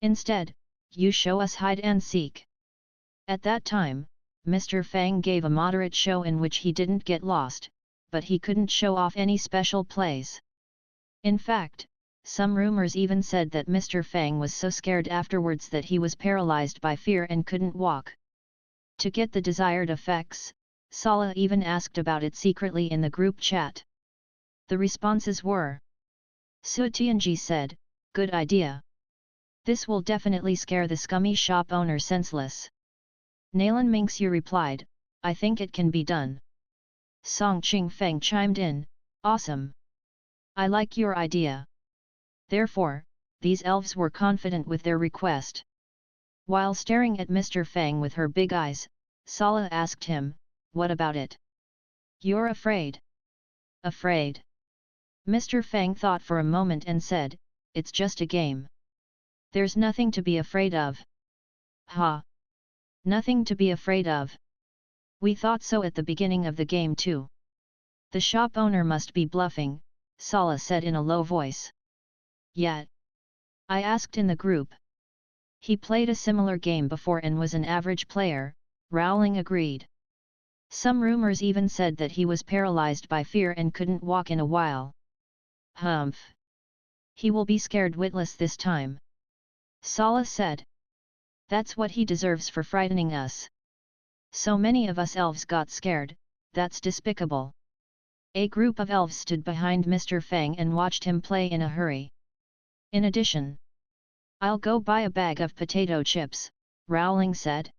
Instead, you show us hide and seek. At that time, Mr. Fang gave a moderate show in which he didn't get lost, but he couldn't show off any special plays. In fact, some rumors even said that Mr. Fang was so scared afterwards that he was paralyzed by fear and couldn't walk. To get the desired effects, Sala even asked about it secretly in the group chat. The responses were: Su Tianji said, "Good idea. This will definitely scare the scummy shop owner senseless." Nalan Mingxiu replied, "I think it can be done." Song Qingfeng chimed in, "Awesome. I like your idea." Therefore, these elves were confident with their request. While staring at Mr. Fang with her big eyes, Sala asked him, "What about it? You're afraid?" "Afraid?" Mr. Fang thought for a moment and said, "It's just a game. There's nothing to be afraid of." "Ha! Nothing to be afraid of? We thought so at the beginning of the game too." "The shop owner must be bluffing," Sala said in a low voice. "Yet," I asked in the group. "He played a similar game before and was an average player," Rowling agreed. Some rumors even said that he was paralyzed by fear and couldn't walk in a while. "Humph! He will be scared witless this time," Sala said. "That's what he deserves for frightening us. So many of us elves got scared, that's despicable." A group of elves stood behind Mr. Fang and watched him play in a hurry. In addition, "I'll go buy a bag of potato chips," Rowling said.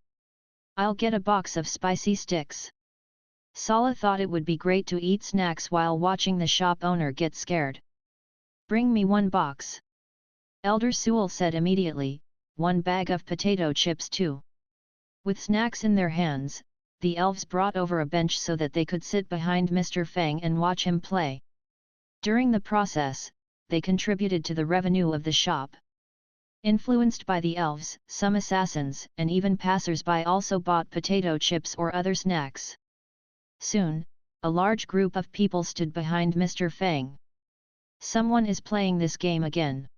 "I'll get a box of spicy sticks." Sala thought it would be great to eat snacks while watching the shop owner get scared. "Bring me one box." Elder Sewell said immediately, "One bag of potato chips too." With snacks in their hands, the elves brought over a bench so that they could sit behind Mr. Fang and watch him play. During the process, they contributed to the revenue of the shop. Influenced by the elves, some assassins and even passers-by also bought potato chips or other snacks. Soon, a large group of people stood behind Mr. Fang. "Someone is playing this game again.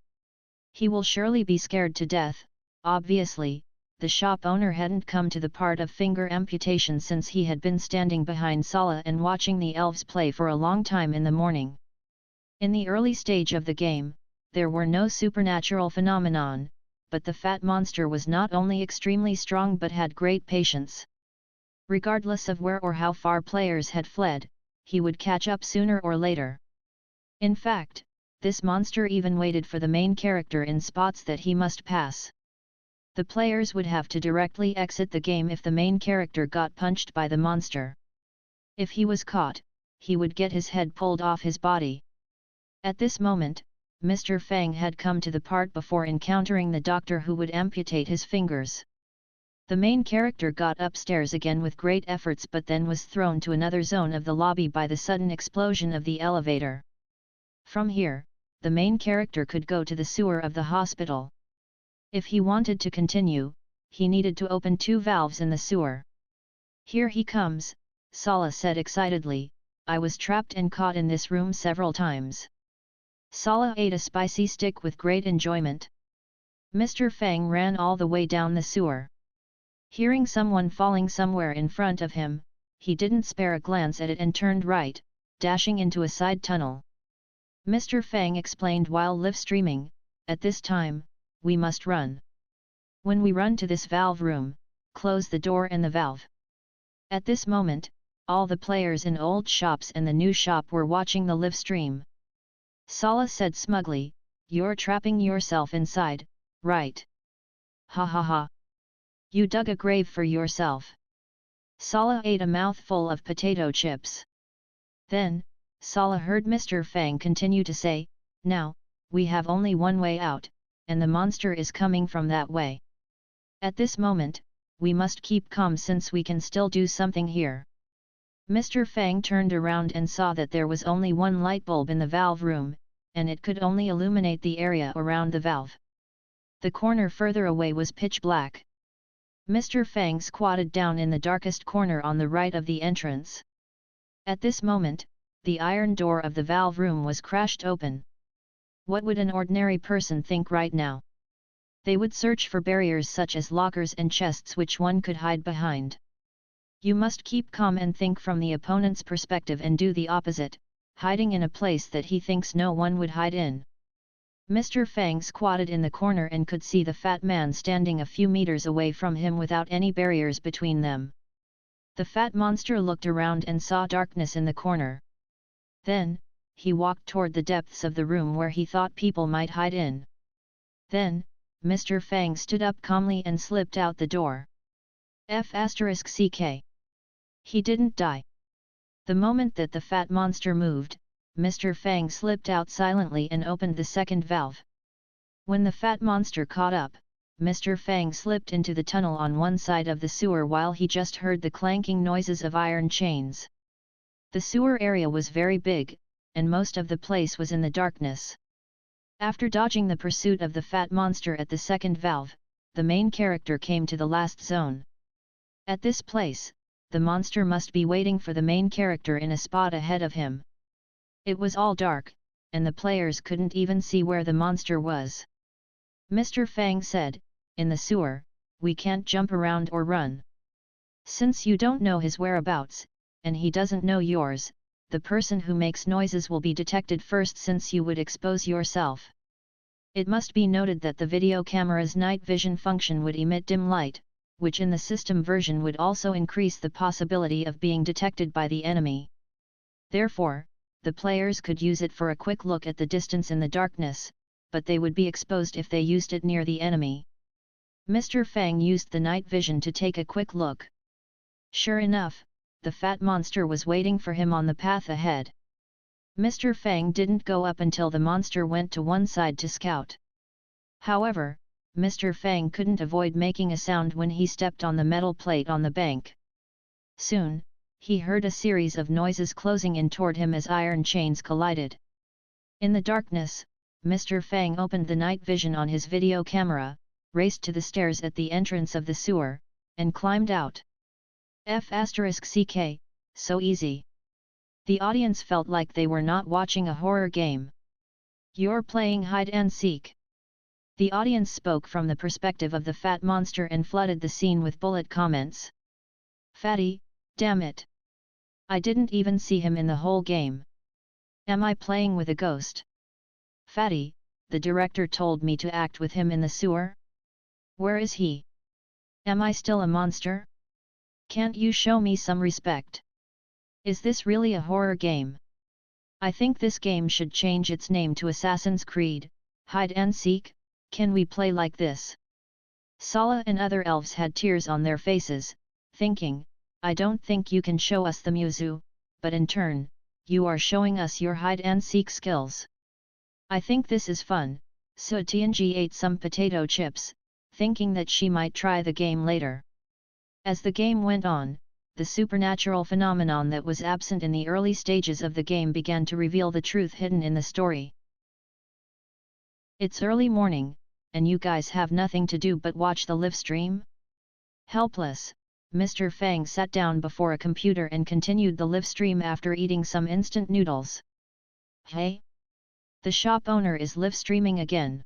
He will surely be scared to death." Obviously, the shop owner hadn't come to the part of finger amputation since he had been standing behind Sala and watching the elves play for a long time in the morning. In the early stage of the game, there were no supernatural phenomenon, but the fat monster was not only extremely strong but had great patience. Regardless of where or how far players had fled, he would catch up sooner or later. In fact, this monster even waited for the main character in spots that he must pass. The players would have to directly exit the game if the main character got punched by the monster. If he was caught, he would get his head pulled off his body. At this moment, Mr. Fang had come to the part before encountering the doctor who would amputate his fingers. The main character got upstairs again with great efforts but then was thrown to another zone of the lobby by the sudden explosion of the elevator. From here, the main character could go to the sewer of the hospital. If he wanted to continue, he needed to open 2 valves in the sewer. "Here he comes," Sala said excitedly, "I was trapped and caught in this room several times." Sala ate a spicy stick with great enjoyment. Mr. Fang ran all the way down the sewer. Hearing someone falling somewhere in front of him, he didn't spare a glance at it and turned right, dashing into a side tunnel. Mr. Fang explained while live streaming, "At this time, we must run. When we run to this valve room, close the door and the valve." At this moment, all the players in old shops and the new shop were watching the live stream. Sala said smugly, "You're trapping yourself inside, right? Ha ha ha. You dug a grave for yourself." Sala ate a mouthful of potato chips. Then, Sala heard Mr. Fang continue to say, "Now, we have only one way out, and the monster is coming from that way. At this moment, we must keep calm since we can still do something here." Mr. Fang turned around and saw that there was only one light bulb in the valve room, and it could only illuminate the area around the valve. The corner further away was pitch black. Mr. Fang squatted down in the darkest corner on the right of the entrance. At this moment, the iron door of the valve room was crashed open. What would an ordinary person think right now? They would search for barriers such as lockers and chests which one could hide behind. You must keep calm and think from the opponent's perspective and do the opposite, hiding in a place that he thinks no one would hide in. Mr. Fang squatted in the corner and could see the fat man standing a few meters away from him without any barriers between them. The fat monster looked around and saw darkness in the corner. Then, he walked toward the depths of the room where he thought people might hide in. Then, Mr. Fang stood up calmly and slipped out the door. *CK. He didn't die. The moment that the fat monster moved, Mr. Fang slipped out silently and opened the second valve. When the fat monster caught up, Mr. Fang slipped into the tunnel on one side of the sewer while he just heard the clanking noises of iron chains. The sewer area was very big, and most of the place was in the darkness. After dodging the pursuit of the fat monster at the second valve, the main character came to the last zone. At this place, the monster must be waiting for the main character in a spot ahead of him. It was all dark, and the players couldn't even see where the monster was. Mr. Fang said, "In the sewer, we can't jump around or run. Since you don't know his whereabouts, and he doesn't know yours, the person who makes noises will be detected first since you would expose yourself." It must be noted that the video camera's night vision function would emit dim light, which in the system version would also increase the possibility of being detected by the enemy. Therefore, the players could use it for a quick look at the distance in the darkness, but they would be exposed if they used it near the enemy. Mr. Fang used the night vision to take a quick look. Sure enough, the fat monster was waiting for him on the path ahead. Mr. Fang didn't go up until the monster went to one side to scout. However, Mr. Fang couldn't avoid making a sound when he stepped on the metal plate on the bank. Soon, he heard a series of noises closing in toward him as iron chains collided. In the darkness, Mr. Fang opened the night vision on his video camera, raced to the stairs at the entrance of the sewer, and climbed out. *CK, so easy. The audience felt like they were not watching a horror game. You're playing hide and seek. The audience spoke from the perspective of the fat monster and flooded the scene with bullet comments. "Fatty, damn it. I didn't even see him in the whole game. Am I playing with a ghost? Fatty, the director told me to act with him in the sewer? Where is he? Am I still a monster? Can't you show me some respect? Is this really a horror game? I think this game should change its name to Assassin's Creed, Hide and Seek. Can we play like this?" Sala and other elves had tears on their faces, thinking, "I don't think you can show us the Muzu, but in turn, you are showing us your hide and seek skills. I think this is fun." So Tianji ate some potato chips, thinking that she might try the game later. As the game went on, the supernatural phenomenon that was absent in the early stages of the game began to reveal the truth hidden in the story. It's early morning, and you guys have nothing to do but watch the live stream? Helpless, Mr. Fang sat down before a computer and continued the live stream after eating some instant noodles. "Hey? The shop owner is live streaming again."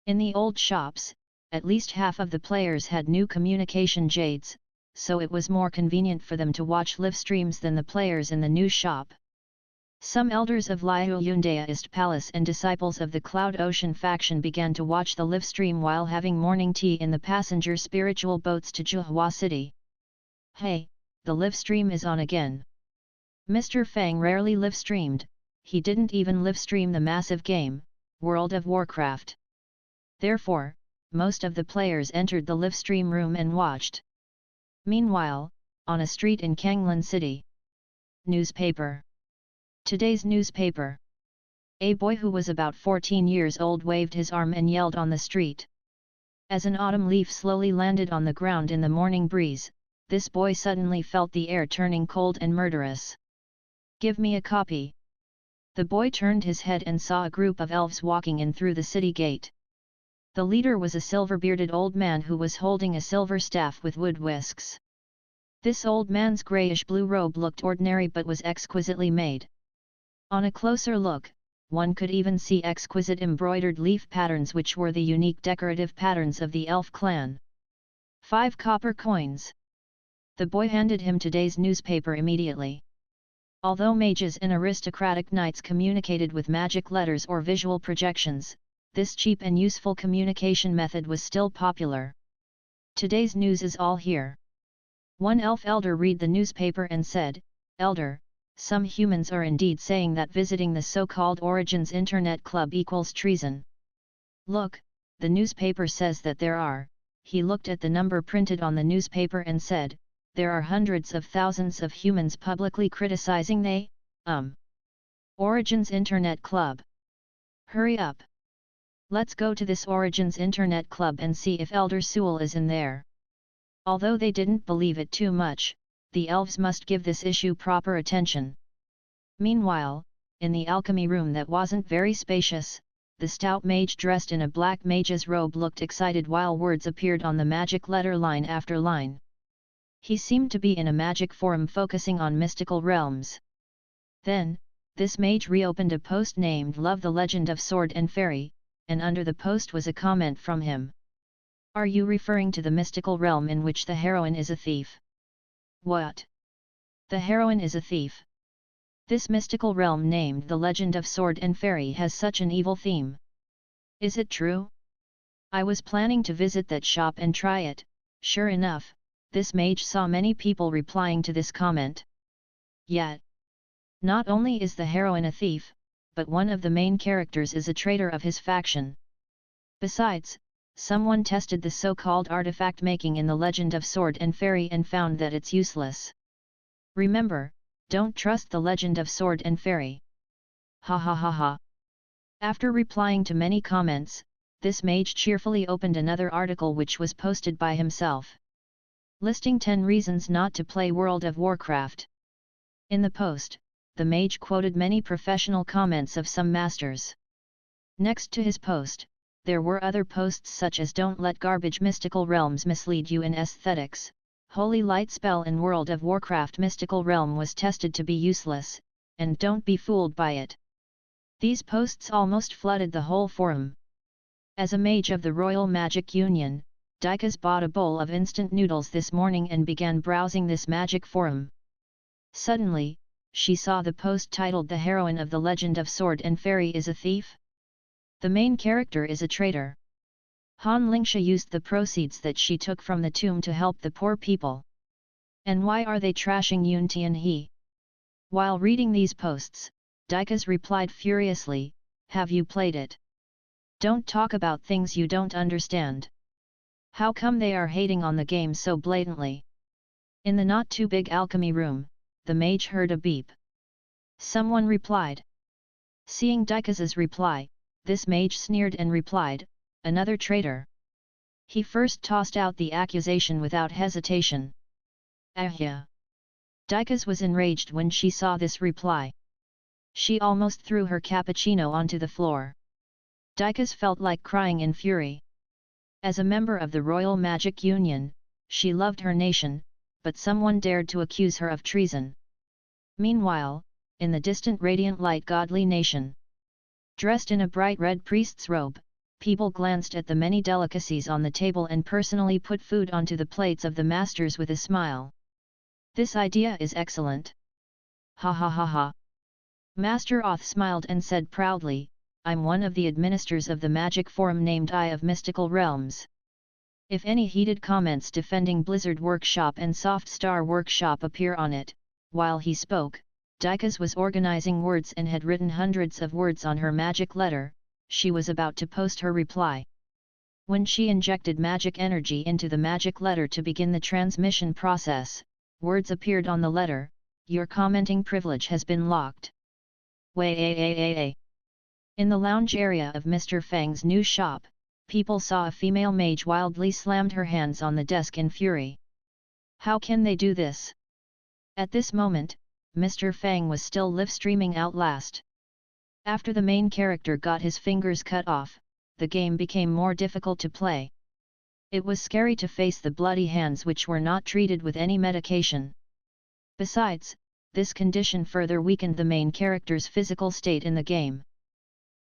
In the old shops, at least half of the players had new communication jades, so it was more convenient for them to watch live streams than the players in the new shop. Some elders of Liu Yundaist Palace and disciples of the Cloud Ocean faction began to watch the live stream while having morning tea in the passenger spiritual boats to Zhuhua City. "Hey, the live stream is on again." Mr. Fang rarely live streamed, he didn't even live stream the massive game, World of Warcraft. Therefore, most of the players entered the live stream room and watched. Meanwhile, on a street in Kanglan City. Newspaper. Today's newspaper. A boy who was about 14 years old waved his arm and yelled on the street. As an autumn leaf slowly landed on the ground in the morning breeze, this boy suddenly felt the air turning cold and murderous. "Give me a copy." The boy turned his head and saw a group of elves walking in through the city gate. The leader was a silver-bearded old man who was holding a silver staff with wood whisks. This old man's grayish-blue robe looked ordinary but was exquisitely made. On a closer look, one could even see exquisite embroidered leaf patterns which were the unique decorative patterns of the elf clan. 5 copper coins. The boy handed him today's newspaper immediately. Although mages and aristocratic knights communicated with magic letters or visual projections, this cheap and useful communication method was still popular. Today's news is all here. One elf elder read the newspaper and said, "Elder, some humans are indeed saying that visiting the so-called Origins Internet Club equals treason. Look, the newspaper says that there are." He looked at the number printed on the newspaper and said, "There are hundreds of thousands of humans publicly criticizing the Origins Internet Club. Hurry up. Let's go to this Origins Internet Club and see if Elder Sewell is in there." Although they didn't believe it too much, the elves must give this issue proper attention. Meanwhile, in the alchemy room that wasn't very spacious, the stout mage dressed in a black mage's robe looked excited while words appeared on the magic letter line after line. He seemed to be in a magic forum focusing on mystical realms. Then, this mage reopened a post named "Love the Legend of Sword and Fairy," and under the post was a comment from him. "Are you referring to the mystical realm in which the heroine is a thief?" "What? The heroine is a thief? This mystical realm named the Legend of Sword and Fairy has such an evil theme. Is it true? I was planning to visit that shop and try it." Sure enough, this mage saw many people replying to this comment. Yet, not only is the heroine a thief, but one of the main characters is a traitor of his faction. Besides, someone tested the so-called artifact making in the Legend of Sword and Fairy and found that it's useless. Remember, don't trust the Legend of Sword and Fairy. Ha ha ha ha. After replying to many comments, this mage cheerfully opened another article which was posted by himself, listing 10 reasons not to play World of Warcraft. In the post, the mage quoted many professional comments of some masters. Next to his post, there were other posts such as "Don't let garbage mystical realms mislead you in aesthetics," "Holy light spell in World of Warcraft mystical realm was tested to be useless," and "Don't be fooled by it." These posts almost flooded the whole forum. As a mage of the Royal Magic Union, Dicas bought a bowl of instant noodles this morning and began browsing this magic forum. Suddenly, she saw the post titled "The heroine of the Legend of Sword and Fairy is a thief. The main character is a traitor. Han Lingsha used the proceeds that she took from the tomb to help the poor people. And why are they trashing Yun Tianhe?" While reading these posts, Dicas replied furiously, "Have you played it? Don't talk about things you don't understand. How come they are hating on the game so blatantly?" In the not-too-big alchemy room, the mage heard a beep. Someone replied. Seeing Dicas's reply, this mage sneered and replied, "Another traitor." He first tossed out the accusation without hesitation. "Ahya!" Dicas was enraged when she saw this reply. She almost threw her cappuccino onto the floor. Dicas felt like crying in fury. As a member of the Royal Magic Union, she loved her nation, but someone dared to accuse her of treason. Meanwhile, in the distant radiant light godly nation, dressed in a bright red priest's robe, people glanced at the many delicacies on the table and personally put food onto the plates of the masters with a smile. "This idea is excellent. Ha ha ha ha." Master Oth smiled and said proudly, "I'm one of the administrators of the magic forum named Eye of Mystical Realms. If any heated comments defending Blizzard Workshop and Soft Star Workshop appear on it," while he spoke, Dicas was organizing words and had written hundreds of words on her magic letter. She was about to post her reply. When she injected magic energy into the magic letter to begin the transmission process, words appeared on the letter, "Your commenting privilege has been locked." Way. In the lounge area of Mr. Fang's new shop, people saw a female mage wildly slammed her hands on the desk in fury. How can they do this? At this moment, Mr. Fang was still live-streaming Outlast. After the main character got his fingers cut off, the game became more difficult to play. It was scary to face the bloody hands which were not treated with any medication. Besides, this condition further weakened the main character's physical state in the game.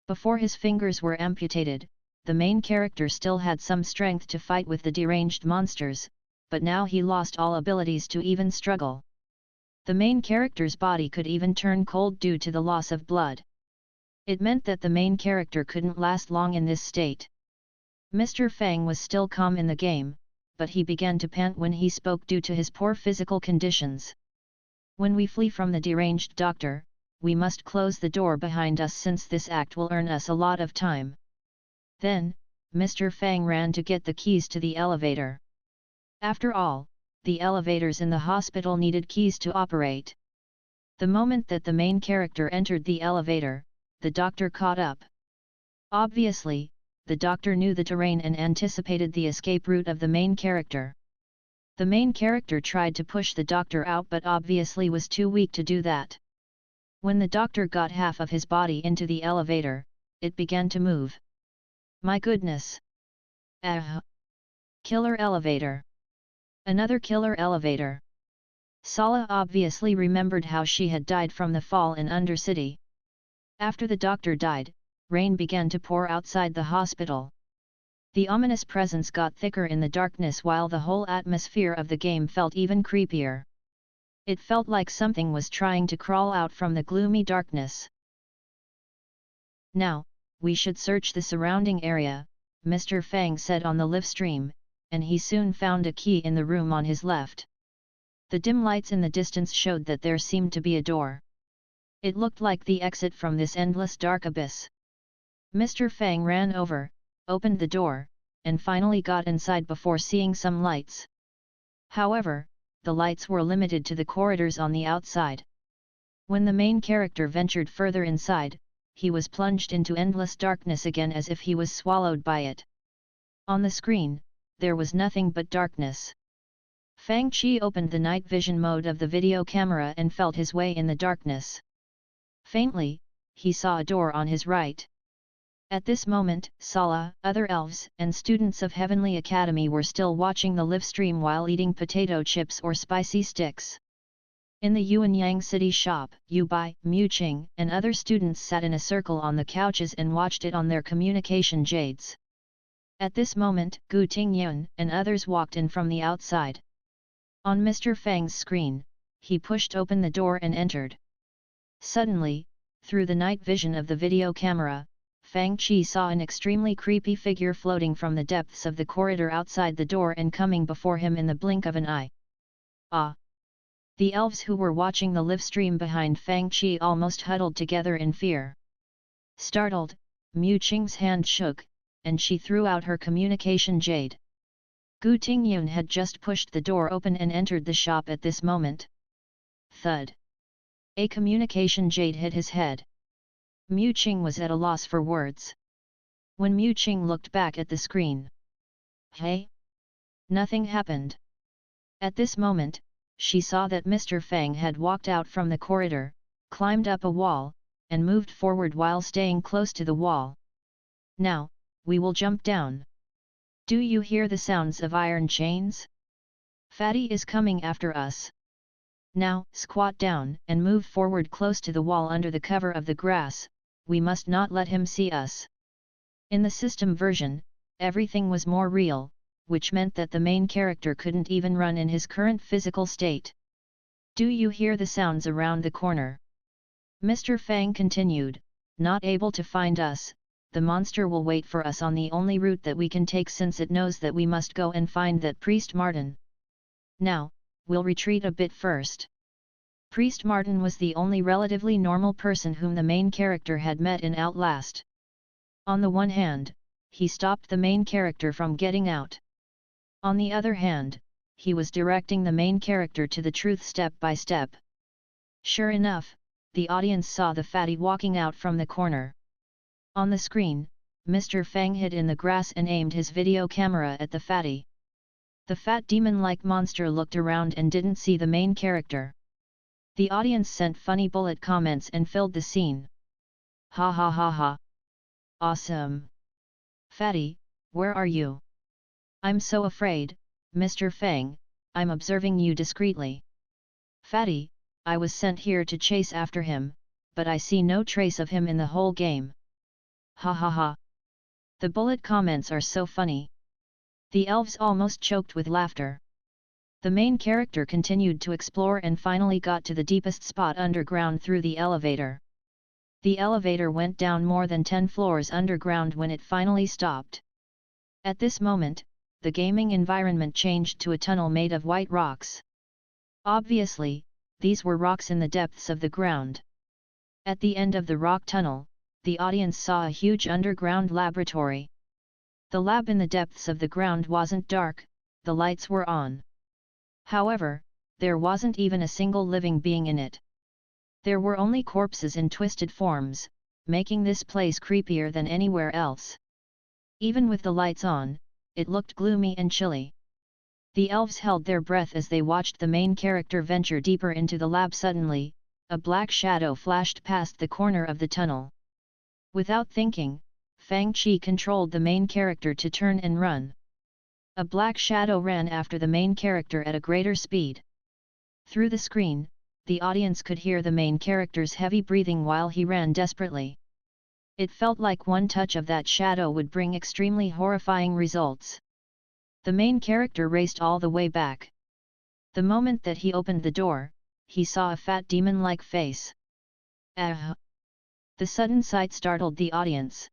Before his fingers were amputated, the main character still had some strength to fight with the deranged monsters, but now he lost all abilities to even struggle. The main character's body could even turn cold due to the loss of blood. It meant that the main character couldn't last long in this state. Mr. Fang was still calm in the game, but he began to pant when he spoke due to his poor physical conditions. When we flee from the deranged doctor, we must close the door behind us since this act will earn us a lot of time. Then, Mr. Fang ran to get the keys to the elevator. After all, the elevators in the hospital needed keys to operate. The moment that the main character entered the elevator, the doctor caught up. Obviously, the doctor knew the terrain and anticipated the escape route of the main character. The main character tried to push the doctor out but obviously was too weak to do that. When the doctor got half of his body into the elevator, it began to move. My goodness! Killer elevator! Another killer elevator! Sala obviously remembered how she had died from the fall in Undercity. After the doctor died, rain began to pour outside the hospital. The ominous presence got thicker in the darkness while the whole atmosphere of the game felt even creepier. It felt like something was trying to crawl out from the gloomy darkness. Now, we should search the surrounding area, Mr. Fang said on the live stream, and he soon found a key in the room on his left. The dim lights in the distance showed that there seemed to be a door. It looked like the exit from this endless dark abyss. Mr. Fang ran over, opened the door, and finally got inside before seeing some lights. However, the lights were limited to the corridors on the outside. When the main character ventured further inside, he was plunged into endless darkness again as if he was swallowed by it. On the screen, there was nothing but darkness. Fang Qi opened the night vision mode of the video camera and felt his way in the darkness. Faintly, he saw a door on his right. At this moment, Sala, other elves, and students of Heavenly Academy were still watching the live stream while eating potato chips or spicy sticks. In the Yuanyang City shop, Yu Bai, Mu Qing, and other students sat in a circle on the couches and watched it on their communication jades. At this moment, Gu Tingyun and others walked in from the outside. On Mr. Fang's screen, he pushed open the door and entered. Suddenly, through the night vision of the video camera, Fang Qi saw an extremely creepy figure floating from the depths of the corridor outside the door and coming before him in the blink of an eye. Ah! The elves who were watching the live stream behind Fang Qi almost huddled together in fear. Startled, Mu Qing's hand shook, and she threw out her communication jade. Gu Tingyun had just pushed the door open and entered the shop at this moment. Thud! A communication jade hit his head. Mu Qing was at a loss for words. When Mu Qing looked back at the screen. Hey? Nothing happened. At this moment, she saw that Mr. Fang had walked out from the corridor, climbed up a wall, and moved forward while staying close to the wall. Now, we will jump down. Do you hear the sounds of iron chains? Fatty is coming after us. Now, squat down and move forward close to the wall under the cover of the grass, we must not let him see us. In the system version, everything was more real, which meant that the main character couldn't even run in his current physical state. Do you hear the sounds around the corner? Mr. Fang continued, not able to find us, the monster will wait for us on the only route that we can take since it knows that we must go and find that priest Martin. Now, we'll retreat a bit first. Priest Martin was the only relatively normal person whom the main character had met in Outlast. On the one hand, he stopped the main character from getting out. On the other hand, he was directing the main character to the truth step by step. Sure enough, the audience saw the fatty walking out from the corner. On the screen, Mr. Fang hid in the grass and aimed his video camera at the fatty. The fat demon-like monster looked around and didn't see the main character. The audience sent funny bullet comments and filled the scene. Ha ha ha ha! Awesome! Fatty, where are you? I'm so afraid, Mr. Fang, I'm observing you discreetly. Fatty, I was sent here to chase after him, but I see no trace of him in the whole game. Ha ha ha. The bullet comments are so funny. The elves almost choked with laughter. The main character continued to explore and finally got to the deepest spot underground through the elevator. The elevator went down more than 10 floors underground when it finally stopped. At this moment, the gaming environment changed to a tunnel made of white rocks. Obviously, these were rocks in the depths of the ground. At the end of the rock tunnel, the audience saw a huge underground laboratory. The lab in the depths of the ground wasn't dark, the lights were on. However, there wasn't even a single living being in it. There were only corpses in twisted forms, making this place creepier than anywhere else. Even with the lights on, it looked gloomy and chilly. The elves held their breath as they watched the main character venture deeper into the lab. Suddenly, a black shadow flashed past the corner of the tunnel. Without thinking, Fang Qi controlled the main character to turn and run. A black shadow ran after the main character at a greater speed. Through the screen, the audience could hear the main character's heavy breathing while he ran desperately. It felt like one touch of that shadow would bring extremely horrifying results. The main character raced all the way back. The moment that he opened the door, he saw a fat demon-like face. Ah! The sudden sight startled the audience.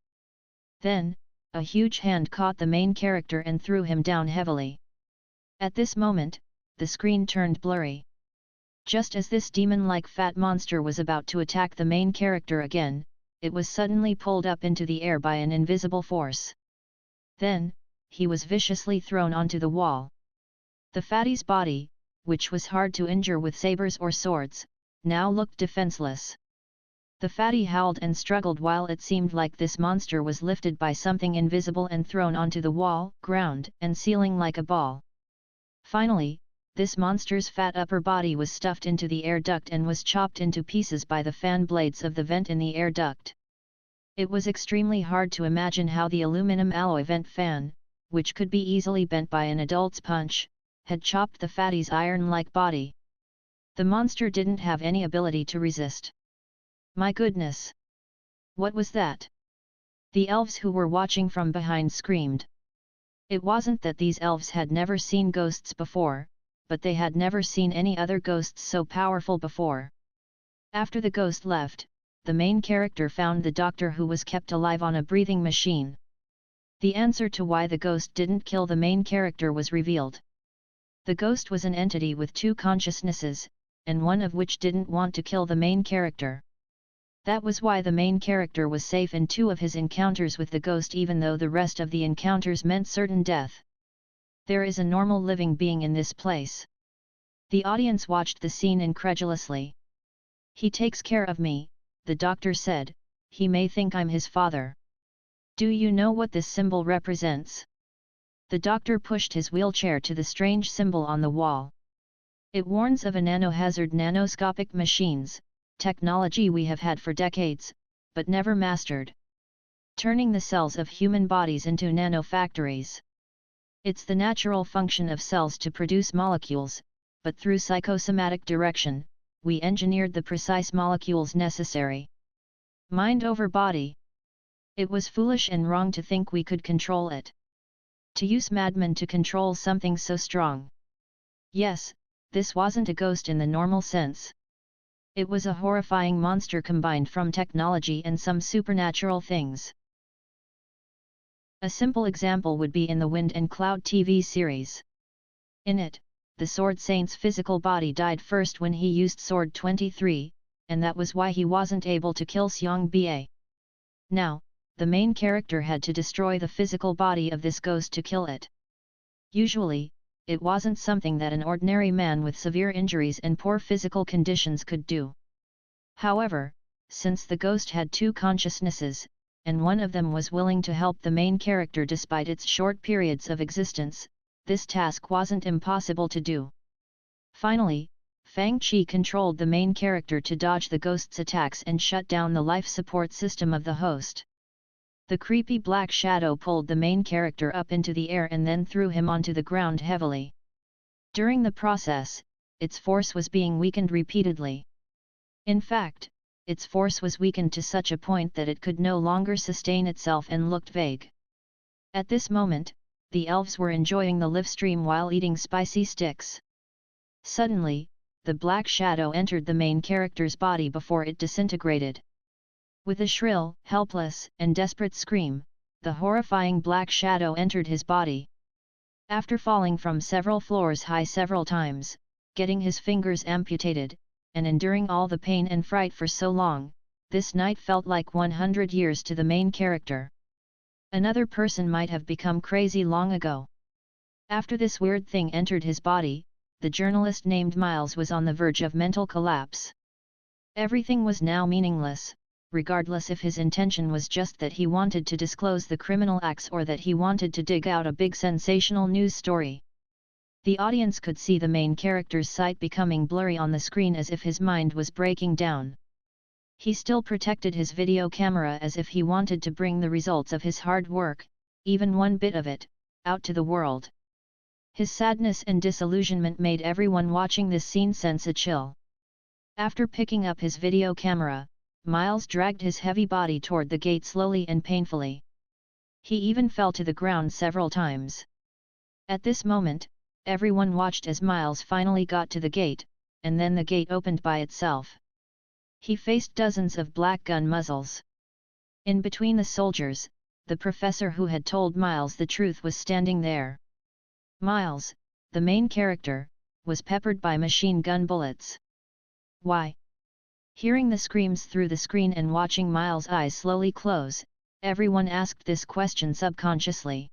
Then, a huge hand caught the main character and threw him down heavily. At this moment, the screen turned blurry. Just as this demon-like fat monster was about to attack the main character again, it was suddenly pulled up into the air by an invisible force. Then, he was viciously thrown onto the wall. The fatty's body, which was hard to injure with sabers or swords, now looked defenseless. The fatty howled and struggled while it seemed like this monster was lifted by something invisible and thrown onto the wall, ground, and ceiling like a ball. Finally, this monster's fat upper body was stuffed into the air duct and was chopped into pieces by the fan blades of the vent in the air duct. It was extremely hard to imagine how the aluminum alloy vent fan, which could be easily bent by an adult's punch, had chopped the fatty's iron-like body. The monster didn't have any ability to resist. My goodness! What was that? The elves who were watching from behind screamed. It wasn't that these elves had never seen ghosts before, but they had never seen any other ghosts so powerful before. After the ghost left, the main character found the doctor who was kept alive on a breathing machine. The answer to why the ghost didn't kill the main character was revealed. The ghost was an entity with two consciousnesses, and one of which didn't want to kill the main character. That was why the main character was safe in two of his encounters with the ghost, even though the rest of the encounters meant certain death. There is a normal living being in this place. The audience watched the scene incredulously. He takes care of me, the doctor said. He may think I'm his father. Do you know what this symbol represents? The doctor pushed his wheelchair to the strange symbol on the wall. It warns of a nanohazard. Nanoscopic machines, technology we have had for decades, but never mastered. Turning the cells of human bodies into nanofactories. It's the natural function of cells to produce molecules, but through psychosomatic direction, we engineered the precise molecules necessary. Mind over body. It was foolish and wrong to think we could control it. To use madmen to control something so strong. Yes, this wasn't a ghost in the normal sense. It was a horrifying monster combined from technology and some supernatural things. A simple example would be in the Wind and Cloud TV series. In it, the Sword Saint's physical body died first when he used Sword 23, and that was why he wasn't able to kill Xiang Ba. Now, the main character had to destroy the physical body of this ghost to kill it. Usually, it wasn't something that an ordinary man with severe injuries and poor physical conditions could do. However, since the ghost had two consciousnesses, and one of them was willing to help the main character despite its short periods of existence, this task wasn't impossible to do. Finally, Fang Qi controlled the main character to dodge the ghost's attacks and shut down the life support system of the host. The creepy black shadow pulled the main character up into the air and then threw him onto the ground heavily. During the process, its force was being weakened repeatedly. In fact, its force was weakened to such a point that it could no longer sustain itself and looked vague. At this moment, the elves were enjoying the live stream while eating spicy sticks. Suddenly, the black shadow entered the main character's body before it disintegrated. With a shrill, helpless, and desperate scream, the horrifying black shadow entered his body. After falling from several floors high several times, getting his fingers amputated, and enduring all the pain and fright for so long, this night felt like 100 years to the main character. Another person might have become crazy long ago. After this weird thing entered his body, the journalist named Miles was on the verge of mental collapse. Everything was now meaningless, regardless if his intention was just that he wanted to disclose the criminal acts or that he wanted to dig out a big sensational news story. The audience could see the main character's sight becoming blurry on the screen as if his mind was breaking down. He still protected his video camera as if he wanted to bring the results of his hard work, even one bit of it, out to the world. His sadness and disillusionment made everyone watching this scene sense a chill. After picking up his video camera, Miles dragged his heavy body toward the gate slowly and painfully. He even fell to the ground several times. At this moment, everyone watched as Miles finally got to the gate, and then the gate opened by itself. He faced dozens of black gun muzzles. In between the soldiers, the professor who had told Miles the truth was standing there. Miles, the main character, was peppered by machine gun bullets. Why? Hearing the screams through the screen and watching Miles' eyes slowly close, everyone asked this question subconsciously.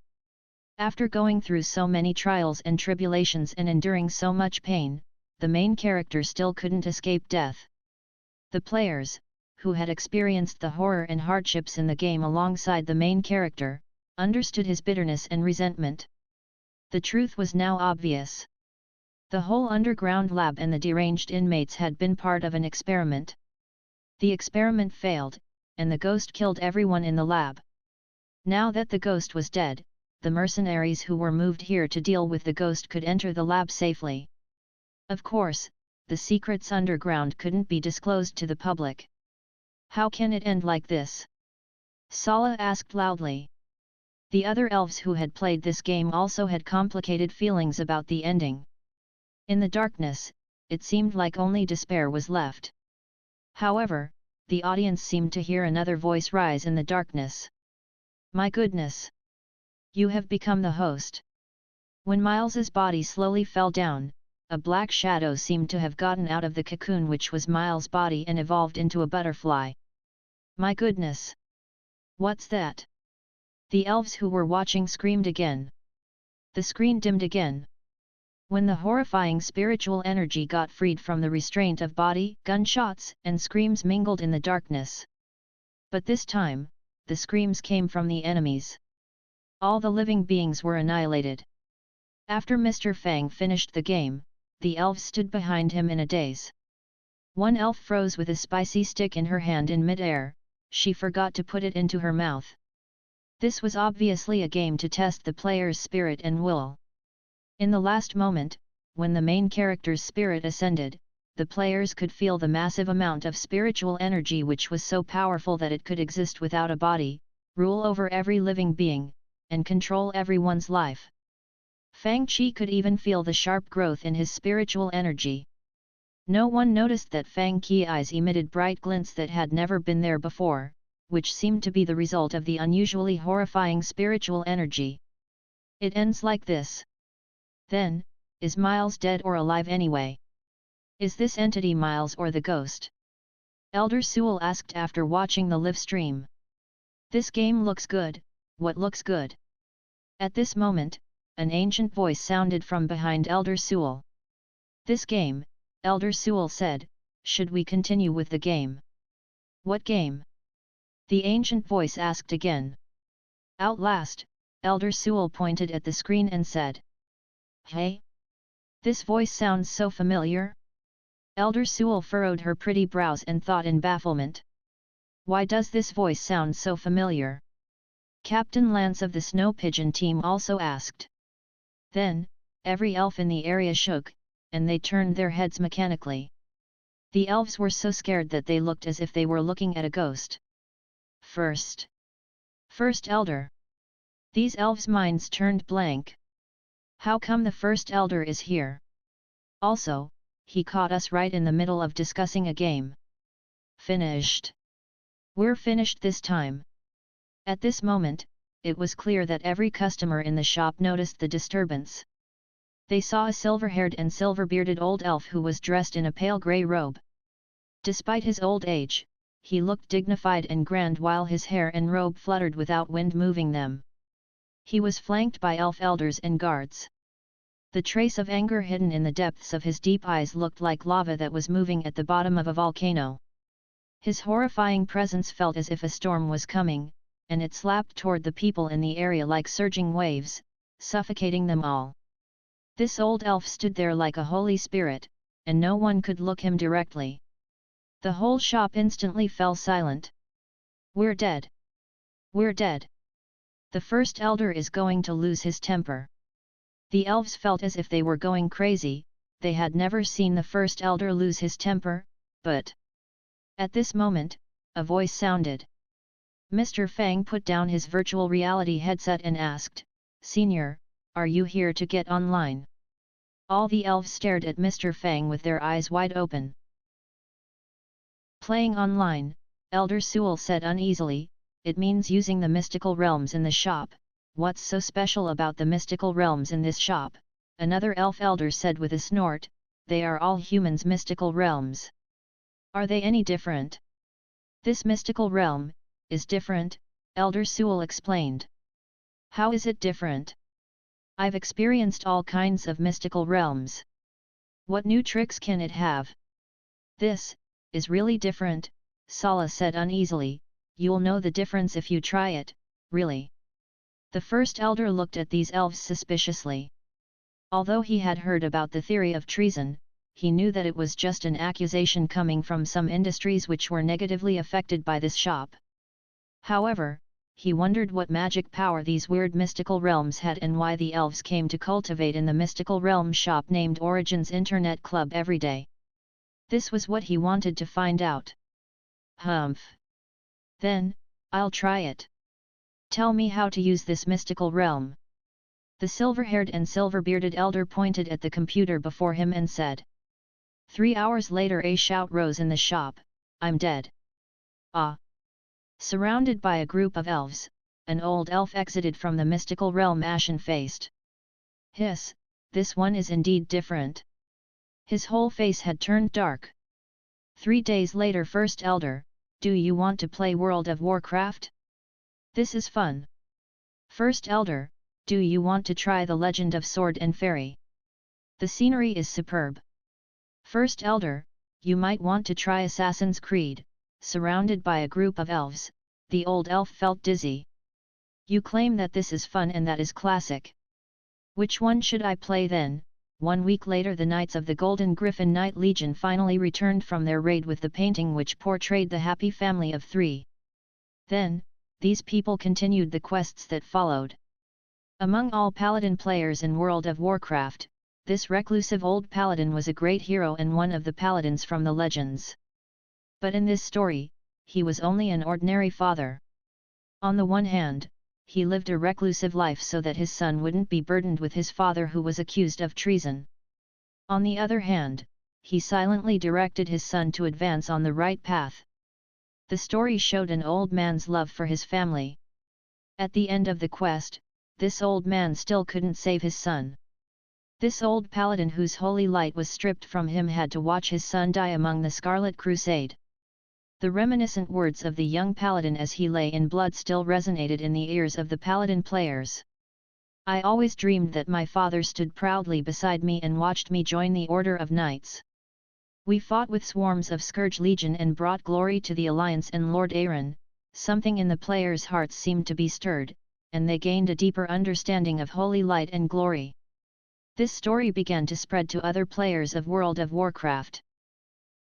After going through so many trials and tribulations and enduring so much pain, the main character still couldn't escape death. The players, who had experienced the horror and hardships in the game alongside the main character, understood his bitterness and resentment. The truth was now obvious. The whole underground lab and the deranged inmates had been part of an experiment. The experiment failed, and the ghost killed everyone in the lab. Now that the ghost was dead, the mercenaries who were moved here to deal with the ghost could enter the lab safely. Of course, the secrets underground couldn't be disclosed to the public. How can it end like this? Sala asked loudly. The other elves who had played this game also had complicated feelings about the ending. In the darkness, it seemed like only despair was left. However, the audience seemed to hear another voice rise in the darkness. My goodness! You have become the host. When Miles's body slowly fell down, a black shadow seemed to have gotten out of the cocoon which was Miles' body and evolved into a butterfly. My goodness! What's that? The elves who were watching screamed again. The screen dimmed again. When the horrifying spiritual energy got freed from the restraint of body, gunshots and screams mingled in the darkness. But this time, the screams came from the enemies. All the living beings were annihilated. After Mr. Fang finished the game, the elves stood behind him in a daze. One elf froze with a spicy stick in her hand in mid-air. She forgot to put it into her mouth. This was obviously a game to test the player's spirit and will. In the last moment, when the main character's spirit ascended, the players could feel the massive amount of spiritual energy which was so powerful that it could exist without a body, rule over every living being, and control everyone's life. Fang Qi could even feel the sharp growth in his spiritual energy. No one noticed that Fang Qi's eyes emitted bright glints that had never been there before, which seemed to be the result of the unusually horrifying spiritual energy. It ends like this. Then, is Miles dead or alive anyway? Is this entity Miles or the ghost? Elder Sewell asked after watching the live stream. This game looks good, what looks good? At this moment, an ancient voice sounded from behind Elder Sewell. This game, Elder Sewell said, should we continue with the game? What game? The ancient voice asked again. Outlast, Elder Sewell pointed at the screen and said. Hey? This voice sounds so familiar? Elder Sewell furrowed her pretty brows and thought in bafflement. Why does this voice sound so familiar? Captain Lance of the Snow Pigeon team also asked. Then, every elf in the area shook, and they turned their heads mechanically. The elves were so scared that they looked as if they were looking at a ghost. First Elder. These elves' minds turned blank. How come the First Elder is here? Also, he caught us right in the middle of discussing a game. Finished. We're finished this time. At this moment, it was clear that every customer in the shop noticed the disturbance. They saw a silver-haired and silver-bearded old elf who was dressed in a pale grey robe. Despite his old age, he looked dignified and grand while his hair and robe fluttered without wind moving them. He was flanked by elf elders and guards. The trace of anger hidden in the depths of his deep eyes looked like lava that was moving at the bottom of a volcano. His horrifying presence felt as if a storm was coming, and it slapped toward the people in the area like surging waves, suffocating them all. This old elf stood there like a holy spirit, and no one could look him directly. The whole shop instantly fell silent. We're dead. We're dead. The First Elder is going to lose his temper. The elves felt as if they were going crazy. They had never seen the First Elder lose his temper, but at this moment, a voice sounded. Mr. Fang put down his virtual reality headset and asked, "Senior, are you here to get online?" All the elves stared at Mr. Fang with their eyes wide open. Playing online, Elder Sewell said uneasily, "It means using the mystical realms in the shop. What's so special about the mystical realms in this shop?" Another elf elder said with a snort, "They are all humans' mystical realms. Are they any different?" "This mystical realm is different," Elder Sewell explained. "How is it different? I've experienced all kinds of mystical realms. What new tricks can it have?" "This is really different," Sala said uneasily. "You'll know the difference if you try it, really." The First Elder looked at these elves suspiciously. Although he had heard about the theory of treason, he knew that it was just an accusation coming from some industries which were negatively affected by this shop. However, he wondered what magic power these weird mystical realms had and why the elves came to cultivate in the mystical realm shop named Origins Internet Club every day. This was what he wanted to find out. "Humph. Then, I'll try it. Tell me how to use this mystical realm." The silver-haired and silver-bearded elder pointed at the computer before him and said. 3 hours later a shout rose in the shop, "I'm dead." Ah! Surrounded by a group of elves, an old elf exited from the mystical realm ashen-faced. "Hiss, this one is indeed different." His whole face had turned dark. 3 days later, First Elder, "Do you want to play World of Warcraft? This is fun." First Elder, "Do you want to try the Legend of Sword and Fairy? The scenery is superb." First Elder, "You might want to try Assassin's Creed." Surrounded by a group of elves, the old elf felt dizzy. "You claim that this is fun and that is classic. Which one should I play then?" 1 week later, the Knights of the Golden Griffin Knight Legion finally returned from their raid with the painting which portrayed the happy family of 3. Then, these people continued the quests that followed. Among all paladin players in World of Warcraft, this reclusive old paladin was a great hero and one of the paladins from the legends. But in this story, he was only an ordinary father. On the one hand, he lived a reclusive life so that his son wouldn't be burdened with his father who was accused of treason. On the other hand, he silently directed his son to advance on the right path. The story showed an old man's love for his family. At the end of the quest, this old man still couldn't save his son. This old paladin whose holy light was stripped from him had to watch his son die among the Scarlet Crusade. The reminiscent words of the young paladin as he lay in blood still resonated in the ears of the paladin players. "I always dreamed that my father stood proudly beside me and watched me join the Order of Knights. We fought with swarms of Scourge Legion and brought glory to the Alliance and Lord Aaron." Something in the players' hearts seemed to be stirred, and they gained a deeper understanding of holy light and glory. This story began to spread to other players of World of Warcraft.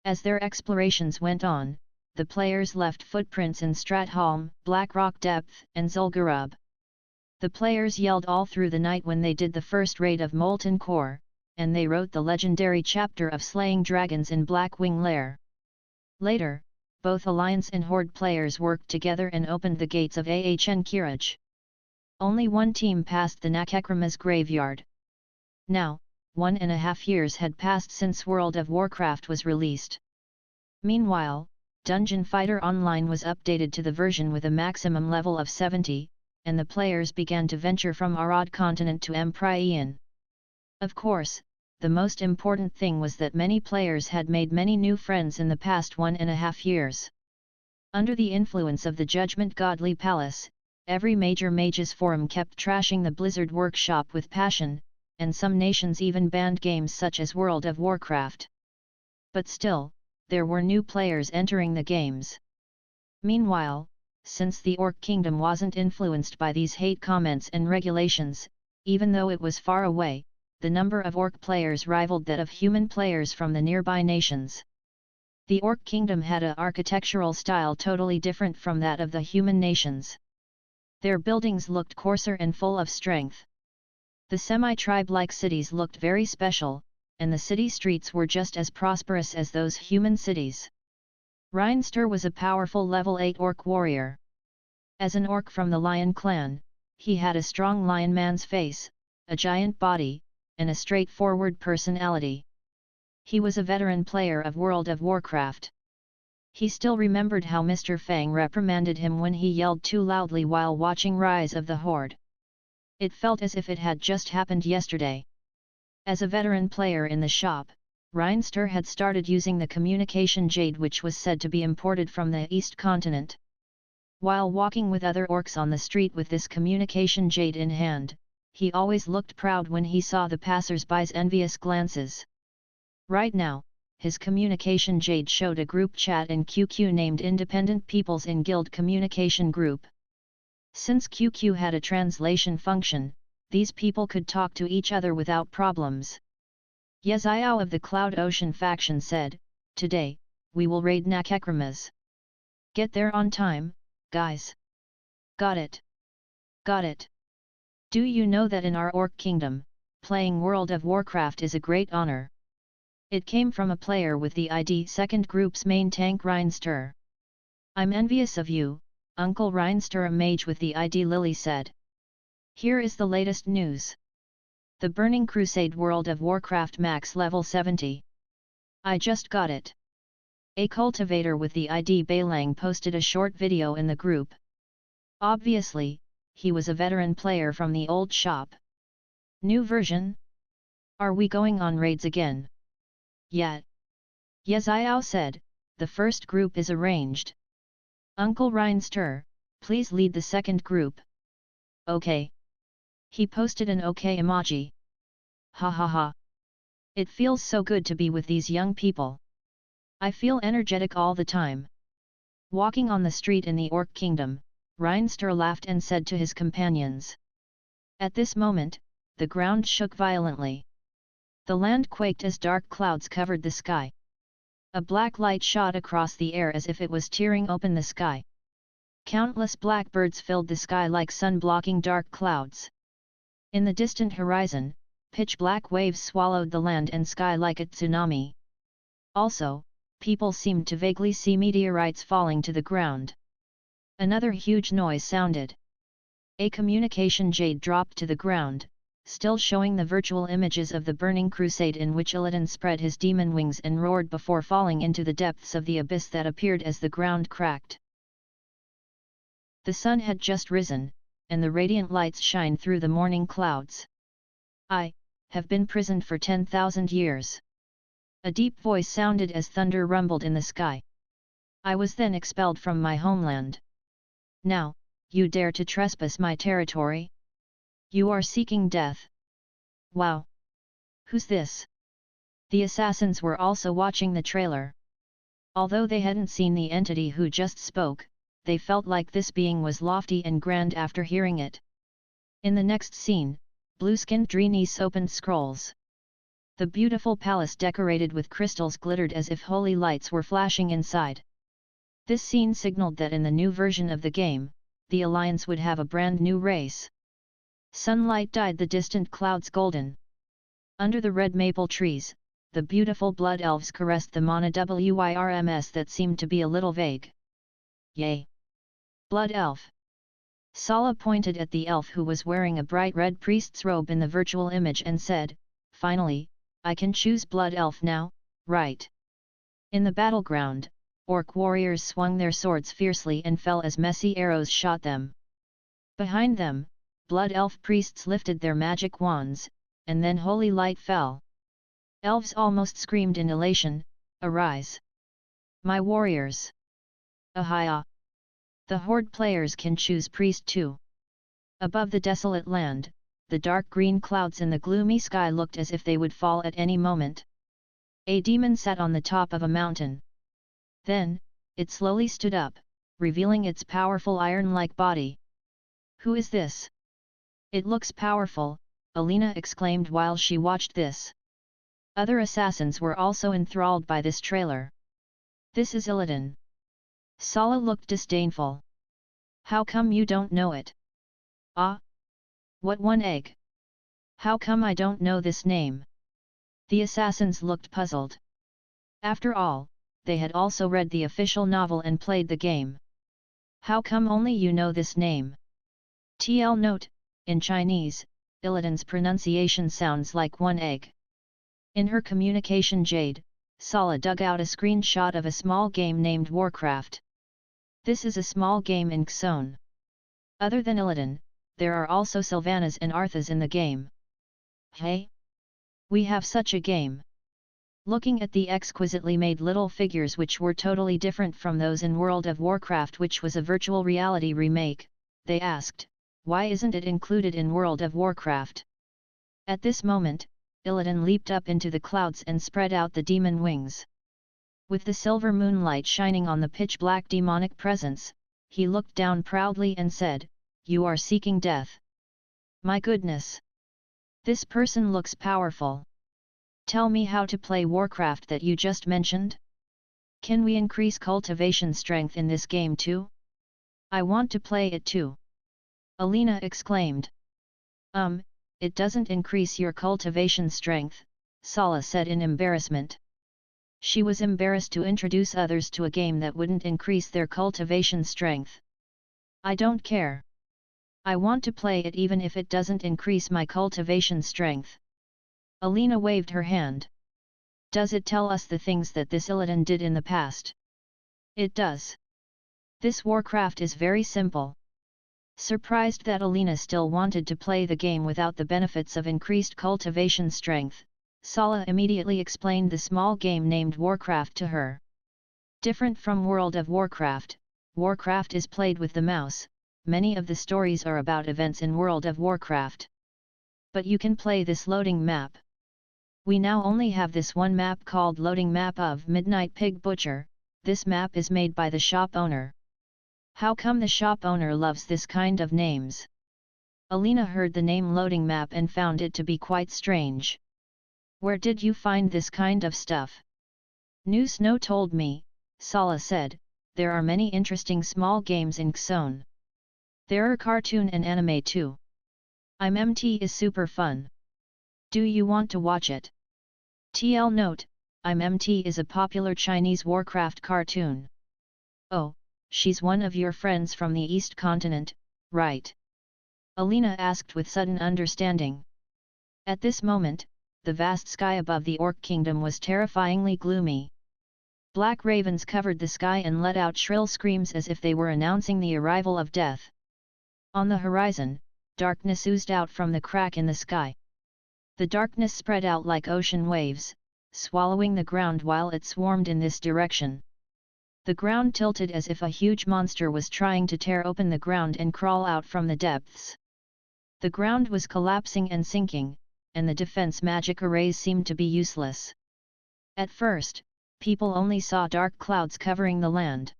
As their explorations went on, the players left footprints in Stratholme, Blackrock Depth, and Zul'Gurub. The players yelled all through the night when they did the first raid of Molten Core, and they wrote the legendary chapter of slaying dragons in Blackwing Lair. Later, both Alliance and Horde players worked together and opened the gates of Ahn Kiraj. Only one team passed the Nakekrama's graveyard. Now, 1.5 years had passed since World of Warcraft was released. Meanwhile, Dungeon Fighter Online was updated to the version with a maximum level of 70, and the players began to venture from Arad continent to Emprian. Of course, the most important thing was that many players had made many new friends in the past 1.5 years. Under the influence of the Judgment Godly Palace, every major mages forum kept trashing the Blizzard workshop with passion, and some nations even banned games such as World of Warcraft. But still, there were new players entering the games. Meanwhile, since the Orc Kingdom wasn't influenced by these hate comments and regulations, even though it was far away, the number of Orc players rivaled that of human players from the nearby nations. The Orc Kingdom had an architectural style totally different from that of the human nations. Their buildings looked coarser and full of strength. The semi-tribe-like cities looked very special, and the city streets were just as prosperous as those human cities. Reinster was a powerful level 8 Orc warrior. As an Orc from the Lion clan, he had a strong lion man's face, a giant body, and a straightforward personality. He was a veteran player of World of Warcraft. He still remembered how Mr. Fang reprimanded him when he yelled too loudly while watching Rise of the Horde. It felt as if it had just happened yesterday. As a veteran player in the shop, Reinster had started using the communication jade which was said to be imported from the East continent. While walking with other orcs on the street with this communication jade in hand, he always looked proud when he saw the passers-by's envious glances. Right now, his communication jade showed a group chat in QQ named Independent Peoples in Guild Communication Group. Since QQ had a translation function, these people could talk to each other without problems. Yeziao of the Cloud Ocean faction said, "Today, we will raid Nakekramas. Get there on time, guys." Got it. Got it. Do you know that in our Orc Kingdom, playing World of Warcraft is a great honor? It came from a player with the ID second group's main tank Reinster. I'm envious of you, Uncle Reinster. A mage with the ID Lily said. Here is the latest news. The Burning Crusade World of Warcraft max level 70. I just got it. A cultivator with the ID Bailang posted a short video in the group. Obviously, he was a veteran player from the old shop. New version? Are we going on raids again? Yeah. Yeziao said, the first group is arranged. Uncle Reinster, please lead the second group. Okay. He posted an okay emoji. Ha ha ha. It feels so good to be with these young people. I feel energetic all the time. Walking on the street in the Orc Kingdom, Reinster laughed and said to his companions. At this moment, the ground shook violently. The land quaked as dark clouds covered the sky. A black light shot across the air as if it was tearing open the sky. Countless blackbirds filled the sky like sun-blocking dark clouds. In the distant horizon, pitch-black waves swallowed the land and sky like a tsunami. Also, people seemed to vaguely see meteorites falling to the ground. Another huge noise sounded. A communication jade dropped to the ground, still showing the virtual images of the Burning Crusade in which Illidan spread his demon wings and roared before falling into the depths of the abyss that appeared as the ground cracked. The sun had just risen, and the radiant lights shine through the morning clouds. I have been prisoned for 10,000 years. A deep voice sounded as thunder rumbled in the sky. I was then expelled from my homeland. Now, you dare to trespass my territory? You are seeking death. Wow! Who's this? The assassins were also watching the trailer. Although they hadn't seen the entity who just spoke, they felt like this being was lofty and grand after hearing it. In the next scene, blue-skinned Dreenies opened scrolls. The beautiful palace decorated with crystals glittered as if holy lights were flashing inside. This scene signaled that in the new version of the game, the Alliance would have a brand new race. Sunlight dyed the distant clouds golden. Under the red maple trees, the beautiful blood elves caressed the mana WIRMS that seemed to be a little vague. Yay! Blood elf! Sala pointed at the elf who was wearing a bright red priest's robe in the virtual image and said, "Finally, I can choose blood elf now, right?" In the battleground, orc warriors swung their swords fiercely and fell as messy arrows shot them. Behind them, blood elf priests lifted their magic wands, and then holy light fell. Elves almost screamed in elation, "Arise! My warriors! Ahia! The horde players can choose priest too." Above the desolate land, the dark green clouds in the gloomy sky looked as if they would fall at any moment. A demon sat on the top of a mountain. Then, it slowly stood up, revealing its powerful iron-like body. "Who is this? It looks powerful," Alina exclaimed while she watched this. Other assassins were also enthralled by this trailer. "This is Illidan." Sala looked disdainful. "How come you don't know it?" "Ah? What one egg? How come I don't know this name?" The assassins looked puzzled. After all, they had also read the official novel and played the game. "How come only you know this name?" TL note, in Chinese, Illidan's pronunciation sounds like one egg. In her communication jade, Sala dug out a screenshot of a small game named Warcraft. This is a small game in Xone. Other than Illidan, there are also Sylvanas and Arthas in the game. "Hey? We have such a game." Looking at the exquisitely made little figures which were totally different from those in World of Warcraft, which was a virtual reality remake, they asked, "Why isn't it included in World of Warcraft?" At this moment, Illidan leaped up into the clouds and spread out the demon wings. With the silver moonlight shining on the pitch-black demonic presence, he looked down proudly and said, "You are seeking death. My goodness! This person looks powerful. Tell me how to play Warcraft that you just mentioned? Can we increase cultivation strength in this game too? I want to play it too." Alina exclaimed. It doesn't increase your cultivation strength," Sala said in embarrassment. She was embarrassed to introduce others to a game that wouldn't increase their cultivation strength. "I don't care. I want to play it even if it doesn't increase my cultivation strength." Alina waved her hand. "Does it tell us the things that this Illidan did in the past?" "It does. This Warcraft is very simple." Surprised that Alina still wanted to play the game without the benefits of increased cultivation strength, Sala immediately explained the small game named Warcraft to her. Different from World of Warcraft, Warcraft is played with the mouse. Many of the stories are about events in World of Warcraft. But you can play this loading map. We now only have this one map called Loading Map of Midnight Pig Butcher. This map is made by the shop owner. How come the shop owner loves this kind of names? Alina heard the name Loading Map and found it to be quite strange. "Where did you find this kind of stuff?" "New Snow told me," Sala said. "There are many interesting small games in Xone. There are cartoon and anime too. IMT is super fun. Do you want to watch it?" TL note, IMT is a popular Chinese Warcraft cartoon. "Oh, she's one of your friends from the East Continent, right?" Alina asked with sudden understanding. At this moment, the vast sky above the Orc Kingdom was terrifyingly gloomy. Black ravens covered the sky and let out shrill screams as if they were announcing the arrival of death. On the horizon, darkness oozed out from the crack in the sky. The darkness spread out like ocean waves, swallowing the ground while it swarmed in this direction. The ground tilted as if a huge monster was trying to tear open the ground and crawl out from the depths. The ground was collapsing and sinking, and the defense magic arrays seemed to be useless. At first, people only saw dark clouds covering the land.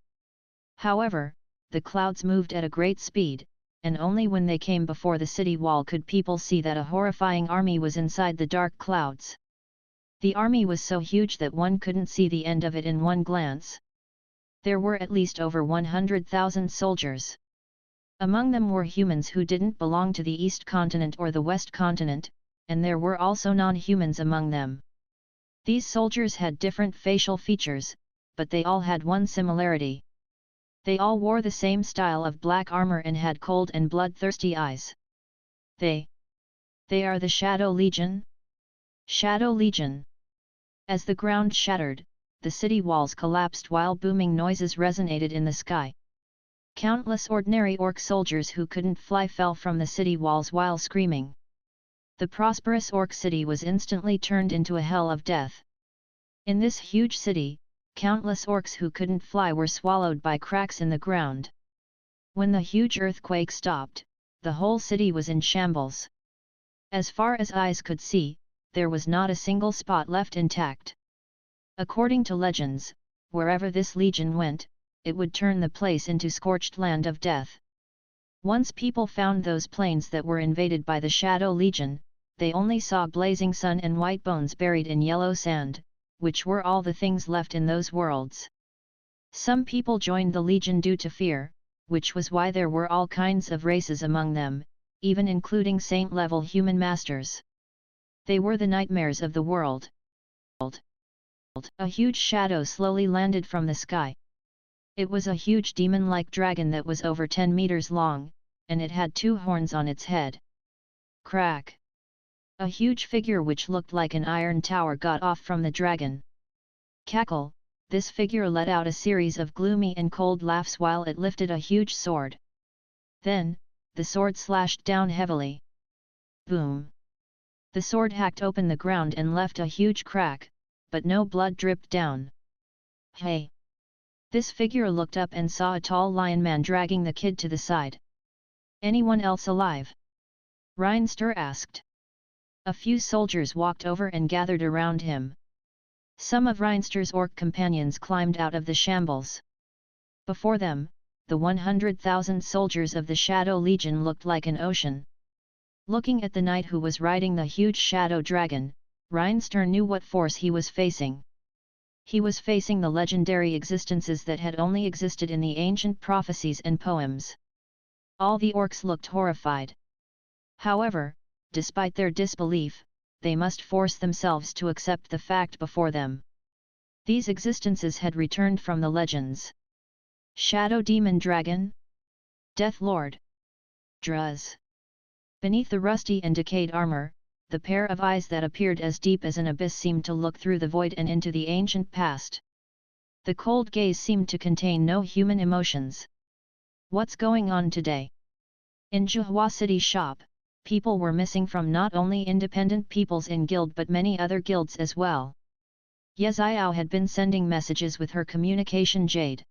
However, the clouds moved at a great speed, and only when they came before the city wall could people see that a horrifying army was inside the dark clouds. The army was so huge that one couldn't see the end of it in one glance. There were at least over 100,000 soldiers. Among them were humans who didn't belong to the East Continent or the West Continent, and there were also non-humans among them. These soldiers had different facial features, but they all had one similarity. They all wore the same style of black armor and had cold and bloodthirsty eyes. They are the Shadow Legion? Shadow Legion! As the ground shattered, the city walls collapsed while booming noises resonated in the sky. Countless ordinary orc soldiers who couldn't fly fell from the city walls while screaming. The prosperous orc city was instantly turned into a hell of death. In this huge city, countless orcs who couldn't fly were swallowed by cracks in the ground. When the huge earthquake stopped, the whole city was in shambles. As far as eyes could see, there was not a single spot left intact. According to legends, wherever this legion went, it would turn the place into scorched land of death. Once people found those plains that were invaded by the Shadow Legion, they only saw blazing sun and white bones buried in yellow sand, which were all the things left in those worlds. Some people joined the Legion due to fear, which was why there were all kinds of races among them, even including saint-level human masters. They were the nightmares of the world. A huge shadow slowly landed from the sky. It was a huge demon-like dragon that was over 10 meters long, and it had 2 horns on its head. Crack! A huge figure which looked like an iron tower got off from the dragon. Cackle! This figure let out a series of gloomy and cold laughs while it lifted a huge sword. Then, the sword slashed down heavily. Boom! The sword hacked open the ground and left a huge crack, but no blood dripped down. Hey! This figure looked up and saw a tall lion man dragging the kid to the side. Anyone else alive? Reinster asked. A few soldiers walked over and gathered around him. Some of Reinster's orc companions climbed out of the shambles. Before them, the 100,000 soldiers of the Shadow Legion looked like an ocean. Looking at the knight who was riding the huge shadow dragon, Reinster knew what force he was facing. He was facing the legendary existences that had only existed in the ancient prophecies and poems. All the orcs looked horrified. However, despite their disbelief, they must force themselves to accept the fact before them. These existences had returned from the legends. Shadow Demon Dragon? Death Lord? Druz. Beneath the rusty and decayed armor, the pair of eyes that appeared as deep as an abyss seemed to look through the void and into the ancient past. The cold gaze seemed to contain no human emotions. What's going on today? In Zhuhua City shop, people were missing from not only independent peoples in guild but many other guilds as well. Ye Xiao had been sending messages with her communication jade.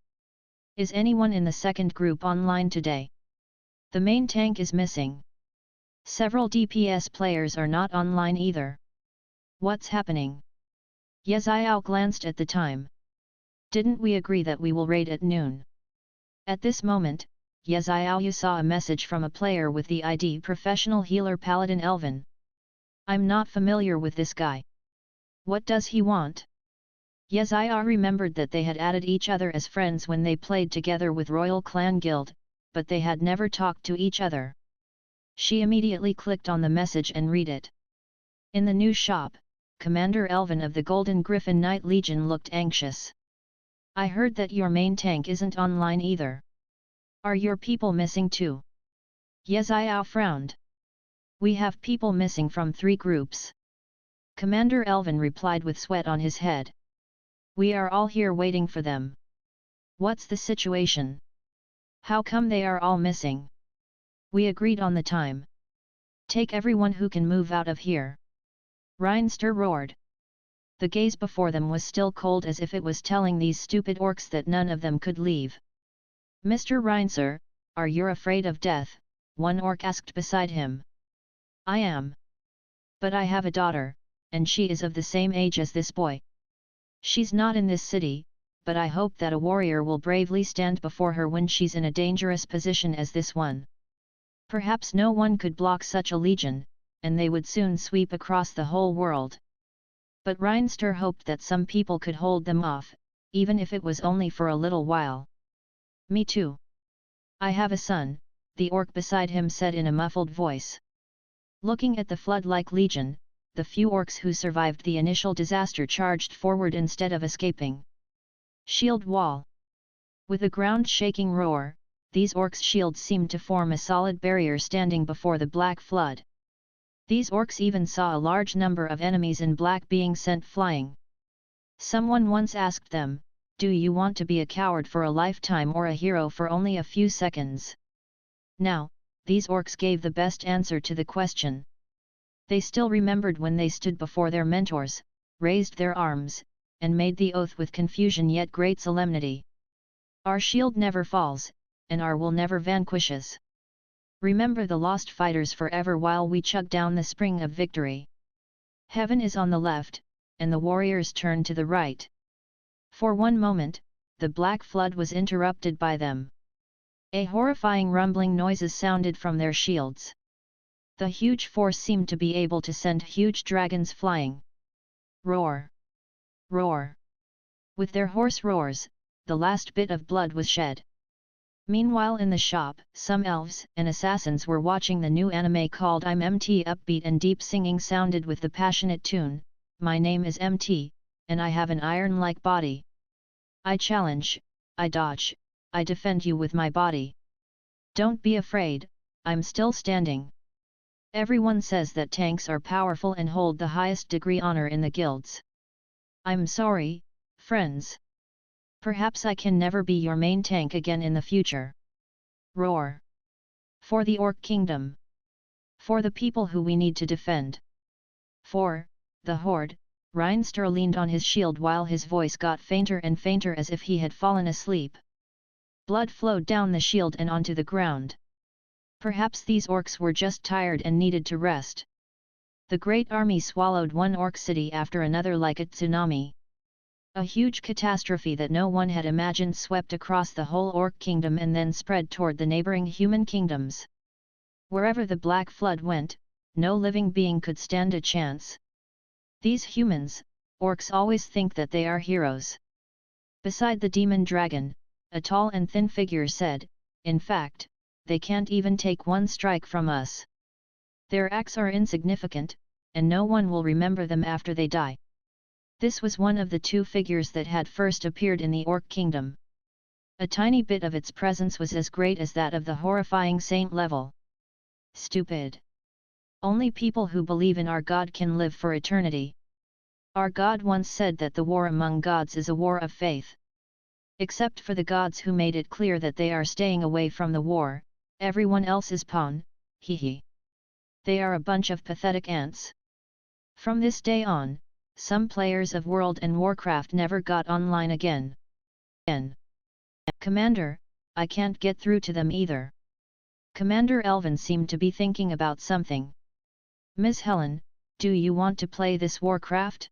Is anyone in the second group online today? The main tank is missing. Several DPS players are not online either. What's happening? Ye Xiao glanced at the time. Didn't we agree that we will raid at noon? At this moment, Ye Xiao saw a message from a player with the ID Professional Healer Paladin Elvin. I'm not familiar with this guy. What does he want? Ye Xiao remembered that they had added each other as friends when they played together with Royal Clan Guild, but they had never talked to each other. She immediately clicked on the message and read it. In the new shop, Commander Elvin of the Golden Griffin Knight Legion looked anxious. I heard that your main tank isn't online either. Are your people missing too? Ye Xiao frowned. We have people missing from 3 groups. Commander Elvin replied with sweat on his head. We are all here waiting for them. What's the situation? How come they are all missing? We agreed on the time. Take everyone who can move out of here. Reinster roared. The gaze before them was still cold as if it was telling these stupid orcs that none of them could leave. Mr. Reinster, are you afraid of death? One orc asked beside him. I am. But I have a daughter, and she is of the same age as this boy. She's not in this city, but I hope that a warrior will bravely stand before her when she's in a dangerous position as this one. Perhaps no one could block such a legion, and they would soon sweep across the whole world. But Reinster hoped that some people could hold them off, even if it was only for a little while. Me too. I have a son, the orc beside him said in a muffled voice. Looking at the flood-like legion, the few orcs who survived the initial disaster charged forward instead of escaping. Shield wall. With a ground-shaking roar, these orcs' shields seemed to form a solid barrier standing before the black flood. These orcs even saw a large number of enemies in black being sent flying. Someone once asked them, "Do you want to be a coward for a lifetime or a hero for only a few seconds?" Now, these orcs gave the best answer to the question. They still remembered when they stood before their mentors, raised their arms, and made the oath with confusion yet great solemnity. "Our shield never falls, and our will never vanquishes. Remember the lost fighters forever while we chug down the spring of victory. Heaven is on the left, and the warriors turn to the right." For one moment, the black flood was interrupted by them. A horrifying rumbling noises sounded from their shields. The huge force seemed to be able to send huge dragons flying. Roar! Roar! With their hoarse roars, the last bit of blood was shed. Meanwhile in the shop, some elves and assassins were watching the new anime called I'm MT. Upbeat and deep singing sounded with the passionate tune, "My name is MT, and I have an iron-like body. I challenge, I dodge, I defend you with my body. Don't be afraid, I'm still standing." Everyone says that tanks are powerful and hold the highest degree honor in the guilds. I'm sorry, friends. Perhaps I can never be your main tank again in the future. Roar! For the Orc Kingdom. For the people who we need to defend. For the Horde. Reinster leaned on his shield while his voice got fainter and fainter as if he had fallen asleep. Blood flowed down the shield and onto the ground. Perhaps these orcs were just tired and needed to rest. The great army swallowed one orc city after another like a tsunami. A huge catastrophe that no one had imagined swept across the whole orc kingdom and then spread toward the neighboring human kingdoms. Wherever the black flood went, no living being could stand a chance. These humans, orcs, always think that they are heroes. Beside the demon dragon, a tall and thin figure said, "In fact, they can't even take one strike from us. Their acts are insignificant, and no one will remember them after they die." This was one of the two figures that had first appeared in the Orc Kingdom. A tiny bit of its presence was as great as that of the horrifying saint level. Stupid! Only people who believe in our God can live for eternity. Our God once said that the war among gods is a war of faith. Except for the gods who made it clear that they are staying away from the war, everyone else is pawn, hee hee. They are a bunch of pathetic ants. From this day on, some players of World and Warcraft never got online again. Commander, I can't get through to them either. Commander Elvin seemed to be thinking about something. "Miss Helen, do you want to play this Warcraft?"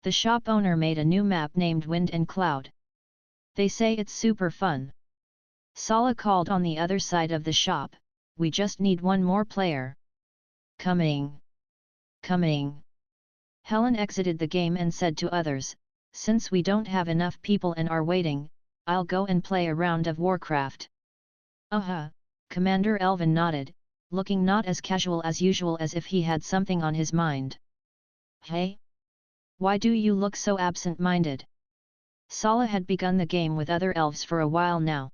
The shop owner made a new map named Wind and Cloud. "They say it's super fun." Sala called on the other side of the shop, "We just need one more player." Coming. Helen exited the game and said to others, "Since we don't have enough people and are waiting, I'll go and play a round of Warcraft." Commander Elvin nodded, looking not as casual as usual as if he had something on his mind. "Hey? Why do you look so absent-minded?" Sala had begun the game with other elves for a while now.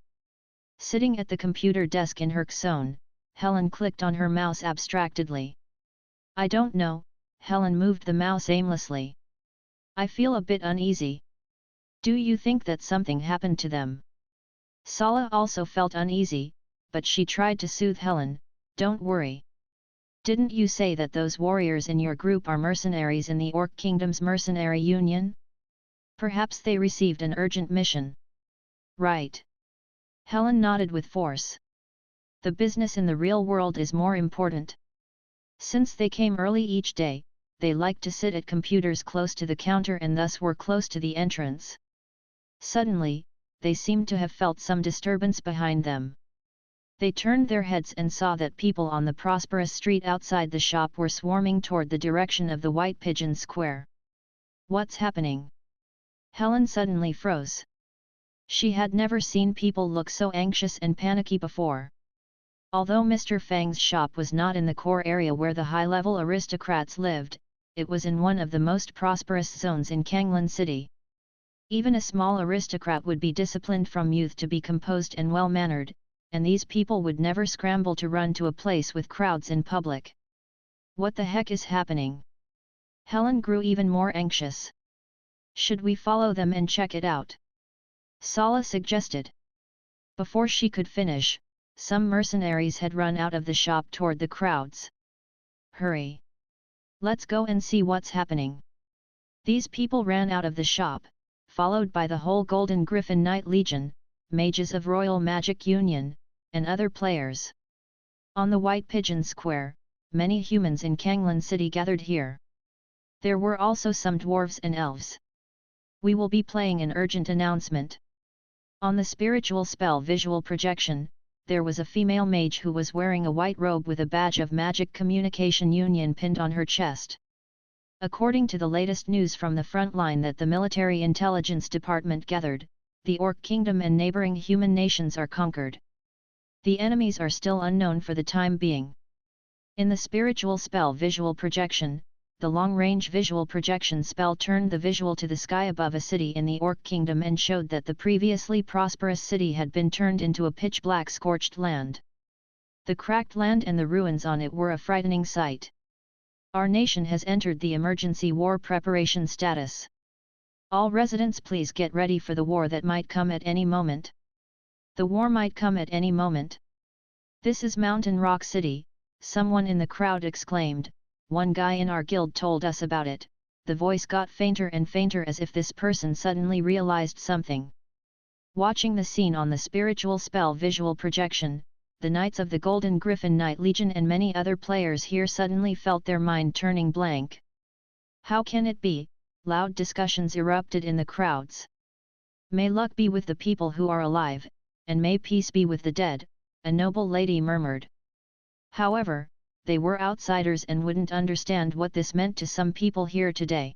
Sitting at the computer desk in her zone, Helen clicked on her mouse abstractedly. "I don't know," Helen moved the mouse aimlessly. "I feel a bit uneasy." "Do you think that something happened to them?" Sala also felt uneasy, but she tried to soothe Helen, "Don't worry. Didn't you say that those warriors in your group are mercenaries in the Orc Kingdom's mercenary union? Perhaps they received an urgent mission." "Right." Helen nodded with force. "The business in the real world is more important." Since they came early each day, they liked to sit at computers close to the counter and thus were close to the entrance. Suddenly, they seemed to have felt some disturbance behind them. They turned their heads and saw that people on the prosperous street outside the shop were swarming toward the direction of the White Pigeon Square. "What's happening?" Helen suddenly froze. She had never seen people look so anxious and panicky before. Although Mr. Fang's shop was not in the core area where the high-level aristocrats lived, it was in one of the most prosperous zones in Kanglan City. Even a small aristocrat would be disciplined from youth to be composed and well-mannered, and these people would never scramble to run to a place with crowds in public. What the heck is happening? Helen grew even more anxious. Should we follow them and check it out? Sala suggested. Before she could finish, some mercenaries had run out of the shop toward the crowds. Hurry! Let's go and see what's happening. These people ran out of the shop, followed by the whole Golden Griffin Knight Legion, mages of Royal Magic Union, and other players. On the White Pigeon Square, many humans in Kanglan City gathered here. There were also some dwarves and elves. We will be playing an urgent announcement. On the spiritual spell visual projection, there was a female mage who was wearing a white robe with a badge of Magic Communication Union pinned on her chest. According to the latest news from the front line that the Military Intelligence Department gathered, the Orc Kingdom and neighboring human nations are conquered. The enemies are still unknown for the time being. In the spiritual spell visual projection, the long-range visual projection spell turned the visual to the sky above a city in the Orc Kingdom and showed that the previously prosperous city had been turned into a pitch-black scorched land. The cracked land and the ruins on it were a frightening sight. Our nation has entered the emergency war preparation status. All residents please get ready for the war that might come at any moment. The war might come at any moment. This is Mountain Rock City, someone in the crowd exclaimed. One guy in our guild told us about it. The voice got fainter and fainter as if this person suddenly realized something. Watching the scene on the spiritual spell visual projection, the Knights of the Golden Griffin Knight Legion and many other players here suddenly felt their mind turning blank. How can it be? Loud discussions erupted in the crowds. May luck be with the people who are alive, and may peace be with the dead, a noble lady murmured. However, they were outsiders and wouldn't understand what this meant to some people here today.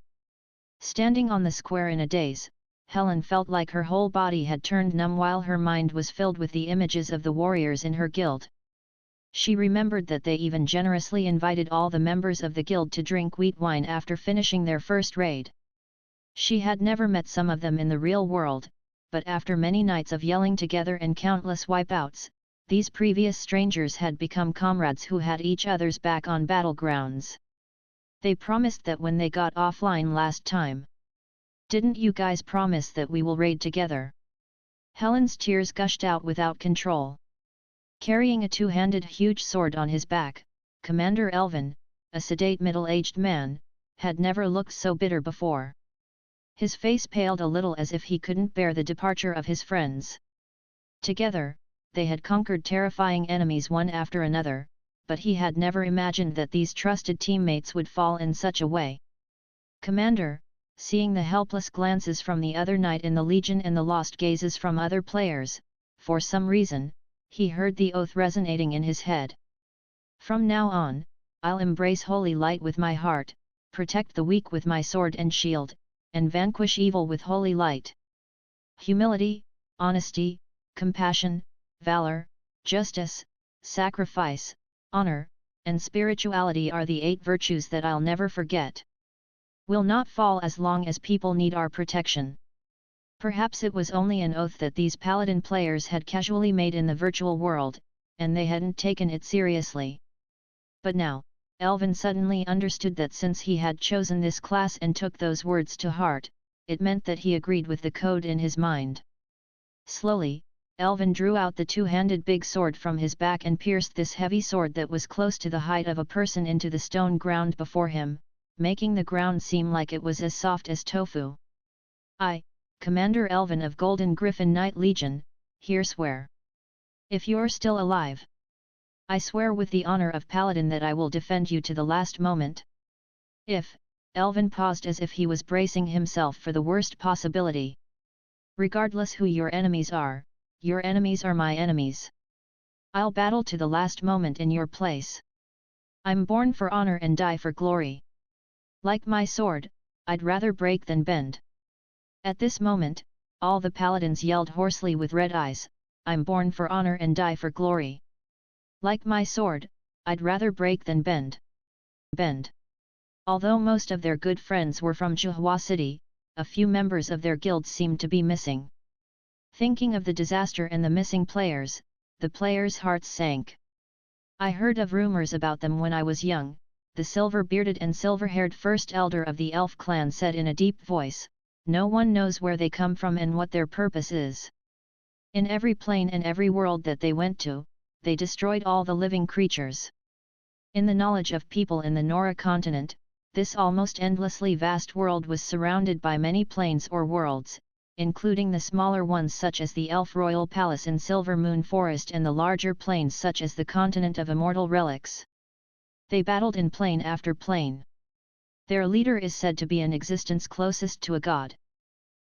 Standing on the square in a daze, Helen felt like her whole body had turned numb while her mind was filled with the images of the warriors in her guild. She remembered that they even generously invited all the members of the guild to drink wheat wine after finishing their first raid. She had never met some of them in the real world, but after many nights of yelling together and countless wipeouts, these previous strangers had become comrades who had each other's back on battlegrounds. They promised that when they got offline last time. Didn't you guys promise that we will raid together? Helen's tears gushed out without control. Carrying a two-handed huge sword on his back, Commander Elvin, a sedate middle-aged man, had never looked so bitter before. His face paled a little as if he couldn't bear the departure of his friends. Together, they had conquered terrifying enemies one after another, but he had never imagined that these trusted teammates would fall in such a way. Commander, seeing the helpless glances from the other knight in the Legion and the lost gazes from other players, for some reason, he heard the oath resonating in his head. From now on, I'll embrace holy light with my heart, protect the weak with my sword and shield, and vanquish evil with holy light. Humility, honesty, compassion, valor, justice, sacrifice, honor, and spirituality are the 8 virtues that I'll never forget. Will not fall as long as people need our protection. Perhaps it was only an oath that these paladin players had casually made in the virtual world, and they hadn't taken it seriously. But now, Elvin suddenly understood that since he had chosen this class and took those words to heart, it meant that he agreed with the code in his mind. Slowly, Elvin drew out the two-handed big sword from his back and pierced this heavy sword that was close to the height of a person into the stone ground before him, making the ground seem like it was as soft as tofu. I, Commander Elvin of Golden Griffin Knight Legion, here swear. If you're still alive, I swear with the honor of Paladin that I will defend you to the last moment. If, Elvin paused as if he was bracing himself for the worst possibility. Regardless who your enemies are my enemies. I'll battle to the last moment in your place. I'm born for honor and die for glory. Like my sword, I'd rather break than bend. At this moment, all the paladins yelled hoarsely with red eyes, I'm born for honor and die for glory. Like my sword, I'd rather break than bend. Bend. Although most of their good friends were from Zhuhua City, a few members of their guild seemed to be missing. Thinking of the disaster and the missing players, the players' hearts sank. I heard of rumors about them when I was young, the silver-bearded and silver-haired first elder of the elf clan said in a deep voice. No one knows where they come from and what their purpose is. In every plane and every world that they went to, they destroyed all the living creatures. In the knowledge of people in the Nora continent, this almost endlessly vast world was surrounded by many planes or worlds, including the smaller ones such as the Elf Royal Palace in Silver Moon Forest and the larger planes such as the continent of Immortal Relics. They battled in plane after plane. Their leader is said to be an existence closest to a god.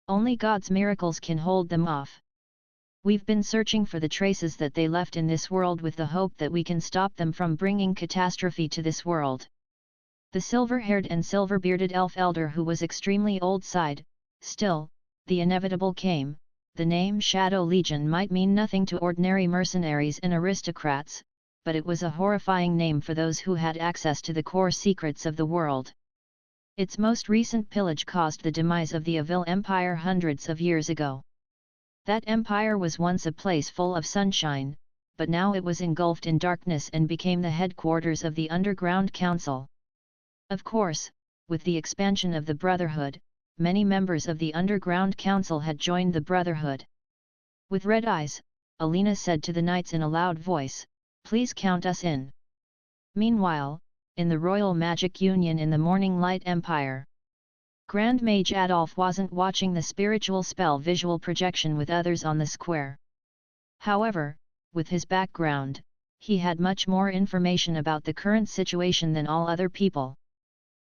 Only God's miracles can hold them off. We've been searching for the traces that they left in this world with the hope that we can stop them from bringing catastrophe to this world. The silver-haired and silver-bearded elf elder who was extremely old sighed. Still, the inevitable came. The name Shadow Legion might mean nothing to ordinary mercenaries and aristocrats, but it was a horrifying name for those who had access to the core secrets of the world. Its most recent pillage caused the demise of the Avil Empire hundreds of years ago. That empire was once a place full of sunshine, but now it was engulfed in darkness and became the headquarters of the Underground Council. Of course, with the expansion of the Brotherhood, many members of the Underground Council had joined the Brotherhood. With red eyes, Alina said to the knights in a loud voice, "Please count us in." Meanwhile, in the Royal Magic Union in the Morning Light Empire, Grand Mage Adolf wasn't watching the spiritual spell visual projection with others on the square. However, with his background, he had much more information about the current situation than all other people.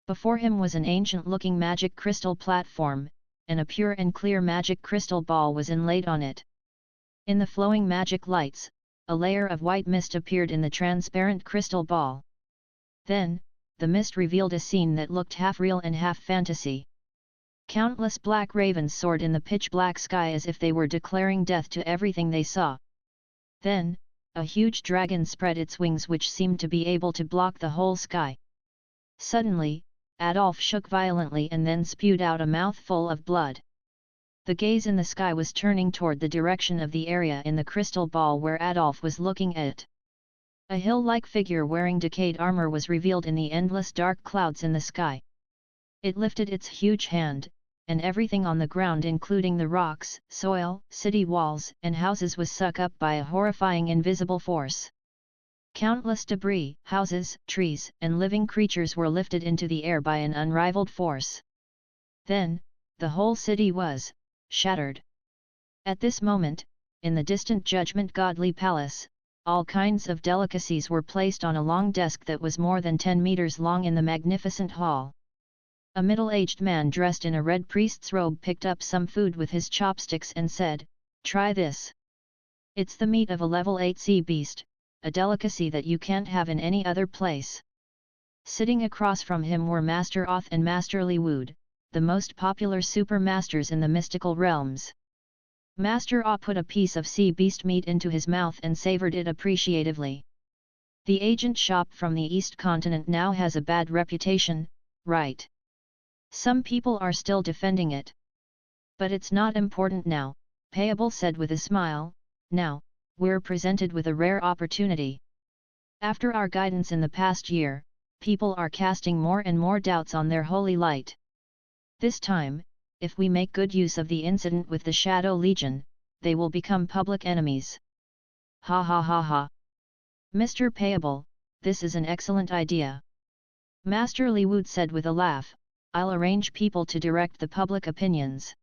Before him was an ancient-looking magic crystal platform, and a pure and clear magic crystal ball was inlaid on it. In the flowing magic lights, a layer of white mist appeared in the transparent crystal ball. Then, the mist revealed a scene that looked half real and half fantasy. Countless black ravens soared in the pitch-black sky as if they were declaring death to everything they saw. Then, a huge dragon spread its wings which seemed to be able to block the whole sky. Suddenly, Adolf shook violently and then spewed out a mouthful of blood. The gaze in the sky was turning toward the direction of the area in the crystal ball where Adolf was looking at. A hill-like figure wearing decayed armor was revealed in the endless dark clouds in the sky. It lifted its huge hand, and everything on the ground including the rocks, soil, city walls and houses was sucked up by a horrifying invisible force. Countless debris, houses, trees and living creatures were lifted into the air by an unrivaled force. Then, the whole city was shattered. At this moment, in the distant Judgment Godly Palace, all kinds of delicacies were placed on a long desk that was more than 10 meters long in the magnificent hall. A middle-aged man dressed in a red priest's robe picked up some food with his chopsticks and said, "Try this. It's the meat of a level 8 sea beast, a delicacy that you can't have in any other place." Sitting across from him were Master Oth and Master Liwood, the most popular super masters in the mystical realms. Master Ah put a piece of sea beast meat into his mouth and savored it appreciatively. The agent shop from the East Continent now has a bad reputation, right? Some people are still defending it. But it's not important now, Payable said with a smile. Now, we're presented with a rare opportunity. After our guidance in the past year, people are casting more and more doubts on their holy light. This time, if we make good use of the incident with the Shadow Legion, they will become public enemies. Ha ha ha ha. Mr. Payable, this is an excellent idea. Master Liwood said with a laugh, I'll arrange people to direct the public opinions.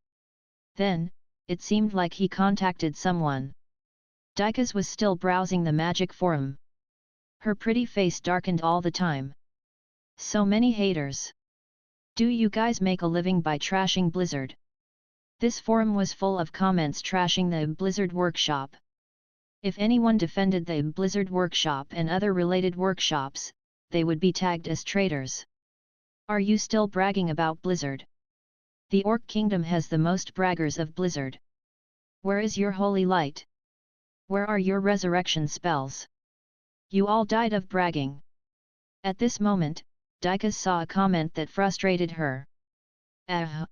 Then, it seemed like he contacted someone. Dikaz was still browsing the magic forum. Her pretty face darkened all the time. So many haters. Do you guys make a living by trashing Blizzard? This forum was full of comments trashing the Blizzard Workshop. If anyone defended the Blizzard Workshop and other related workshops, they would be tagged as traitors. Are you still bragging about Blizzard? The Orc Kingdom has the most braggers of Blizzard. Where is your holy light? Where are your resurrection spells? You all died of bragging. At this moment, Dicas saw a comment that frustrated her. Ah!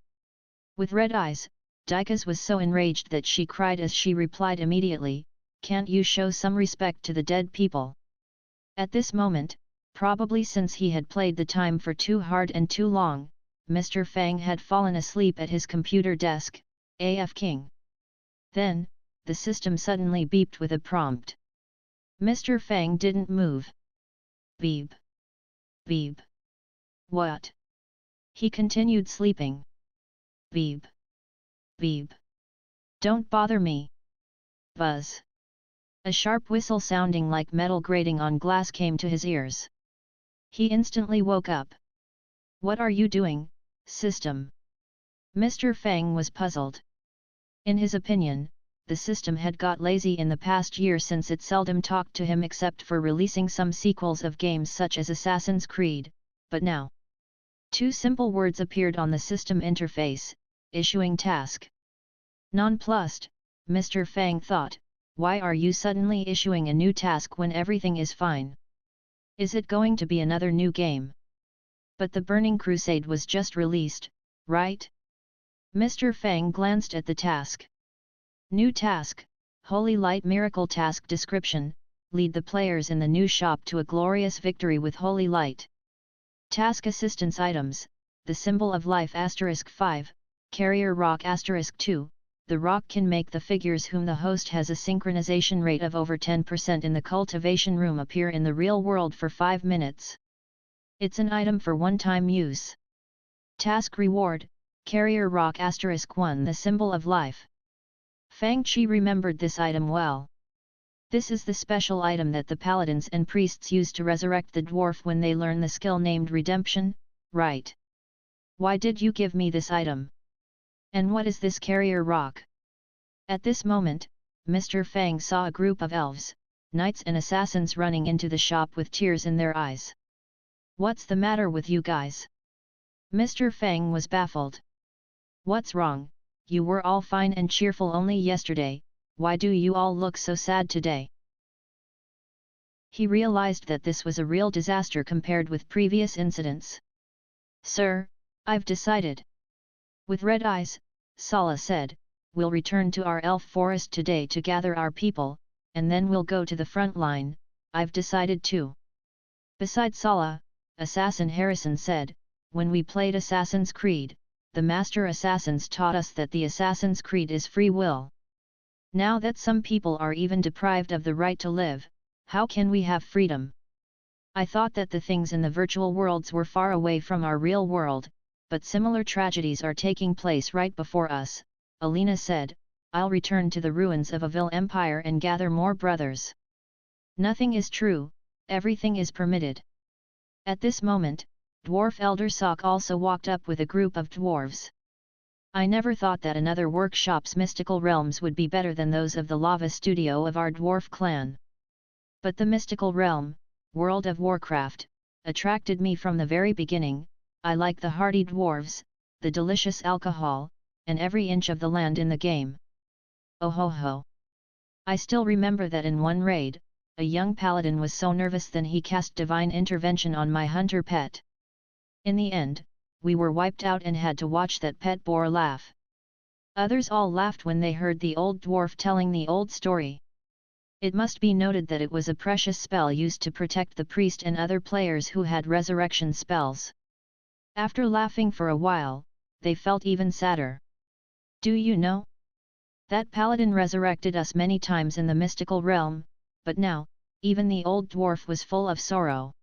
With red eyes, Dicas was so enraged that she cried as she replied immediately, "Can't you show some respect to the dead people?" At this moment, probably since he had played the time for too hard and too long, Mr. Fang had fallen asleep at his computer desk, AF King. Then, the system suddenly beeped with a prompt. Mr. Fang didn't move. Beep. Beep. What? He continued sleeping. Beep. Beep. Don't bother me. Buzz. A sharp whistle sounding like metal grating on glass came to his ears. He instantly woke up. What are you doing, system? Mr. Fang was puzzled. In his opinion, the system had got lazy in the past year since it seldom talked to him except for releasing some sequels of games such as Assassin's Creed, but now, two simple words appeared on the system interface, issuing task. Nonplussed, Mr. Fang thought, why are you suddenly issuing a new task when everything is fine? Is it going to be another new game? But the Burning Crusade was just released, right? Mr. Fang glanced at the task. New task, Holy Light Miracle Task Description, lead the players in the new shop to a glorious victory with Holy Light. Task Assistance Items, the Symbol of Life *5, Carrier Rock *2, the rock can make the figures whom the host has a synchronization rate of over 10% in the cultivation room appear in the real world for 5 minutes. It's an item for one-time use. Task Reward, Carrier Rock *1, the Symbol of Life. Fang Qi remembered this item well. This is the special item that the paladins and priests use to resurrect the dwarf when they learn the skill named Redemption, right? Why did you give me this item? And what is this carrier rock? At this moment, Mr. Fang saw a group of elves, knights and assassins running into the shop with tears in their eyes. What's the matter with you guys? Mr. Fang was baffled. What's wrong? You were all fine and cheerful only yesterday, why do you all look so sad today? He realized that this was a real disaster compared with previous incidents. Sir, I've decided. With red eyes, Sala said, we'll return to our elf forest today to gather our people, and then we'll go to the front line, I've decided too. Beside Sala, Assassin Harrison said, when we played Assassin's Creed, the Master Assassins taught us that the Assassin's Creed is free will. Now that some people are even deprived of the right to live, how can we have freedom? I thought that the things in the virtual worlds were far away from our real world, but similar tragedies are taking place right before us, Alina said, I'll return to the ruins of Avil Empire and gather more brothers. Nothing is true, everything is permitted. At this moment, Dwarf Elder Sok also walked up with a group of dwarves. I never thought that another workshop's mystical realms would be better than those of the lava studio of our dwarf clan. But the mystical realm, World of Warcraft, attracted me from the very beginning. I like the hardy dwarves, the delicious alcohol, and every inch of the land in the game. Oh ho ho! I still remember that in one raid, a young paladin was so nervous that he cast divine intervention on my hunter pet. In the end, we were wiped out and had to watch that pet boar laugh. Others all laughed when they heard the old dwarf telling the old story. It must be noted that it was a precious spell used to protect the priest and other players who had resurrection spells. After laughing for a while, they felt even sadder. Do you know? That paladin resurrected us many times in the mystical realm, but now, even the old dwarf was full of sorrow.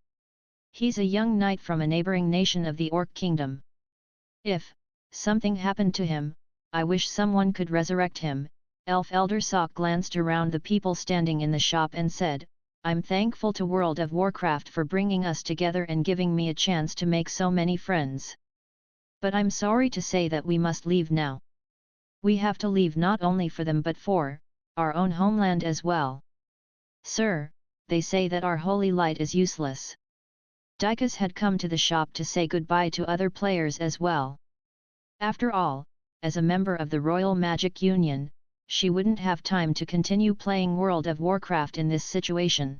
He's a young knight from a neighboring nation of the Orc Kingdom. If something happened to him, I wish someone could resurrect him. Elf Elder Sok glanced around the people standing in the shop and said, I'm thankful to World of Warcraft for bringing us together and giving me a chance to make so many friends. But I'm sorry to say that we must leave now. We have to leave not only for them but for our own homeland as well. Sir, they say that our holy light is useless. Dicas had come to the shop to say goodbye to other players as well. After all, as a member of the Royal Magic Union, she wouldn't have time to continue playing World of Warcraft in this situation.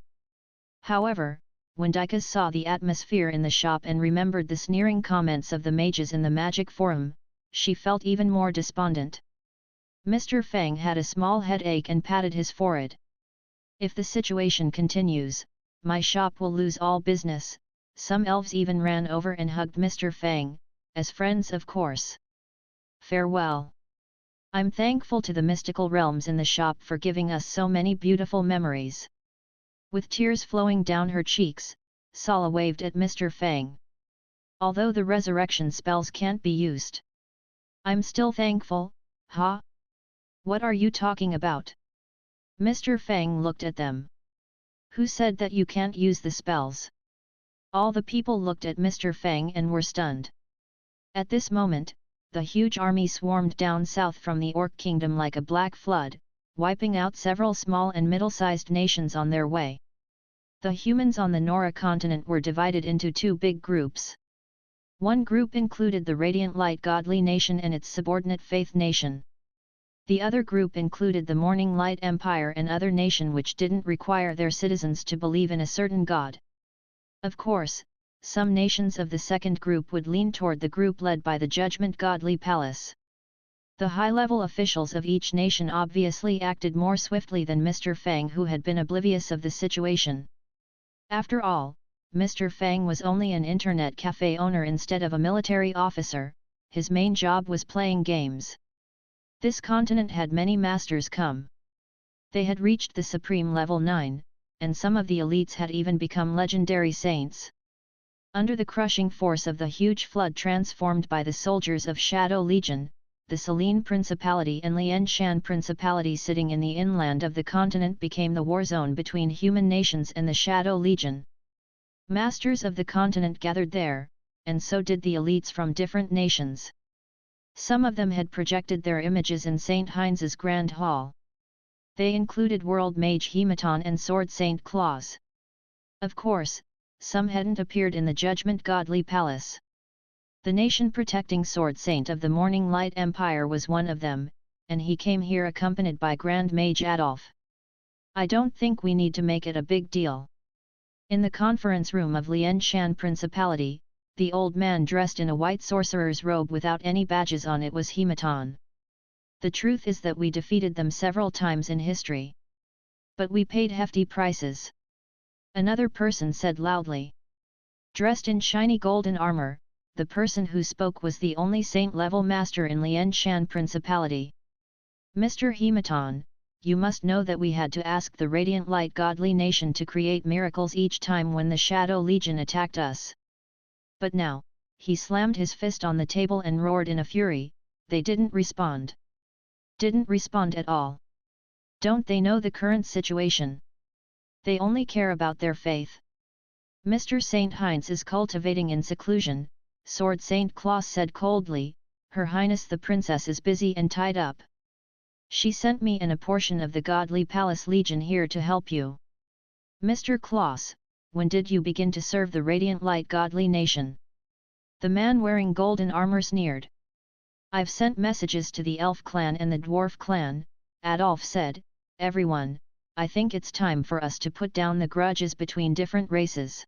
However, when Dicas saw the atmosphere in the shop and remembered the sneering comments of the mages in the magic forum, she felt even more despondent. Mr. Fang had a small headache and patted his forehead. If the situation continues, my shop will lose all business. Some elves even ran over and hugged Mr. Fang, as friends of course. Farewell. I'm thankful to the mystical realms in the shop for giving us so many beautiful memories. With tears flowing down her cheeks, Sala waved at Mr. Fang. Although the resurrection spells can't be used. I'm still thankful, huh? What are you talking about? Mr. Fang looked at them. Who said that you can't use the spells? All the people looked at Mr. Fang and were stunned. At this moment, the huge army swarmed down south from the Orc Kingdom like a black flood, wiping out several small and middle-sized nations on their way. The humans on the Nora continent were divided into two big groups. One group included the Radiant Light Godly Nation and its subordinate Faith Nation. The other group included the Morning Light Empire and other nation which didn't require their citizens to believe in a certain god. Of course, some nations of the second group would lean toward the group led by the Judgment Godly Palace. The high-level officials of each nation obviously acted more swiftly than Mr. Fang, who had been oblivious of the situation. After all, Mr. Fang was only an internet cafe owner instead of a military officer. His main job was playing games. This continent had many masters come. They had reached the supreme level 9, and some of the elites had even become legendary saints. Under the crushing force of the huge flood transformed by the soldiers of Shadow Legion, the Selene Principality and Lianshan Principality sitting in the inland of the continent became the war zone between human nations and the Shadow Legion. Masters of the continent gathered there, and so did the elites from different nations. Some of them had projected their images in St. Heinz's Grand Hall. They included World Mage Hematon and Sword Saint Claus. Of course, some hadn't appeared in the Judgment Godly Palace. The nation protecting Sword Saint of the Morning Light Empire was one of them, and he came here accompanied by Grand Mage Adolf. I don't think we need to make it a big deal. In the conference room of Lianshan Principality, the old man dressed in a white sorcerer's robe without any badges on it was Hematon. The truth is that we defeated them several times in history. But we paid hefty prices. Another person said loudly. Dressed in shiny golden armor, the person who spoke was the only saint-level master in Lianshan Principality. Mr. Hematon, you must know that we had to ask the Radiant Light Godly Nation to create miracles each time when the Shadow Legion attacked us. But now, he slammed his fist on the table and roared in a fury, they didn't respond. Didn't respond at all. Don't they know the current situation? They only care about their faith. Mr. St. Heinz is cultivating in seclusion, Sword Saint Claus said coldly, Her Highness the Princess is busy and tied up. She sent me and a portion of the Godly Palace Legion here to help you. Mr. Claus, when did you begin to serve the Radiant Light Godly Nation? The man wearing golden armor sneered. I've sent messages to the Elf clan and the Dwarf clan, Adolf said, everyone, I think it's time for us to put down the grudges between different races.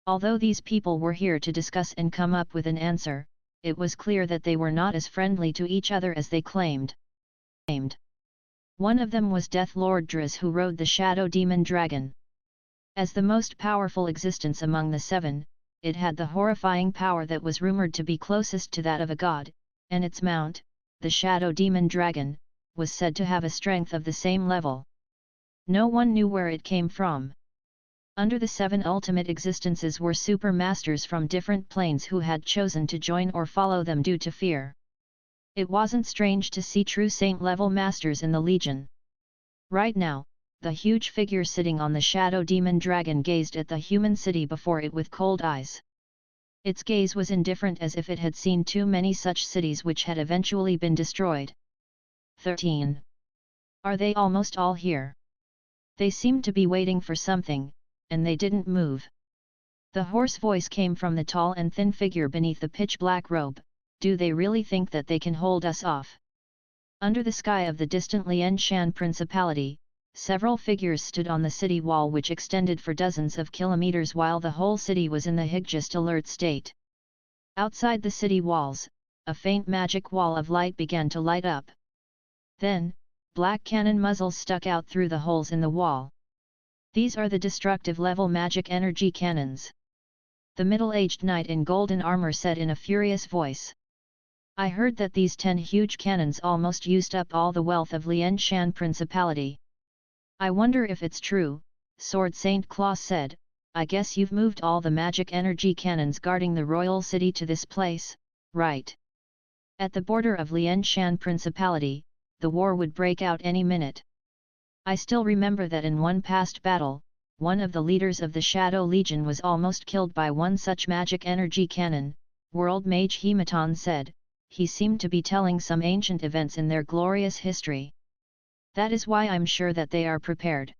Although these people were here to discuss and come up with an answer, it was clear that they were not as friendly to each other as they claimed. One of them was Death Lord Draz, who rode the Shadow Demon Dragon. As the most powerful existence among the seven, it had the horrifying power that was rumored to be closest to that of a god, and its mount, the Shadow Demon Dragon, was said to have a strength of the same level. No one knew where it came from. Under the seven ultimate existences were super masters from different planes who had chosen to join or follow them due to fear. It wasn't strange to see true saint-level masters in the Legion. Right now, the huge figure sitting on the Shadow Demon Dragon gazed at the human city before it with cold eyes. Its gaze was indifferent, as if it had seen too many such cities which had eventually been destroyed. 13. Are they almost all here? They seemed to be waiting for something, and they didn't move. The hoarse voice came from the tall and thin figure beneath the pitch-black robe. Do they really think that they can hold us off? Under the sky of the distant Lianshan Principality, several figures stood on the city wall which extended for dozens of kilometers while the whole city was in the highest alert state. Outside the city walls, a faint magic wall of light began to light up. Then, black cannon muzzles stuck out through the holes in the wall. These are the destructive level magic energy cannons. The middle-aged knight in golden armor said in a furious voice. I heard that these 10 huge cannons almost used up all the wealth of Lianshan Principality. I wonder if it's true, Sword Saint Claus said. I guess you've moved all the magic energy cannons guarding the royal city to this place, right? At the border of Lianshan Principality, the war would break out any minute. I still remember that in one past battle, one of the leaders of the Shadow Legion was almost killed by one such magic energy cannon, World Mage Hematon said. He seemed to be telling some ancient events in their glorious history. That is why I'm sure that they are prepared.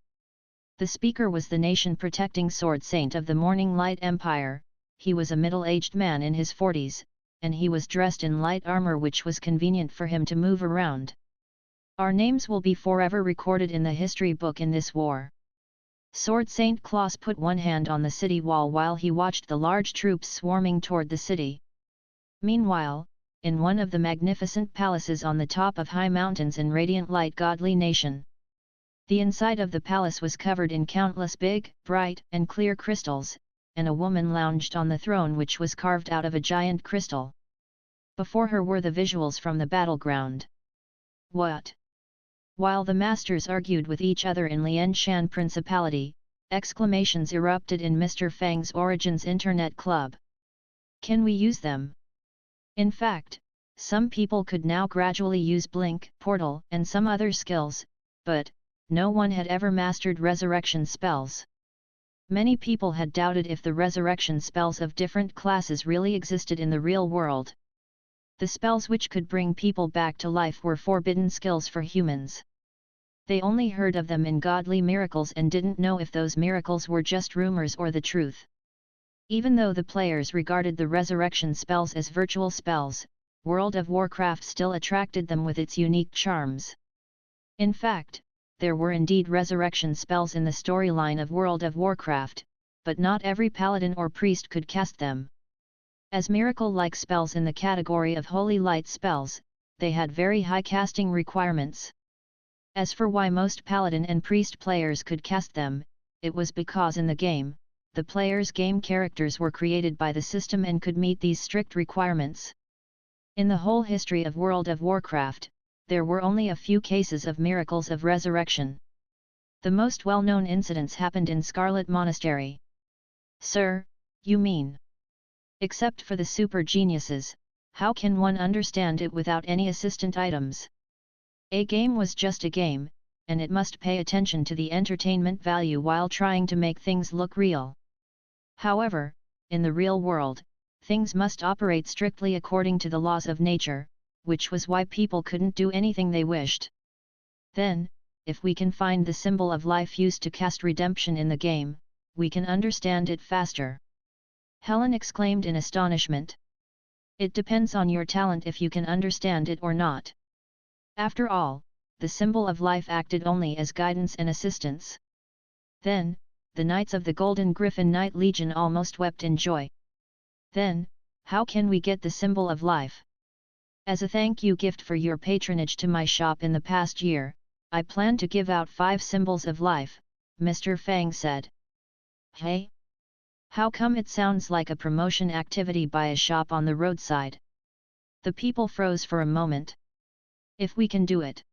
The speaker was the nation protecting sword saint of the Morning Light Empire. He was a middle-aged man in his 40s, and he was dressed in light armor which was convenient for him to move around. Our names will be forever recorded in the history book in this war. Sword Saint Claus put one hand on the city wall while he watched the large troops swarming toward the city. Meanwhile, in one of the magnificent palaces on the top of high mountains in radiant light godly nation. The inside of the palace was covered in countless big, bright, and clear crystals, and a woman lounged on the throne which was carved out of a giant crystal. Before her were the visuals from the battleground. What? While the masters argued with each other in Lianshan Principality, exclamations erupted in Mr. Fang's Origins Internet Club. Can we use them? In fact, some people could now gradually use Blink, Portal, and some other skills, but no one had ever mastered resurrection spells. Many people had doubted if the resurrection spells of different classes really existed in the real world. The spells which could bring people back to life were forbidden skills for humans. They only heard of them in godly miracles and didn't know if those miracles were just rumors or the truth. Even though the players regarded the resurrection spells as virtual spells, World of Warcraft still attracted them with its unique charms. In fact, there were indeed resurrection spells in the storyline of World of Warcraft, but not every paladin or priest could cast them. As miracle-like spells in the category of holy light spells, they had very high casting requirements. As for why most paladin and priest players could cast them, it was because in the game, the players' game characters were created by the system and could meet these strict requirements. In the whole history of World of Warcraft, there were only a few cases of miracles of resurrection. The most well-known incidents happened in Scarlet Monastery. Sir, you mean? Except for the super geniuses, how can one understand it without any assistant items? A game was just a game, and it must pay attention to the entertainment value while trying to make things look real. However, in the real world, things must operate strictly according to the laws of nature, which was why people couldn't do anything they wished. Then, if we can find the symbol of life used to cast redemption in the game, we can understand it faster. Helen exclaimed in astonishment. It depends on your talent if you can understand it or not. After all, the symbol of life acted only as guidance and assistance. Then, the Knights of the Golden Griffin Knight Legion almost wept in joy. Then, how can we get the symbol of life? As a thank you gift for your patronage to my shop in the past year, I plan to give out 5 symbols of life, Mr. Fang said. Hey? How come it sounds like a promotion activity by a shop on the roadside? The people froze for a moment. If we can do it.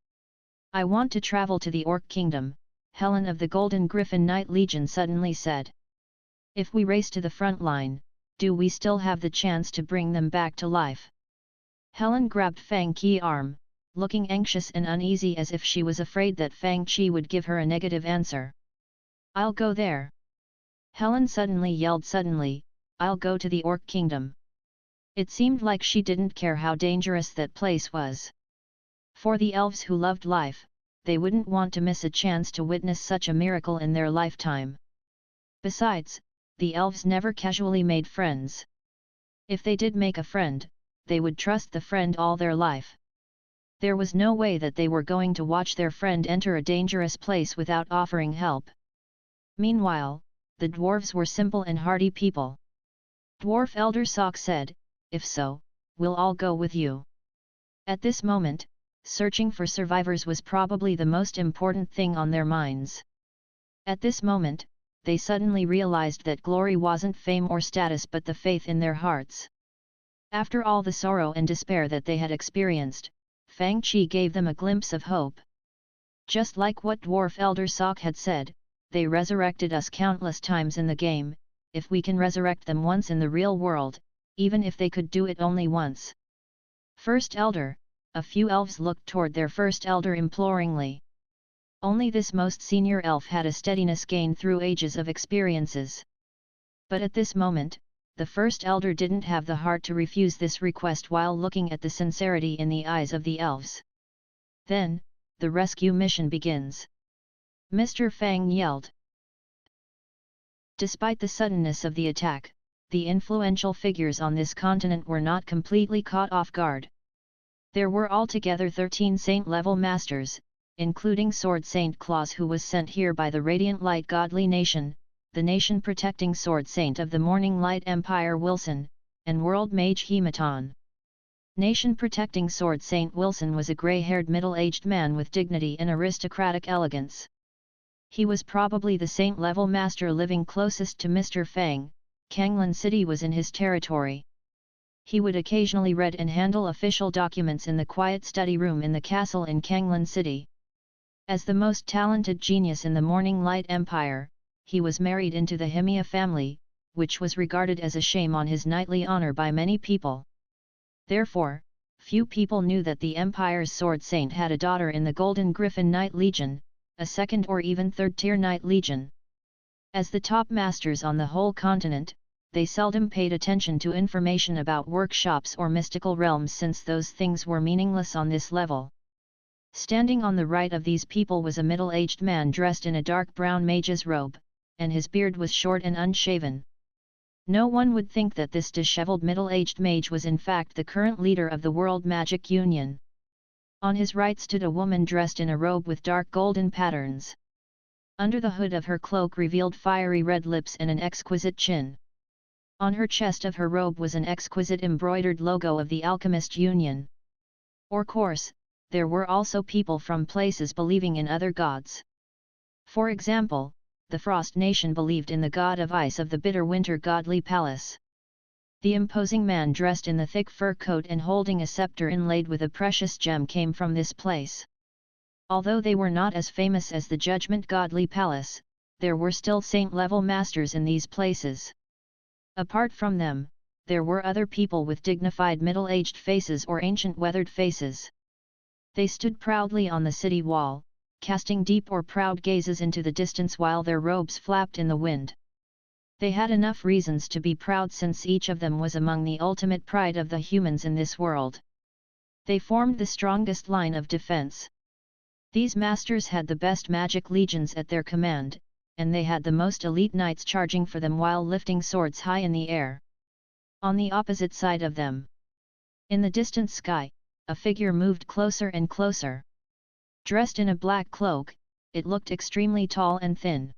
I want to travel to the Orc Kingdom, Helen of the Golden Griffin Knight Legion suddenly said. If we race to the front line, do we still have the chance to bring them back to life? Helen grabbed Fang Qi's arm, looking anxious and uneasy as if she was afraid that Fang Qi would give her a negative answer. I'll go there. Helen suddenly yelled suddenly, I'll go to the Orc Kingdom. It seemed like she didn't care how dangerous that place was. For the elves who loved life, they wouldn't want to miss a chance to witness such a miracle in their lifetime. Besides, the elves never casually made friends. If they did make a friend, they would trust the friend all their life. There was no way that they were going to watch their friend enter a dangerous place without offering help. Meanwhile, the dwarves were simple and hardy people. Dwarf Elder Sock said, "If so, we'll all go with you." At this moment, searching for survivors was probably the most important thing on their minds. At this moment, they suddenly realized that glory wasn't fame or status but the faith in their hearts. After all the sorrow and despair that they had experienced, Fang Qi gave them a glimpse of hope. Just like what Dwarf Elder Sock had said, they resurrected us countless times in the game. If we can resurrect them once in the real world, even if they could do it only once. First Elder, a few elves looked toward their first elder imploringly. Only this most senior elf had a steadiness gained through ages of experiences. But at this moment, the first elder didn't have the heart to refuse this request while looking at the sincerity in the eyes of the elves. Then, the rescue mission begins. Mr. Fang yelled. Despite the suddenness of the attack, the influential figures on this continent were not completely caught off guard. There were altogether 13 saint-level masters, including Sword Saint Claus, who was sent here by the Radiant Light Godly Nation, the nation protecting Sword Saint of the Morning Light Empire Wilson, and World Mage Hematon. Nation protecting Sword Saint Wilson was a grey-haired middle-aged man with dignity and aristocratic elegance. He was probably the saint-level master living closest to Mr. Fang. Kanglan City was in his territory. He would occasionally read and handle official documents in the quiet study room in the castle in Kanglan City. As the most talented genius in the Morning Light Empire, he was married into the Hemia family, which was regarded as a shame on his knightly honor by many people. Therefore, few people knew that the Empire's Sword Saint had a daughter in the Golden Griffin Knight Legion, a second or even third-tier Knight Legion. As the top masters on the whole continent, they seldom paid attention to information about workshops or mystical realms since those things were meaningless on this level. Standing on the right of these people was a middle-aged man dressed in a dark brown mage's robe, and his beard was short and unshaven. No one would think that this disheveled middle-aged mage was in fact the current leader of the World Magic Union. On his right stood a woman dressed in a robe with dark golden patterns. Under the hood of her cloak revealed fiery red lips and an exquisite chin. On her chest of her robe was an exquisite embroidered logo of the Alchemist Union. Of course, there were also people from places believing in other gods. For example, the Frost Nation believed in the god of ice of the bitter winter godly palace. The imposing man dressed in the thick fur coat and holding a scepter inlaid with a precious gem came from this place. Although they were not as famous as the Judgment Godly Palace, there were still saint-level masters in these places. Apart from them, there were other people with dignified middle-aged faces or ancient weathered faces. They stood proudly on the city wall, casting deep or proud gazes into the distance while their robes flapped in the wind. They had enough reasons to be proud since each of them was among the ultimate pride of the humans in this world. They formed the strongest line of defense. These masters had the best magic legions at their command, and they had the most elite knights charging for them while lifting swords high in the air. On the opposite side of them, in the distant sky, a figure moved closer and closer. Dressed in a black cloak, it looked extremely tall and thin.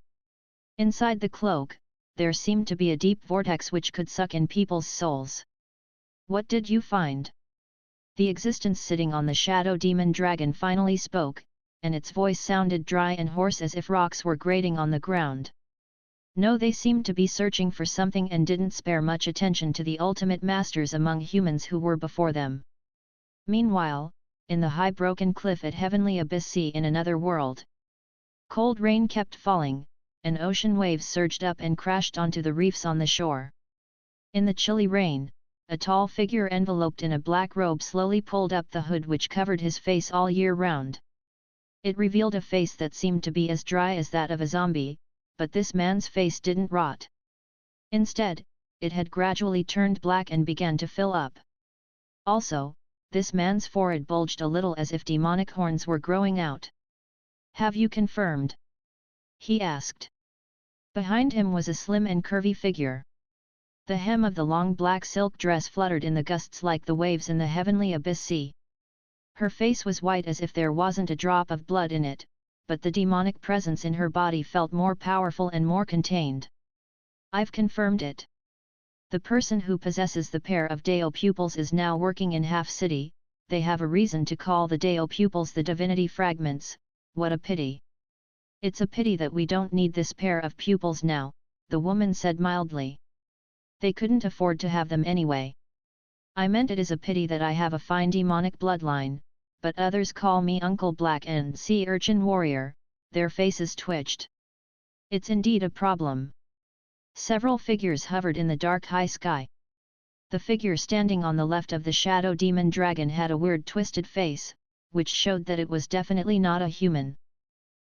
Inside the cloak, there seemed to be a deep vortex which could suck in people's souls. "What did you find?" The existence sitting on the shadow demon dragon finally spoke, and its voice sounded dry and hoarse as if rocks were grating on the ground. No, they seemed to be searching for something and didn't spare much attention to the ultimate masters among humans who were before them. Meanwhile, in the high broken cliff at Heavenly Abyss Sea in another world, cold rain kept falling, and ocean waves surged up and crashed onto the reefs on the shore. In the chilly rain, a tall figure enveloped in a black robe slowly pulled up the hood which covered his face all year round. It revealed a face that seemed to be as dry as that of a zombie, but this man's face didn't rot. Instead, it had gradually turned black and began to fill up. Also, this man's forehead bulged a little as if demonic horns were growing out. "Have you confirmed?" he asked. Behind him was a slim and curvy figure. The hem of the long black silk dress fluttered in the gusts like the waves in the heavenly abyss sea. Her face was white as if there wasn't a drop of blood in it, but the demonic presence in her body felt more powerful and more contained. I've confirmed it. The person who possesses the pair of Dao pupils is now working in Half City. They have a reason to call the Dao pupils the divinity fragments. What a pity. It's a pity that we don't need this pair of pupils now, the woman said mildly. They couldn't afford to have them anyway. I meant it is a pity that I have a fine demonic bloodline, but others call me Uncle Black and Sea Urchin Warrior. Their faces twitched. It's indeed a problem. Several figures hovered in the dark high sky. The figure standing on the left of the shadow demon dragon had a weird twisted face, which showed that it was definitely not a human.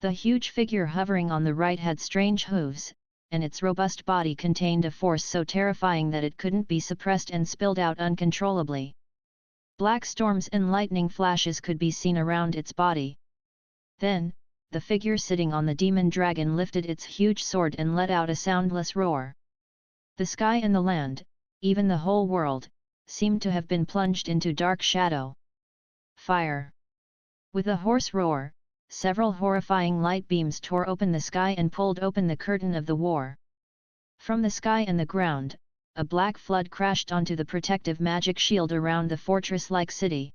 The huge figure hovering on the right had strange hooves, and its robust body contained a force so terrifying that it couldn't be suppressed and spilled out uncontrollably. Black storms and lightning flashes could be seen around its body. Then, the figure sitting on the demon dragon lifted its huge sword and let out a soundless roar. The sky and the land, even the whole world, seemed to have been plunged into dark shadow. Fire! With a hoarse roar, several horrifying light beams tore open the sky and pulled open the curtain of the war. From the sky and the ground, a black flood crashed onto the protective magic shield around the fortress-like city.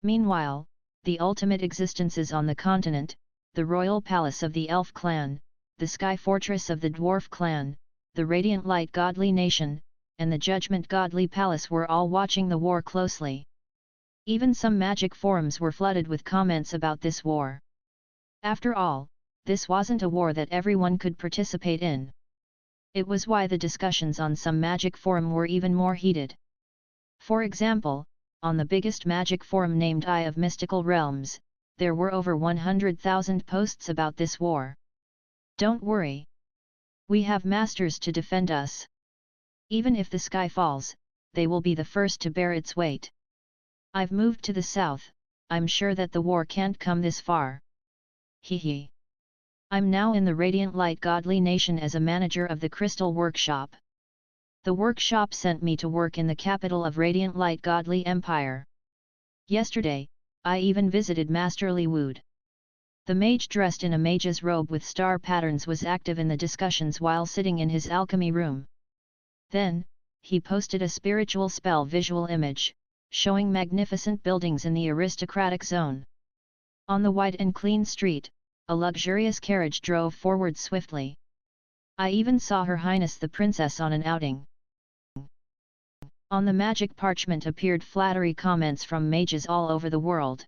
Meanwhile, the ultimate existences on the continent, the royal palace of the elf clan, the sky fortress of the dwarf clan, the radiant light godly nation, and the judgment godly palace were all watching the war closely. Even some magic forums were flooded with comments about this war. After all, this wasn't a war that everyone could participate in. It was why the discussions on some magic forum were even more heated. For example, on the biggest magic forum named Eye of Mystical Realms, there were over 100,000 posts about this war. Don't worry. We have masters to defend us. Even if the sky falls, they will be the first to bear its weight. I've moved to the south, I'm sure that the war can't come this far. Hee. I'm now in the Radiant Light Godly Nation as a manager of the Crystal Workshop. The workshop sent me to work in the capital of Radiant Light Godly Empire. Yesterday, I even visited Masterly Wood. The mage dressed in a mage's robe with star patterns was active in the discussions while sitting in his alchemy room. Then, he posted a spiritual spell visual image, showing magnificent buildings in the aristocratic zone. On the wide and clean street, a luxurious carriage drove forward swiftly. I even saw Her Highness the Princess on an outing. On the magic parchment appeared flattery comments from mages all over the world.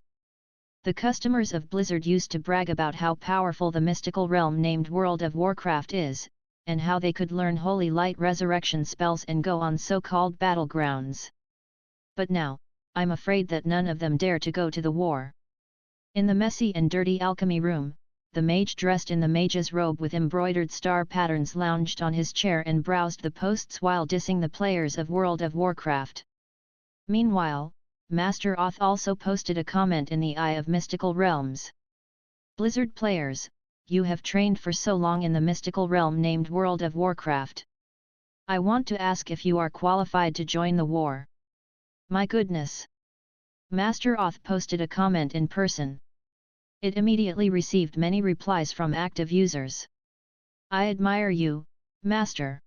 The customers of Blizzard used to brag about how powerful the mystical realm named World of Warcraft is, and how they could learn holy light resurrection spells and go on so-called battlegrounds. But now, I'm afraid that none of them dare to go to the war. In the messy and dirty alchemy room, the mage dressed in the mage's robe with embroidered star patterns lounged on his chair and browsed the posts while dissing the players of World of Warcraft. Meanwhile, Master Oth also posted a comment in the Eye of Mystical Realms. Blizzard players, you have trained for so long in the mystical realm named World of Warcraft. I want to ask if you are qualified to join the war. My goodness! Master Oth posted a comment in person. It immediately received many replies from active users. I admire you, Master.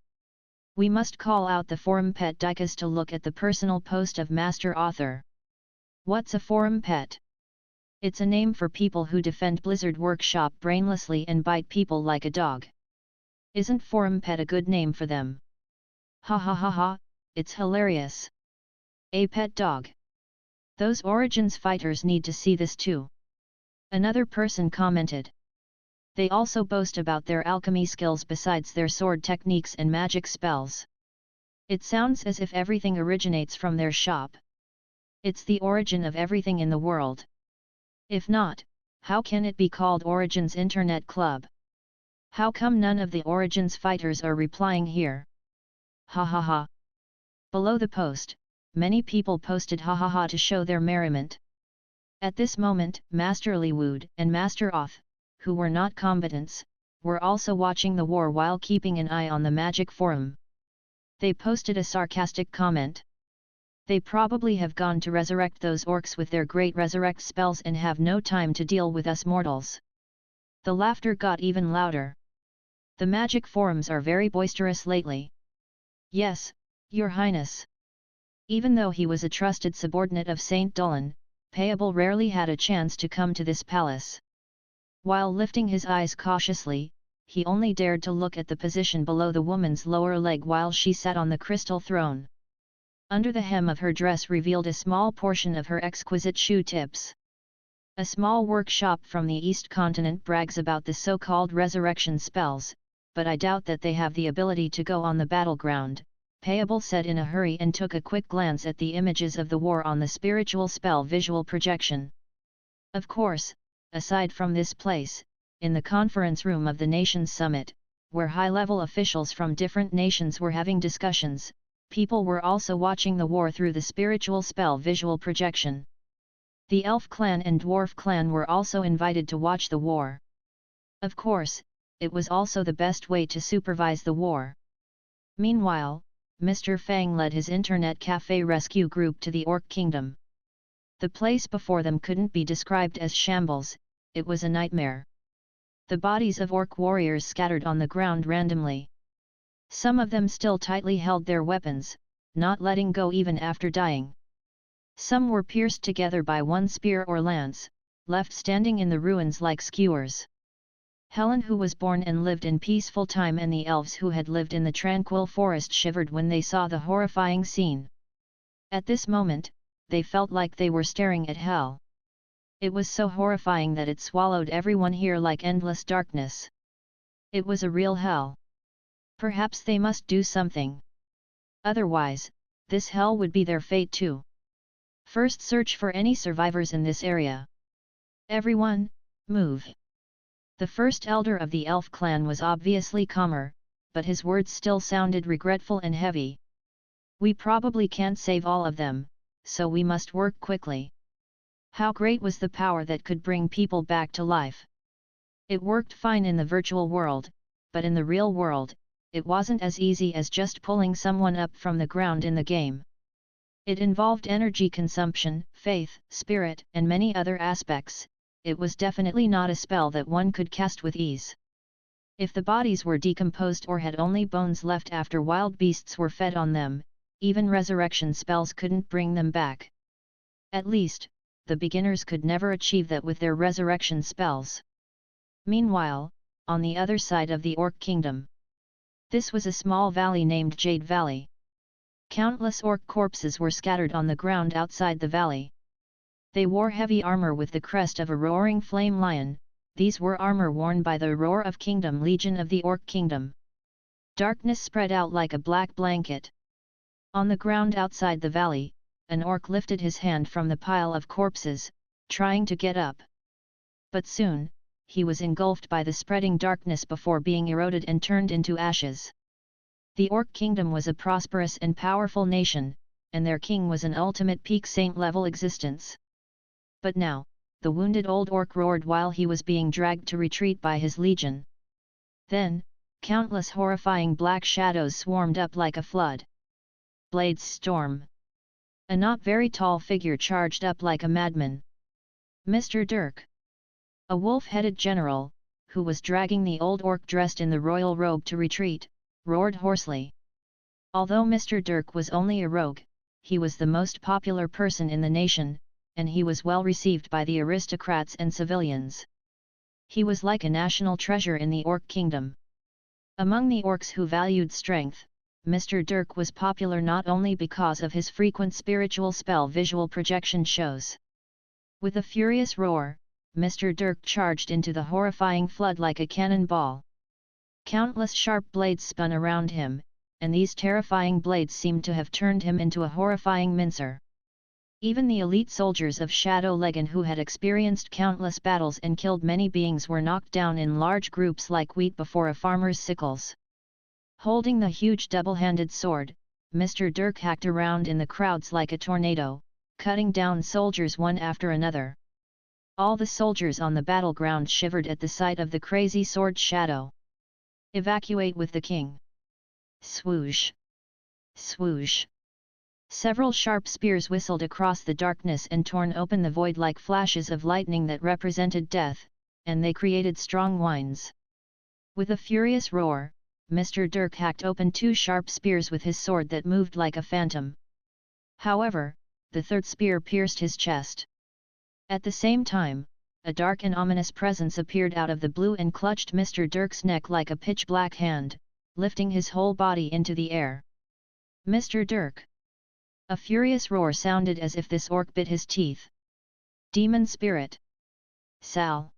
We must call out the forum pet dicas to look at the personal post of Master Author. What's a forum pet? It's a name for people who defend Blizzard Workshop brainlessly and bite people like a dog. Isn't forum pet a good name for them? Ha ha ha ha, it's hilarious. A pet dog. Those Origins fighters need to see this too. Another person commented. They also boast about their alchemy skills besides their sword techniques and magic spells. It sounds as if everything originates from their shop. It's the origin of everything in the world. If not, how can it be called Origins Internet Club? How come none of the Origins fighters are replying here? Ha ha ha. Below the post, many people posted ha ha ha to show their merriment. At this moment, Master Leewood and Master Oth, who were not combatants, were also watching the war while keeping an eye on the magic forum. They posted a sarcastic comment. They probably have gone to resurrect those orcs with their great resurrect spells and have no time to deal with us mortals. The laughter got even louder. The magic forums are very boisterous lately. Yes, Your Highness. Even though he was a trusted subordinate of Saint Dolan, Payable rarely had a chance to come to this palace. While lifting his eyes cautiously, he only dared to look at the position below the woman's lower leg while she sat on the crystal throne. Under the hem of her dress revealed a small portion of her exquisite shoe tips. A small workshop from the East Continent brags about the so-called resurrection spells, but I doubt that they have the ability to go on the battleground, Payable said in a hurry and took a quick glance at the images of the war on the spiritual spell visual projection. Of course, aside from this place, in the conference room of the Nations Summit, where high-level officials from different nations were having discussions, people were also watching the war through the spiritual spell visual projection. The Elf clan and Dwarf clan were also invited to watch the war. Of course, it was also the best way to supervise the war. Meanwhile, Mr. Fang led his internet cafe rescue group to the Orc Kingdom. The place before them couldn't be described as shambles, it was a nightmare. The bodies of orc warriors scattered on the ground randomly. Some of them still tightly held their weapons, not letting go even after dying. Some were pierced together by one spear or lance, left standing in the ruins like skewers. Helen, who was born and lived in peaceful time, and the elves who had lived in the tranquil forest shivered when they saw the horrifying scene. At this moment, they felt like they were staring at hell. It was so horrifying that it swallowed everyone here like endless darkness. It was a real hell. Perhaps they must do something. Otherwise, this hell would be their fate too. First, search for any survivors in this area. Everyone, move. The first elder of the elf clan was obviously calmer, but his words still sounded regretful and heavy. We probably can't save all of them, so we must work quickly. How great was the power that could bring people back to life? It worked fine in the virtual world, but in the real world, it wasn't as easy as just pulling someone up from the ground in the game. It involved energy consumption, faith, spirit, and many other aspects. It was definitely not a spell that one could cast with ease. If the bodies were decomposed or had only bones left after wild beasts were fed on them, even resurrection spells couldn't bring them back. At least, the beginners could never achieve that with their resurrection spells. Meanwhile, on the other side of the Orc Kingdom, this was a small valley named Jade Valley. Countless orc corpses were scattered on the ground outside the valley. They wore heavy armor with the crest of a roaring flame lion. These were armor worn by the Roar of Kingdom Legion of the Orc Kingdom. Darkness spread out like a black blanket. On the ground outside the valley, an orc lifted his hand from the pile of corpses, trying to get up. But soon, he was engulfed by the spreading darkness before being eroded and turned into ashes. The Orc Kingdom was a prosperous and powerful nation, and their king was an ultimate peak saint-level existence. But now, the wounded old orc roared while he was being dragged to retreat by his legion. Then, countless horrifying black shadows swarmed up like a flood. Blades storm. A not very tall figure charged up like a madman. Mr. Dirk. A wolf-headed general, who was dragging the old orc dressed in the royal robe to retreat, roared hoarsely. Although Mr. Dirk was only a rogue, he was the most popular person in the nation, and he was well received by the aristocrats and civilians. He was like a national treasure in the Orc Kingdom. Among the orcs who valued strength, Mr. Dirk was popular not only because of his frequent spiritual spell visual projection shows. With a furious roar, Mr. Dirk charged into the horrifying flood like a cannonball. Countless sharp blades spun around him, and these terrifying blades seemed to have turned him into a horrifying mincer. Even the elite soldiers of Shadow Legend who had experienced countless battles and killed many beings were knocked down in large groups like wheat before a farmer's sickles. Holding the huge double-handed sword, Mr. Dirk hacked around in the crowds like a tornado, cutting down soldiers one after another. All the soldiers on the battleground shivered at the sight of the crazy sword shadow. Evacuate with the king. Swoosh! Swoosh! Several sharp spears whistled across the darkness and torn open the void like flashes of lightning that represented death, and they created strong whines. With a furious roar, Mr. Dirk hacked open 2 sharp spears with his sword that moved like a phantom. However, the third spear pierced his chest. At the same time, a dark and ominous presence appeared out of the blue and clutched Mr. Dirk's neck like a pitch-black hand, lifting his whole body into the air. Mr. Dirk! A furious roar sounded as if this orc bit his teeth. Demon spirit! Sal!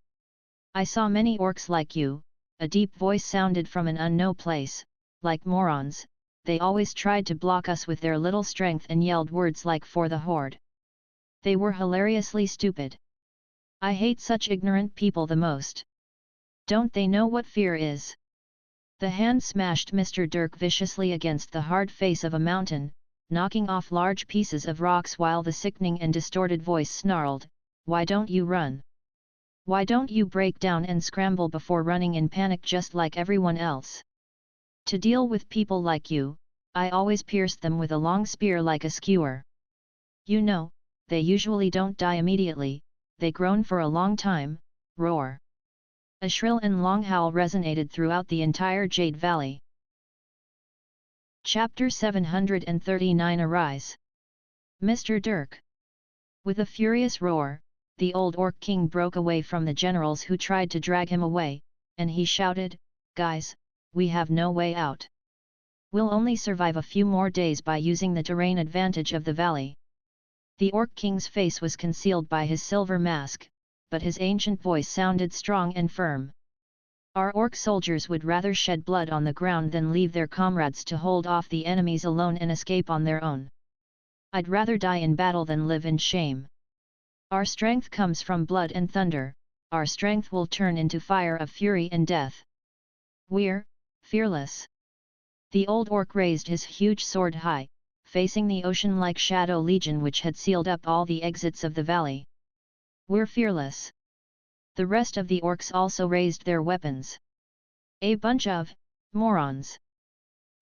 I saw many orcs like you, a deep voice sounded from an unknown place. Like morons, they always tried to block us with their little strength and yelled words like "for the horde." They were hilariously stupid. I hate such ignorant people the most. Don't they know what fear is? The hand smashed Mr. Dirk viciously against the hard face of a mountain, knocking off large pieces of rocks while the sickening and distorted voice snarled, "Why don't you run? Why don't you break down and scramble before running in panic just like everyone else? To deal with people like you, I always pierce them with a long spear like a skewer. You know, they usually don't die immediately, they groan for a long time." Roar. A shrill and long howl resonated throughout the entire Jade Valley. Chapter 739 Arise! Mr. Dirk! With a furious roar, the old orc king broke away from the generals who tried to drag him away, and he shouted, "Guys, we have no way out. We'll only survive a few more days by using the terrain advantage of the valley." The orc king's face was concealed by his silver mask, but his ancient voice sounded strong and firm. "Our orc soldiers would rather shed blood on the ground than leave their comrades to hold off the enemies alone and escape on their own. I'd rather die in battle than live in shame. Our strength comes from blood and thunder, our strength will turn into fire of fury and death. We're fearless." The old orc raised his huge sword high, facing the ocean-like shadow legion which had sealed up all the exits of the valley. "We're fearless." The rest of the orcs also raised their weapons. "A bunch of morons!"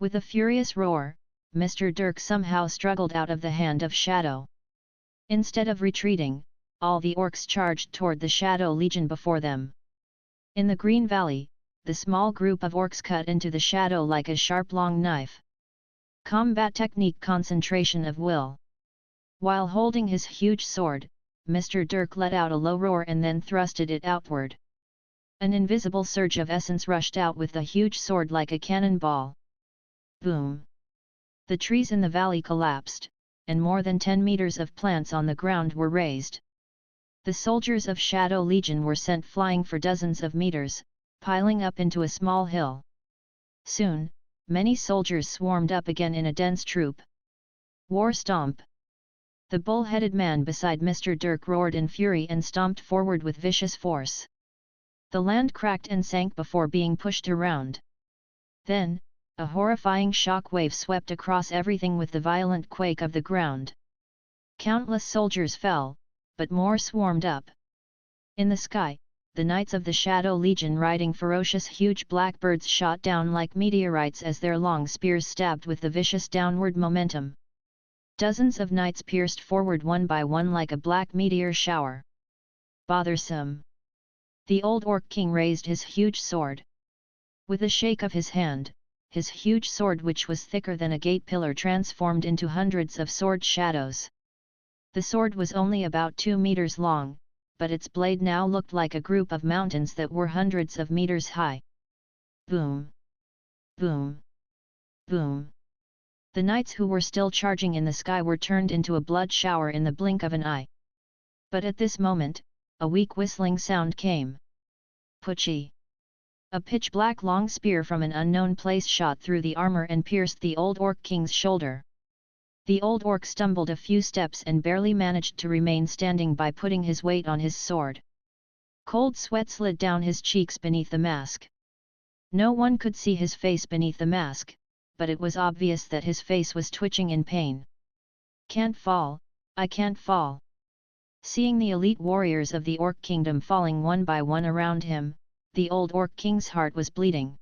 With a furious roar, Mr. Dirk somehow struggled out of the hand of Shadow. Instead of retreating, all the orcs charged toward the Shadow Legion before them. In the Green Valley, the small group of orcs cut into the shadow like a sharp long knife. Combat technique: concentration of will. While holding his huge sword, Mr. Dirk let out a low roar and then thrusted it outward. An invisible surge of essence rushed out with the huge sword like a cannonball. Boom! The trees in the valley collapsed, and more than 10 meters of plants on the ground were raised. The soldiers of Shadow Legion were sent flying for dozens of meters, piling up into a small hill. Soon, many soldiers swarmed up again in a dense troop. War stomp! The bull-headed man beside Mr. Dirk roared in fury and stomped forward with vicious force. The land cracked and sank before being pushed around. Then, a horrifying shock wave swept across everything with the violent quake of the ground. Countless soldiers fell, but more swarmed up. In the sky, the knights of the Shadow Legion riding ferocious huge blackbirds shot down like meteorites as their long spears stabbed with the vicious downward momentum. Dozens of knights pierced forward one by one like a black meteor shower. Bothersome! The old orc king raised his huge sword. With a shake of his hand, his huge sword, which was thicker than a gate pillar, transformed into hundreds of sword shadows. The sword was only about 2 meters long, but its blade now looked like a group of mountains that were hundreds of meters high. Boom! Boom! Boom! The knights who were still charging in the sky were turned into a blood shower in the blink of an eye. But at this moment, a weak whistling sound came. Pucci! A pitch-black long spear from an unknown place shot through the armor and pierced the old orc king's shoulder. The old orc stumbled a few steps and barely managed to remain standing by putting his weight on his sword. Cold sweat slid down his cheeks beneath the mask. No one could see his face beneath the mask, but it was obvious that his face was twitching in pain. "Can't fall, I can't fall." Seeing the elite warriors of the Orc Kingdom falling one by one around him, the old Orc King's heart was bleeding.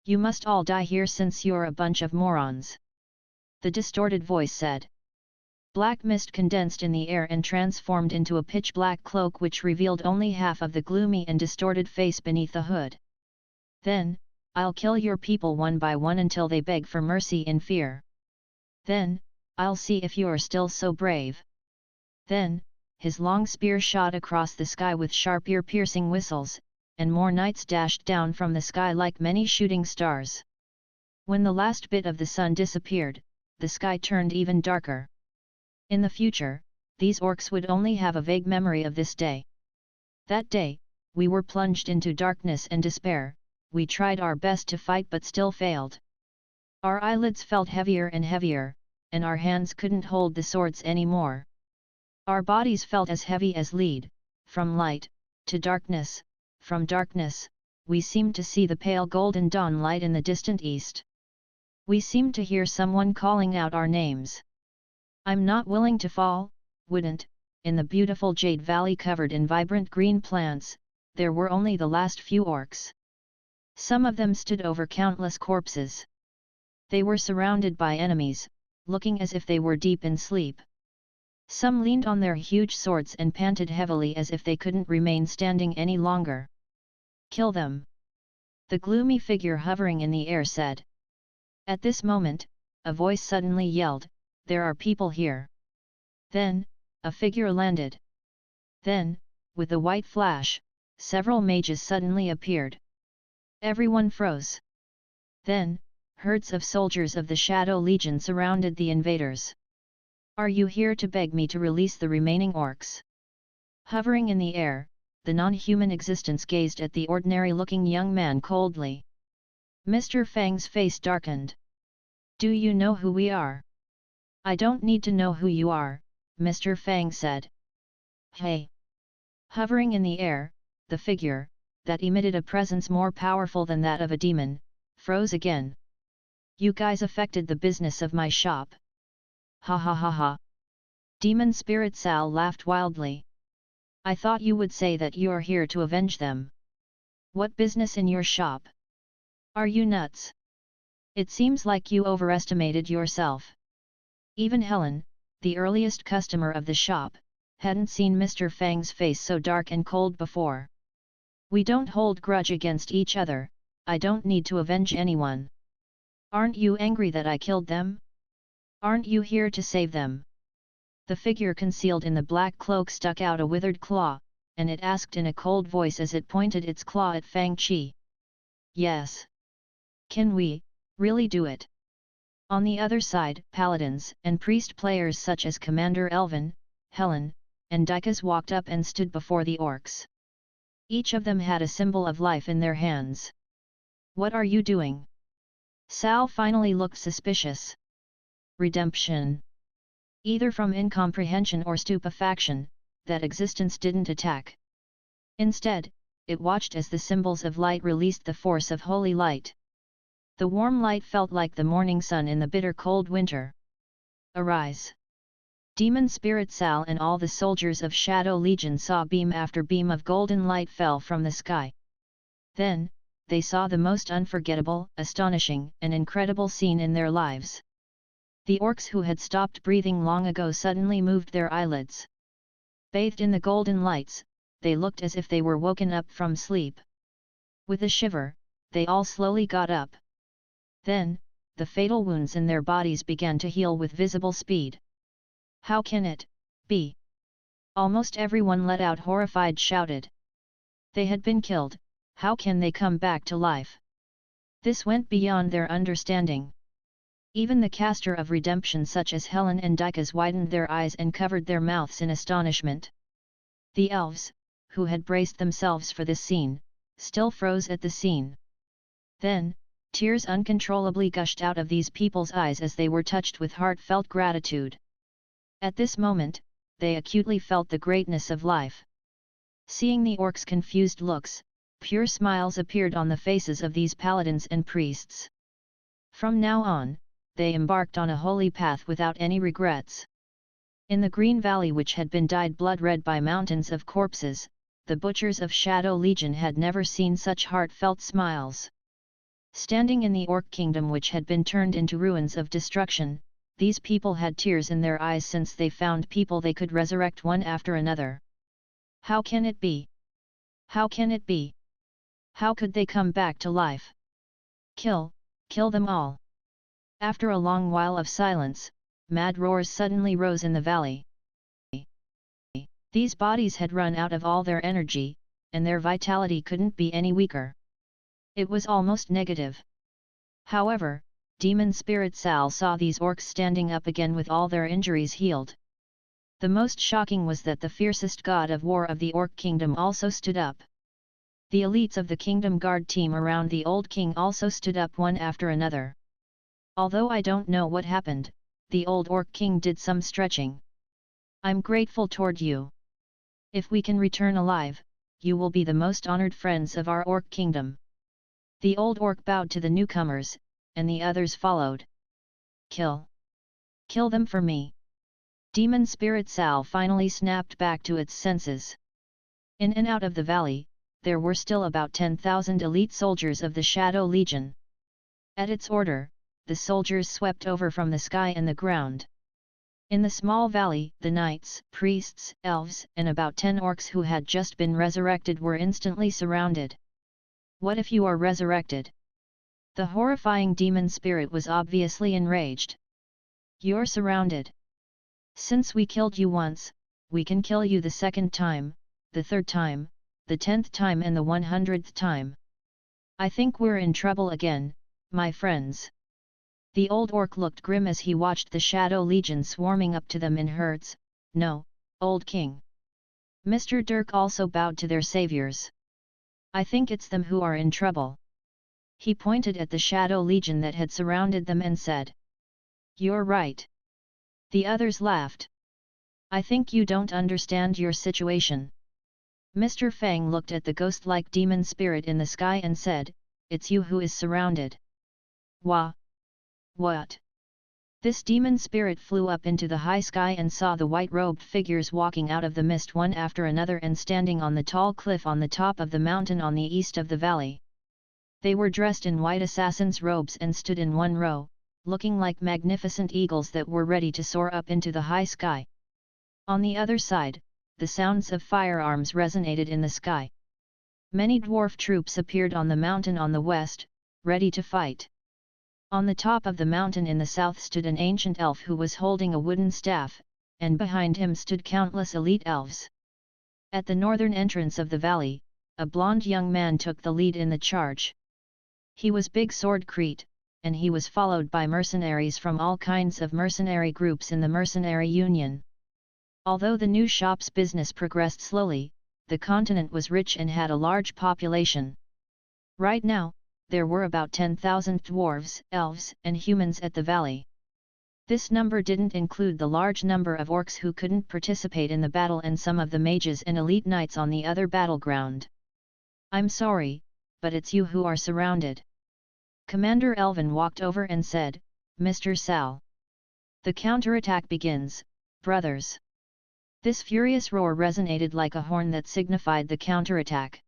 "You must all die here since you're a bunch of morons," the distorted voice said. Black mist condensed in the air and transformed into a pitch-black cloak which revealed only half of the gloomy and distorted face beneath the hood. Then, I'll kill your people one by one until they beg for mercy in fear. Then, I'll see if you're still so brave. Then, his long spear shot across the sky with sharp ear-piercing whistles, and more knights dashed down from the sky like many shooting stars. When the last bit of the sun disappeared, the sky turned even darker. In the future, these orcs would only have a vague memory of this day. That day, we were plunged into darkness and despair. We tried our best to fight but still failed. Our eyelids felt heavier and heavier, and our hands couldn't hold the swords anymore. Our bodies felt as heavy as lead. From light to darkness, from darkness, we seemed to see the pale golden dawn light in the distant east. We seemed to hear someone calling out our names. I'm not willing to fall, wouldn't. In the beautiful jade valley covered in vibrant green plants, there were only the last few orcs. Some of them stood over countless corpses. They were surrounded by enemies, looking as if they were deep in sleep. Some leaned on their huge swords and panted heavily as if they couldn't remain standing any longer. Kill them! The gloomy figure hovering in the air said. At this moment, a voice suddenly yelled, "There are people here!" Then, a figure landed. Then, with a white flash, several mages suddenly appeared. Everyone froze. Then, herds of soldiers of the Shadow Legion surrounded the invaders. "Are you here to beg me to release the remaining orcs?" Hovering in the air, the non-human existence gazed at the ordinary-looking young man coldly. Mr. Fang's face darkened. "Do you know who we are?" "I don't need to know who you are," Mr. Fang said. "Hey!" Hovering in the air, the figure, that emitted a presence more powerful than that of a demon, froze again. "You guys affected the business of my shop." "Ha ha ha ha!" Demon Spirit Sal laughed wildly. "I thought you would say that you're here to avenge them. What business in your shop? Are you nuts? It seems like you overestimated yourself." Even Helen, the earliest customer of the shop, hadn't seen Mr. Fang's face so dark and cold before. "We don't hold grudge against each other, I don't need to avenge anyone. Aren't you angry that I killed them? Aren't you here to save them?" The figure concealed in the black cloak stuck out a withered claw, and it asked in a cold voice as it pointed its claw at Fang Qi. "Yes. Can we really do it?" On the other side, paladins and priest players such as Commander Elvin, Helen, and Dicas walked up and stood before the orcs. Each of them had a symbol of life in their hands. "What are you doing?" Sal finally looked suspicious. "Redemption." Either from incomprehension or stupefaction, that existence didn't attack. Instead, it watched as the symbols of light released the force of holy light. The warm light felt like the morning sun in the bitter cold winter. "Arise!" Demon Spirit Sal and all the soldiers of Shadow Legion saw beam after beam of golden light fell from the sky. Then, they saw the most unforgettable, astonishing, and incredible scene in their lives. The orcs who had stopped breathing long ago suddenly moved their eyelids. Bathed in the golden lights, they looked as if they were woken up from sleep. With a shiver, they all slowly got up. Then, the fatal wounds in their bodies began to heal with visible speed. "How can it be?" Almost everyone let out horrified shouted. They had been killed, how can they come back to life? This went beyond their understanding. Even the caster of redemption such as Helen and Dicas widened their eyes and covered their mouths in astonishment. The elves, who had braced themselves for this scene, still froze at the scene. Then, tears uncontrollably gushed out of these people's eyes as they were touched with heartfelt gratitude. At this moment, they acutely felt the greatness of life. Seeing the orcs' confused looks, pure smiles appeared on the faces of these paladins and priests. From now on, they embarked on a holy path without any regrets. In the green valley which had been dyed blood-red by mountains of corpses, the butchers of Shadow Legion had never seen such heartfelt smiles. Standing in the orc kingdom which had been turned into ruins of destruction, these people had tears in their eyes since they found people they could resurrect one after another. How can it be? How can it be? How could they come back to life? Kill them all! After a long while of silence, mad roars suddenly rose in the valley. These bodies had run out of all their energy, and their vitality couldn't be any weaker. It was almost negative. However, demon spirit Sal saw these orcs standing up again with all their injuries healed. The most shocking was that the fiercest god of war of the orc kingdom also stood up. The elites of the kingdom guard team around the old king also stood up one after another. Although I don't know what happened, the old orc king did some stretching. I'm grateful toward you. If we can return alive, you will be the most honored friends of our orc kingdom. The old orc bowed to the newcomers, and the others followed. Kill them for me. Demon spirit Sal finally snapped back to its senses. In and out of the valley, there were still about 10,000 elite soldiers of the Shadow Legion. At its order, the soldiers swept over from the sky and the ground. In the small valley, the knights, priests, elves, and about 10 orcs who had just been resurrected were instantly surrounded. What if you are resurrected? The horrifying demon spirit was obviously enraged. You're surrounded. Since we killed you once, we can kill you the second time, the third time, the 10th time and the 100th time. I think we're in trouble again, my friends. The old orc looked grim as he watched the Shadow Legion swarming up to them in herds. No, old king. Mr. Dirk also bowed to their saviors. I think it's them who are in trouble. He pointed at the Shadow Legion that had surrounded them and said. You're right. The others laughed. I think you don't understand your situation. Mr. Fang looked at the ghost-like demon spirit in the sky and said, it's you who is surrounded. Wah! What? This demon spirit flew up into the high sky and saw the white-robed figures walking out of the mist one after another and standing on the tall cliff on the top of the mountain on the east of the valley. They were dressed in white assassin's robes and stood in one row, looking like magnificent eagles that were ready to soar up into the high sky. On the other side, the sounds of firearms resonated in the sky. Many dwarf troops appeared on the mountain on the west, ready to fight. On the top of the mountain in the south stood an ancient elf who was holding a wooden staff, and behind him stood countless elite elves. At the northern entrance of the valley, a blond young man took the lead in the charge. He was Big Sword Crete, and he was followed by mercenaries from all kinds of mercenary groups in the Mercenary Union. Although the new shop's business progressed slowly, the continent was rich and had a large population. Right now, there were about 10,000 dwarves, elves, and humans at the valley. This number didn't include the large number of orcs who couldn't participate in the battle and some of the mages and elite knights on the other battleground. I'm sorry, but it's you who are surrounded. Commander Elvin walked over and said, Mr. Sal. The counterattack begins, brothers. This furious roar resonated like a horn that signified the counterattack.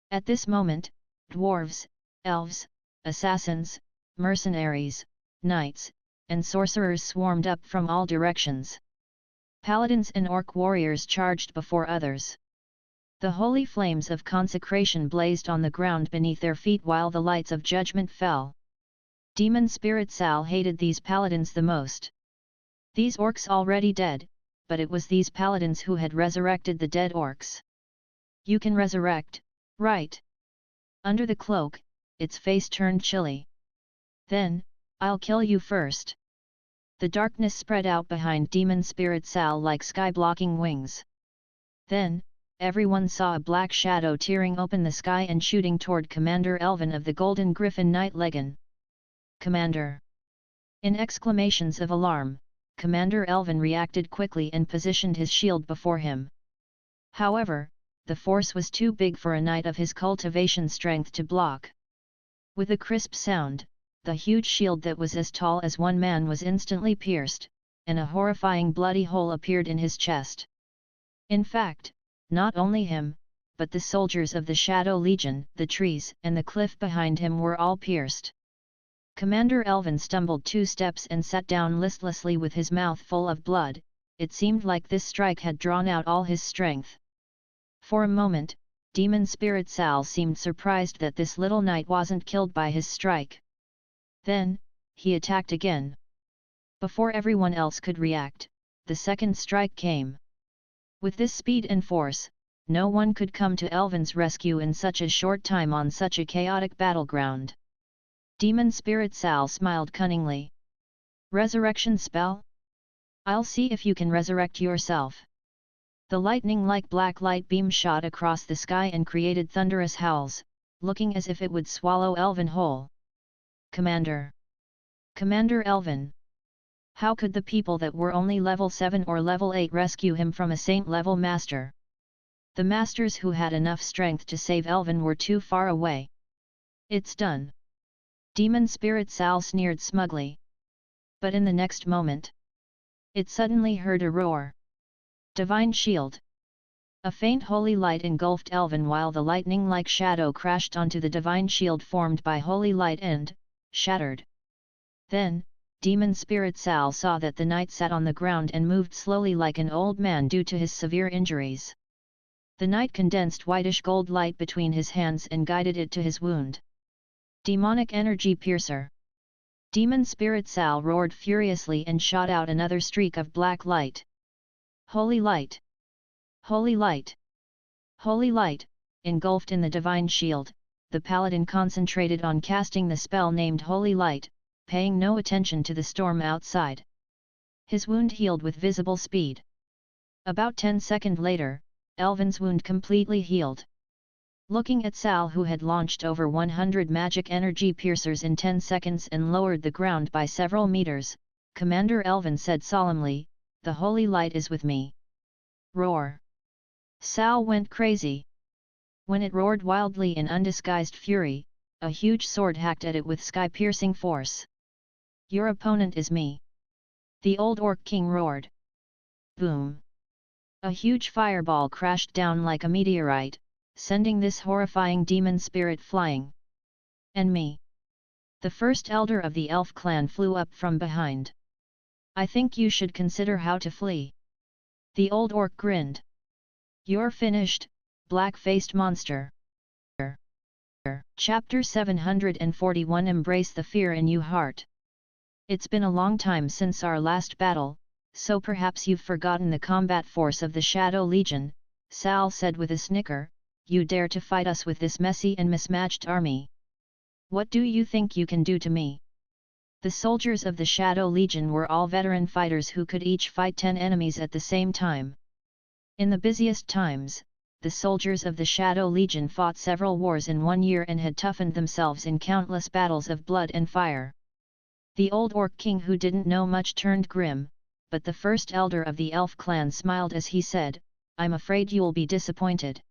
At this moment, dwarves, elves, assassins, mercenaries, knights, and sorcerers swarmed up from all directions. Paladins and orc warriors charged before others. The holy flames of consecration blazed on the ground beneath their feet while the lights of judgment fell. Demon spirit Sal hated these paladins the most. These orcs already dead, but it was these paladins who had resurrected the dead orcs. You can resurrect, right? Under the cloak, its face turned chilly. Then, I'll kill you first. The darkness spread out behind demon spirit Sal like sky-blocking wings. Then, everyone saw a black shadow tearing open the sky and shooting toward Commander Elvin of the Golden Griffin Knight Legion. Commander! In exclamations of alarm, Commander Elvin reacted quickly and positioned his shield before him. However, the force was too big for a knight of his cultivation strength to block. With a crisp sound, the huge shield that was as tall as one man was instantly pierced, and a horrifying bloody hole appeared in his chest. In fact, not only him, but the soldiers of the Shadow Legion, the trees and the cliff behind him were all pierced. Commander Elvin stumbled 2 steps and sat down listlessly with his mouth full of blood. It seemed like this strike had drawn out all his strength. For a moment, Demon Spirit Sal seemed surprised that this little knight wasn't killed by his strike. Then, he attacked again. Before everyone else could react, the second strike came. With this speed and force, no one could come to Elvin's rescue in such a short time on such a chaotic battleground. Demon Spirit Sal smiled cunningly. Resurrection spell? I'll see if you can resurrect yourself. The lightning-like black light beam shot across the sky and created thunderous howls, looking as if it would swallow Elvin whole. Commander Elvin! How could the people that were only level 7 or level 8 rescue him from a saint-level master? The masters who had enough strength to save Elvin were too far away. It's done. Demon Spirit Sal sneered smugly. But in the next moment, it suddenly heard a roar. Divine Shield! A faint holy light engulfed Elvin while the lightning-like shadow crashed onto the divine shield formed by holy light and shattered. Then, Demon Spirit Sal saw that the knight sat on the ground and moved slowly like an old man due to his severe injuries. The knight condensed whitish gold light between his hands and guided it to his wound. Demonic Energy Piercer! Demon Spirit Sal roared furiously and shot out another streak of black light. Holy light! Holy light! Holy light! Engulfed in the divine shield, the paladin concentrated on casting the spell named Holy Light, paying no attention to the storm outside. His wound healed with visible speed. About 10 seconds later, Elvin's wound completely healed. Looking at Sal, who had launched over 100 magic energy piercers in 10 seconds and lowered the ground by several meters, Commander Elvin said solemnly, "The holy light is with me." Roar! Sal went crazy. When it roared wildly in undisguised fury, a huge sword hacked at it with sky-piercing force. "Your opponent is me!" the old orc king roared. Boom! A huge fireball crashed down like a meteorite, sending this horrifying demon spirit flying. "And me!" the first elder of the elf clan flew up from behind. "I think you should consider how to flee." The old orc grinned. "You're finished, black-faced monster." Chapter 741 Embrace the fear in you heart. It's been a long time since our last battle, so perhaps you've forgotten the combat force of the Shadow Legion, Sal said with a snicker. "You dare to fight us with this messy and mismatched army? What do you think you can do to me?" The soldiers of the Shadow Legion were all veteran fighters who could each fight 10 enemies at the same time. In the busiest times, the soldiers of the Shadow Legion fought several wars in 1 year and had toughened themselves in countless battles of blood and fire. The old orc king, who didn't know much, turned grim, but the first elder of the elf clan smiled as he said, "I'm afraid you'll be disappointed."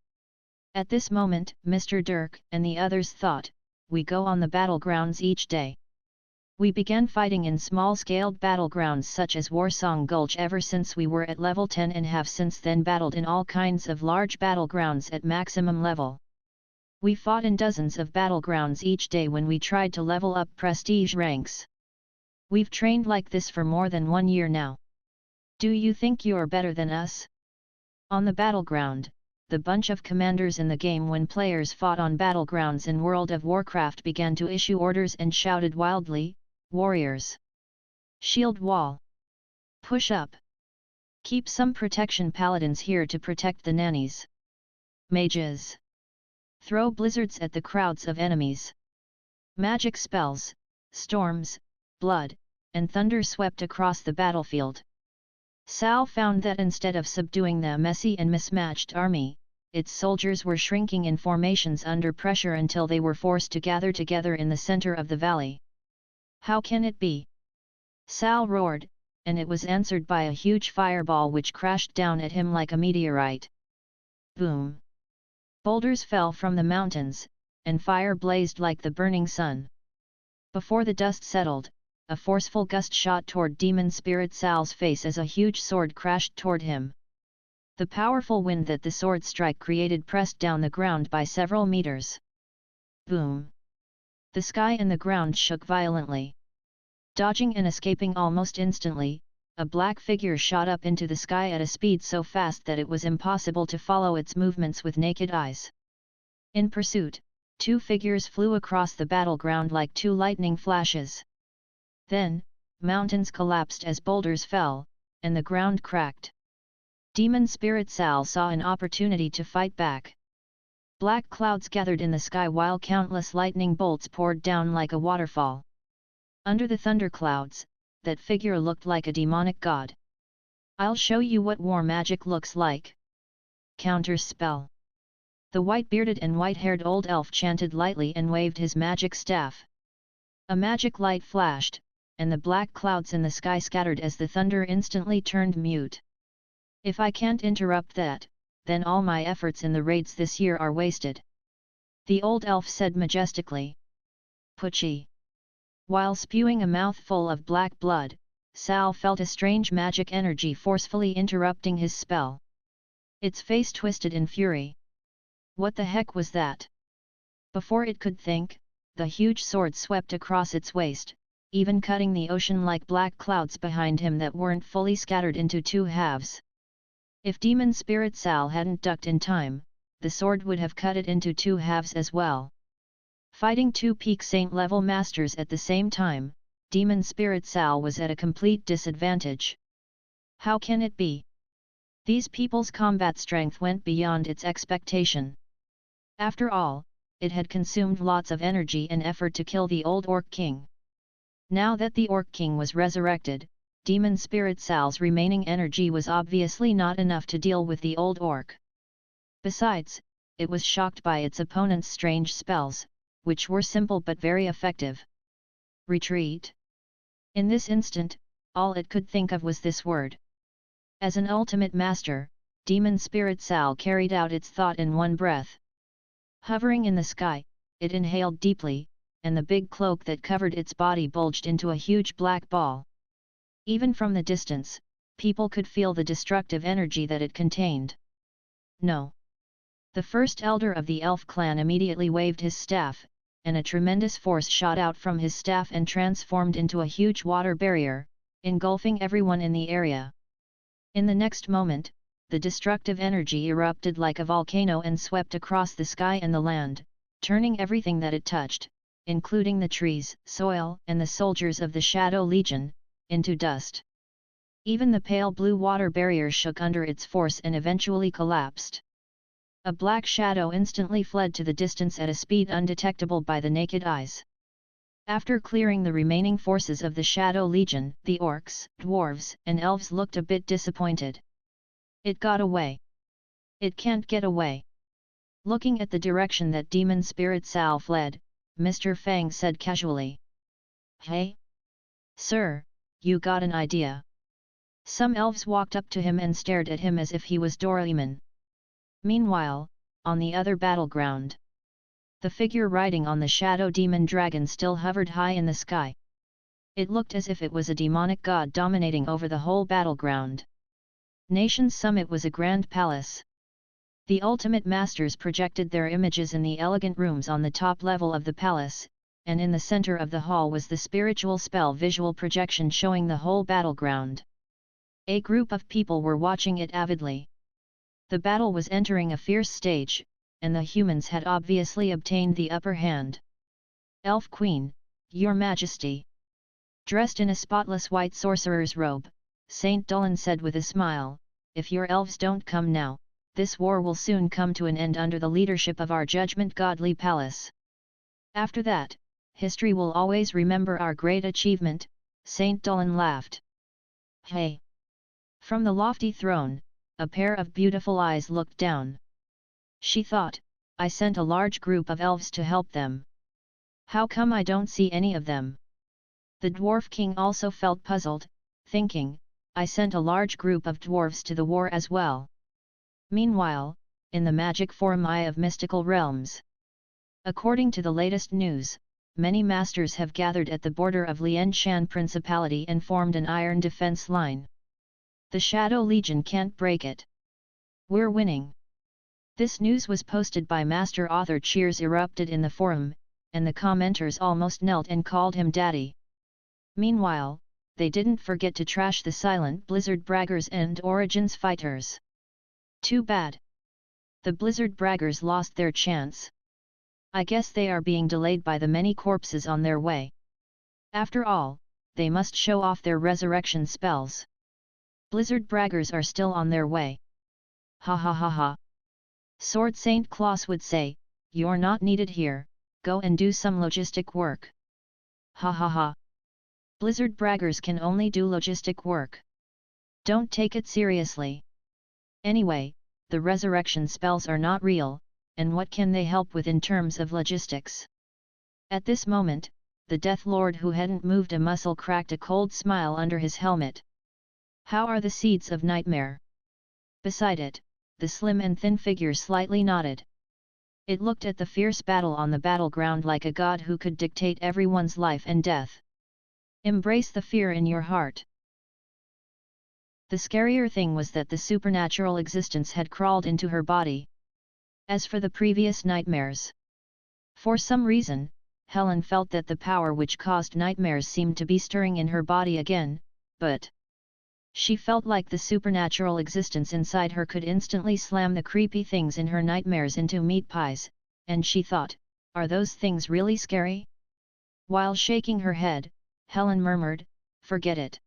At this moment, Mr. Dirk and the others thought, "We go on the battlegrounds each day. We began fighting in small-scaled battlegrounds such as Warsong Gulch ever since we were at level 10 and have since then battled in all kinds of large battlegrounds at maximum level. We fought in dozens of battlegrounds each day when we tried to level up prestige ranks. We've trained like this for more than 1 year now. Do you think you're better than us?" On the battleground, the bunch of commanders in the game when players fought on battlegrounds in World of Warcraft began to issue orders and shouted wildly, "Warriors! Shield wall! Push up! Keep some protection paladins here to protect the nannies! Mages! Throw blizzards at the crowds of enemies!" Magic spells, storms, blood, and thunder swept across the battlefield. Sal found that instead of subduing the messy and mismatched army, its soldiers were shrinking in formations under pressure until they were forced to gather together in the center of the valley. "How can it be?" Sal roared, and it was answered by a huge fireball which crashed down at him like a meteorite. Boom! Boulders fell from the mountains, and fire blazed like the burning sun. Before the dust settled, a forceful gust shot toward Demon Spirit Sal's face as a huge sword crashed toward him. The powerful wind that the sword strike created pressed down the ground by several meters. Boom! The sky and the ground shook violently. Dodging and escaping almost instantly, a black figure shot up into the sky at a speed so fast that it was impossible to follow its movements with naked eyes. In pursuit, two figures flew across the battleground like two lightning flashes. Then, mountains collapsed as boulders fell, and the ground cracked. Demon Spirit Sal saw an opportunity to fight back. Black clouds gathered in the sky while countless lightning bolts poured down like a waterfall. Under the thunderclouds, that figure looked like a demonic god. "I'll show you what war magic looks like." Counter spell. The white-bearded and white-haired old elf chanted lightly and waved his magic staff. A magic light flashed, and the black clouds in the sky scattered as the thunder instantly turned mute. "If I can't interrupt that, then all my efforts in the raids this year are wasted," the old elf said majestically. Pucci. While spewing a mouthful of black blood, Sal felt a strange magic energy forcefully interrupting his spell. Its face twisted in fury. What the heck was that? Before it could think, the huge sword swept across its waist, even cutting the ocean like black clouds behind him that weren't fully scattered into two halves. If Demon Spirit Sal hadn't ducked in time, the sword would have cut it into two halves as well. Fighting two peak saint-level masters at the same time, Demon Spirit Sal was at a complete disadvantage. How can it be? These people's combat strength went beyond its expectation. After all, it had consumed lots of energy and effort to kill the old Orc King. Now that the Orc King was resurrected, Demon Spirit Sal's remaining energy was obviously not enough to deal with the old Orc. Besides, it was shocked by its opponent's strange spells, which were simple but very effective. Retreat. In this instant, all it could think of was this word. As an ultimate master, Demon Spirit Sal carried out its thought in one breath. Hovering in the sky, it inhaled deeply, and the big cloak that covered its body bulged into a huge black ball. Even from the distance, people could feel the destructive energy that it contained. No. The first elder of the elf clan immediately waved his staff, and a tremendous force shot out from his staff and transformed into a huge water barrier, engulfing everyone in the area. In the next moment, the destructive energy erupted like a volcano and swept across the sky and the land, turning everything that it touched, including the trees, soil, and the soldiers of the Shadow Legion, into dust. Even the pale blue water barrier shook under its force and eventually collapsed. A black shadow instantly fled to the distance at a speed undetectable by the naked eyes. After clearing the remaining forces of the Shadow Legion, the orcs, dwarves, and elves looked a bit disappointed. It got away. It can't get away. Looking at the direction that Demon Spirit Sal fled, Mr. Fang said casually. "Hey? Sir, you got an idea?" Some elves walked up to him and stared at him as if he was Doraemon. Meanwhile, on the other battleground, the figure riding on the shadow demon dragon still hovered high in the sky. It looked as if it was a demonic god dominating over the whole battleground. Nation's Summit was a grand palace. The ultimate masters projected their images in the elegant rooms on the top level of the palace, and in the center of the hall was the spiritual spell visual projection showing the whole battleground. A group of people were watching it avidly. The battle was entering a fierce stage, and the humans had obviously obtained the upper hand. "Elf Queen, Your Majesty." Dressed in a spotless white sorcerer's robe, Saint Dolan said with a smile, "If your elves don't come now, this war will soon come to an end under the leadership of our judgment godly palace. After that, history will always remember our great achievement." Saint Dolan laughed. "Hey!" From the lofty throne, a pair of beautiful eyes looked down. She thought, "I sent a large group of elves to help them. How come I don't see any of them?" The Dwarf King also felt puzzled, thinking, "I sent a large group of dwarves to the war as well." Meanwhile, in the magic forum Eye of Mystical Realms, according to the latest news, many masters have gathered at the border of Lianshan Principality and formed an iron defense line. The Shadow Legion can't break it. We're winning. This news was posted by Master Author. Cheers erupted in the forum, and the commenters almost knelt and called him daddy. Meanwhile, they didn't forget to trash the silent Blizzard braggers and Origins fighters. Too bad. The Blizzard braggers lost their chance. I guess they are being delayed by the many corpses on their way. After all, they must show off their resurrection spells. Blizzard braggers are still on their way. Ha ha ha ha. Sword Saint Claus would say, "You're not needed here, go and do some logistic work." Ha ha ha. Blizzard braggers can only do logistic work. Don't take it seriously. Anyway, the resurrection spells are not real, and what can they help with in terms of logistics? At this moment, the Death Lord who hadn't moved a muscle cracked a cold smile under his helmet. How are the seeds of nightmare? Beside it, the slim and thin figure slightly nodded. It looked at the fierce battle on the battleground like a god who could dictate everyone's life and death. Embrace the fear in your heart. The scarier thing was that the supernatural existence had crawled into her body. As for the previous nightmares, for some reason, Helen felt that the power which caused nightmares seemed to be stirring in her body again, but she felt like the supernatural existence inside her could instantly slam the creepy things in her nightmares into meat pies, and she thought, are those things really scary? While shaking her head, Helen murmured, forget it.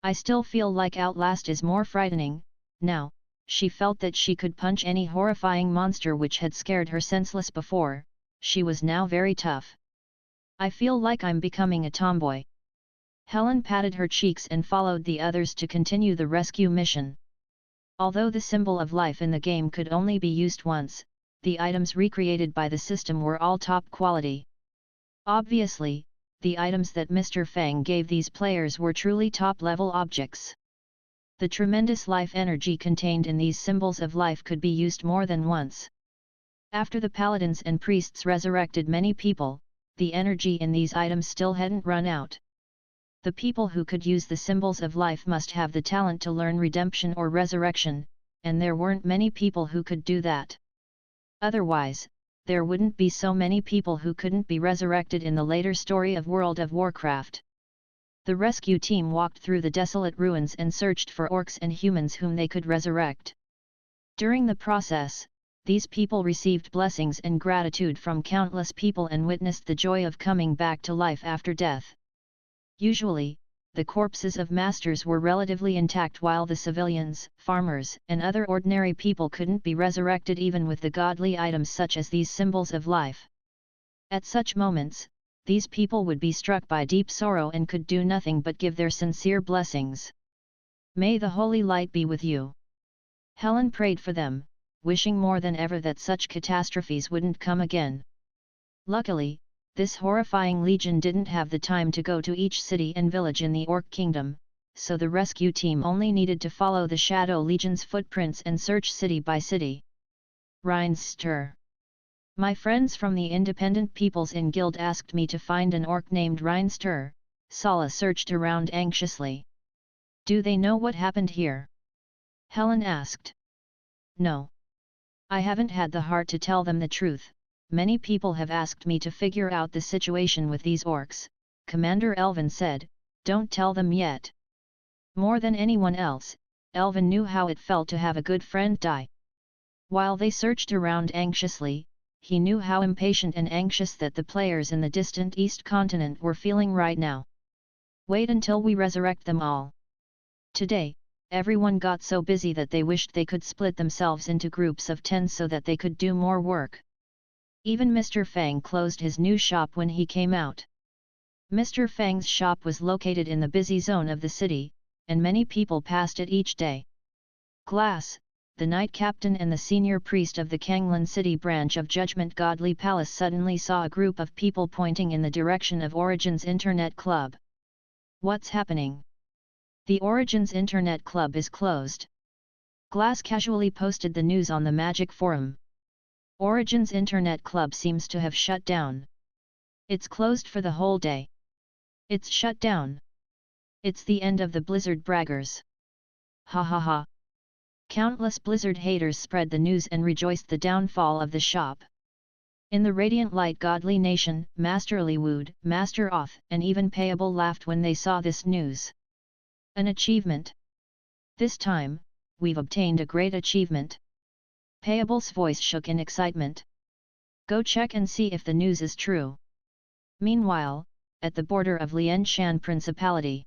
I still feel like Outlast is more frightening. Now, she felt that she could punch any horrifying monster which had scared her senseless before. She was now very tough. I feel like I'm becoming a tomboy. Helen patted her cheeks and followed the others to continue the rescue mission. Although the symbol of life in the game could only be used once, the items recreated by the system were all top quality. Obviously, the items that Mr. Fang gave these players were truly top-level objects. The tremendous life energy contained in these symbols of life could be used more than once. After the paladins and priests resurrected many people, the energy in these items still hadn't run out. The people who could use the symbols of life must have the talent to learn redemption or resurrection, and there weren't many people who could do that. Otherwise, there wouldn't be so many people who couldn't be resurrected in the later story of World of Warcraft. The rescue team walked through the desolate ruins and searched for orcs and humans whom they could resurrect. During the process, these people received blessings and gratitude from countless people and witnessed the joy of coming back to life after death. Usually, the corpses of masters were relatively intact while the civilians, farmers, and other ordinary people couldn't be resurrected even with the godly items such as these symbols of life. At such moments, these people would be struck by deep sorrow and could do nothing but give their sincere blessings. May the holy light be with you. Helen prayed for them, wishing more than ever that such catastrophes wouldn't come again. Luckily, this horrifying legion didn't have the time to go to each city and village in the Orc Kingdom, so the rescue team only needed to follow the Shadow Legion's footprints and search city by city. Rhinester. My friends from the Independent Peoples in Guild asked me to find an orc named Rhinester. Sala searched around anxiously. Do they know what happened here? Helen asked. No. I haven't had the heart to tell them the truth. Many people have asked me to figure out the situation with these orcs, Commander Elvin said. Don't tell them yet. More than anyone else, Elvin knew how it felt to have a good friend die. While they searched around anxiously, he knew how impatient and anxious that the players in the distant East Continent were feeling right now. Wait until we resurrect them all. Today, everyone got so busy that they wished they could split themselves into groups of 10 so that they could do more work. Even Mr. Fang closed his new shop when he came out. Mr. Fang's shop was located in the busy zone of the city, and many people passed it each day. Glass, the knight captain and the senior priest of the Kanglan City branch of Judgment Godly Palace suddenly saw a group of people pointing in the direction of Origins Internet Club. What's happening? The Origins Internet Club is closed. Glass casually posted the news on the Magic Forum. Origins Internet Club seems to have shut down. It's closed for the whole day. It's shut down. It's the end of the Blizzard braggers. Ha ha ha. Countless Blizzard haters spread the news and rejoiced the downfall of the shop. In the radiant light godly nation, Master Liwud, Master Oth, and even Payable laughed when they saw this news. An achievement. This time, we've obtained a great achievement. Payable's voice shook in excitement. Go check and see if the news is true. Meanwhile, at the border of Lianshan Principality,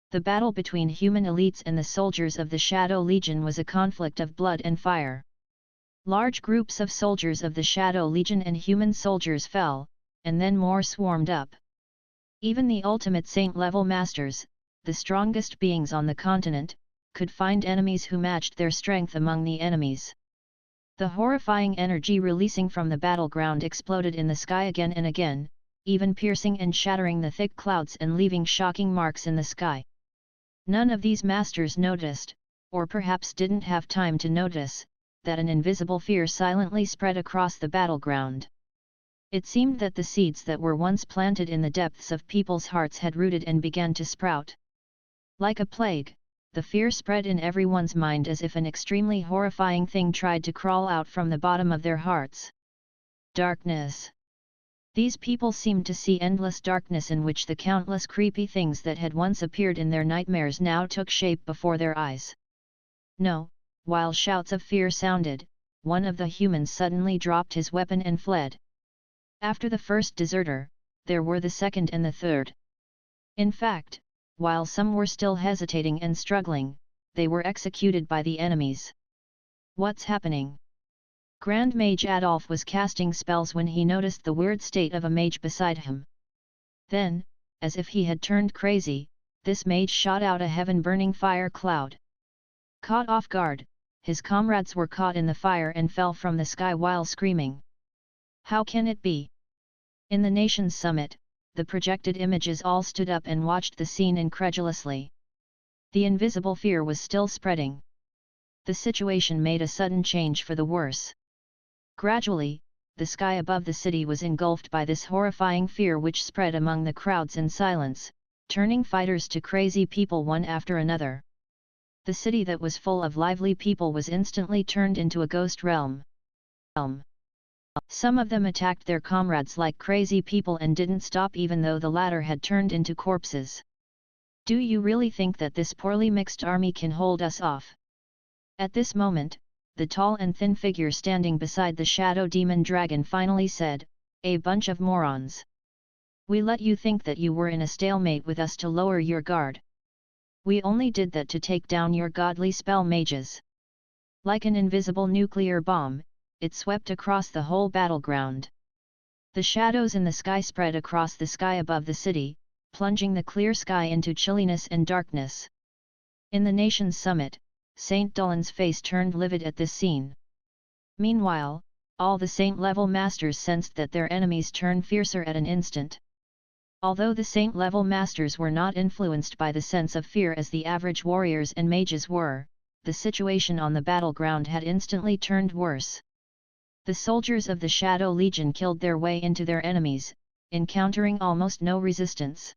the battle between human elites and the soldiers of the Shadow Legion was a conflict of blood and fire. Large groups of soldiers of the Shadow Legion and human soldiers fell, and then more swarmed up. Even the ultimate saint-level masters, the strongest beings on the continent, could find enemies who matched their strength among the enemies. The horrifying energy releasing from the battleground exploded in the sky again and again, even piercing and shattering the thick clouds and leaving shocking marks in the sky. None of these masters noticed, or perhaps didn't have time to notice, that an invisible fear silently spread across the battleground. It seemed that the seeds that were once planted in the depths of people's hearts had rooted and began to sprout. Like a plague, the fear spread in everyone's mind as if an extremely horrifying thing tried to crawl out from the bottom of their hearts. Darkness. These people seemed to see endless darkness in which the countless creepy things that had once appeared in their nightmares now took shape before their eyes. No. While shouts of fear sounded, one of the humans suddenly dropped his weapon and fled. After the first deserter, there were the second and the third. In fact, while some were still hesitating and struggling, they were executed by the enemies. What's happening? Grand Mage Adolf was casting spells when he noticed the weird state of a mage beside him. Then, as if he had turned crazy, this mage shot out a heaven-burning fire cloud. Caught off guard, his comrades were caught in the fire and fell from the sky while screaming. How can it be? In the nation's summit, the projected images all stood up and watched the scene incredulously. The invisible fear was still spreading. The situation made a sudden change for the worse. Gradually, the sky above the city was engulfed by this horrifying fear which spread among the crowds in silence, turning fighters to crazy people one after another. The city that was full of lively people was instantly turned into a ghost realm. Some of them attacked their comrades like crazy people and didn't stop even though the latter had turned into corpses. Do you really think that this poorly mixed army can hold us off? At this moment, the tall and thin figure standing beside the shadow demon dragon finally said, "A bunch of morons. We let you think that you were in a stalemate with us to lower your guard. We only did that to take down your godly spell mages." Like an invisible nuclear bomb, it swept across the whole battleground. The shadows in the sky spread across the sky above the city, plunging the clear sky into chilliness and darkness. In the nation's summit, Saint Dolan's face turned livid at this scene. Meanwhile, all the saint-level masters sensed that their enemies turned fiercer at an instant. Although the saint-level masters were not influenced by the sense of fear as the average warriors and mages were, the situation on the battleground had instantly turned worse. The soldiers of the Shadow Legion killed their way into their enemies, encountering almost no resistance.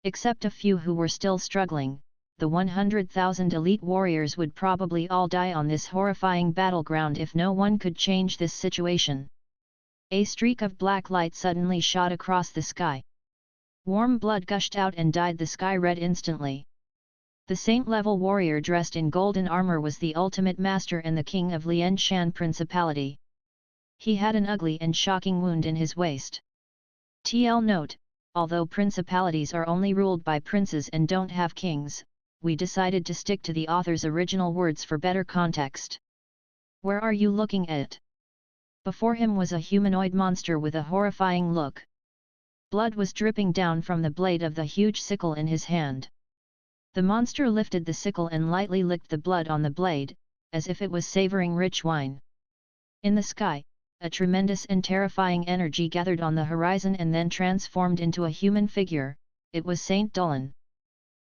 Except a few who were still struggling, the 100,000 elite warriors would probably all die on this horrifying battleground if no one could change this situation. A streak of black light suddenly shot across the sky. Warm blood gushed out and dyed the sky red instantly. The saint-level warrior dressed in golden armor was the ultimate master and the king of Lianshan Principality. He had an ugly and shocking wound in his waist. TL note, although principalities are only ruled by princes and don't have kings, we decided to stick to the author's original words for better context. Where are you looking at? Before him was a humanoid monster with a horrifying look. Blood was dripping down from the blade of the huge sickle in his hand. The monster lifted the sickle and lightly licked the blood on the blade, as if it was savoring rich wine. In the sky, a tremendous and terrifying energy gathered on the horizon and then transformed into a human figure. It was Saint Dolan.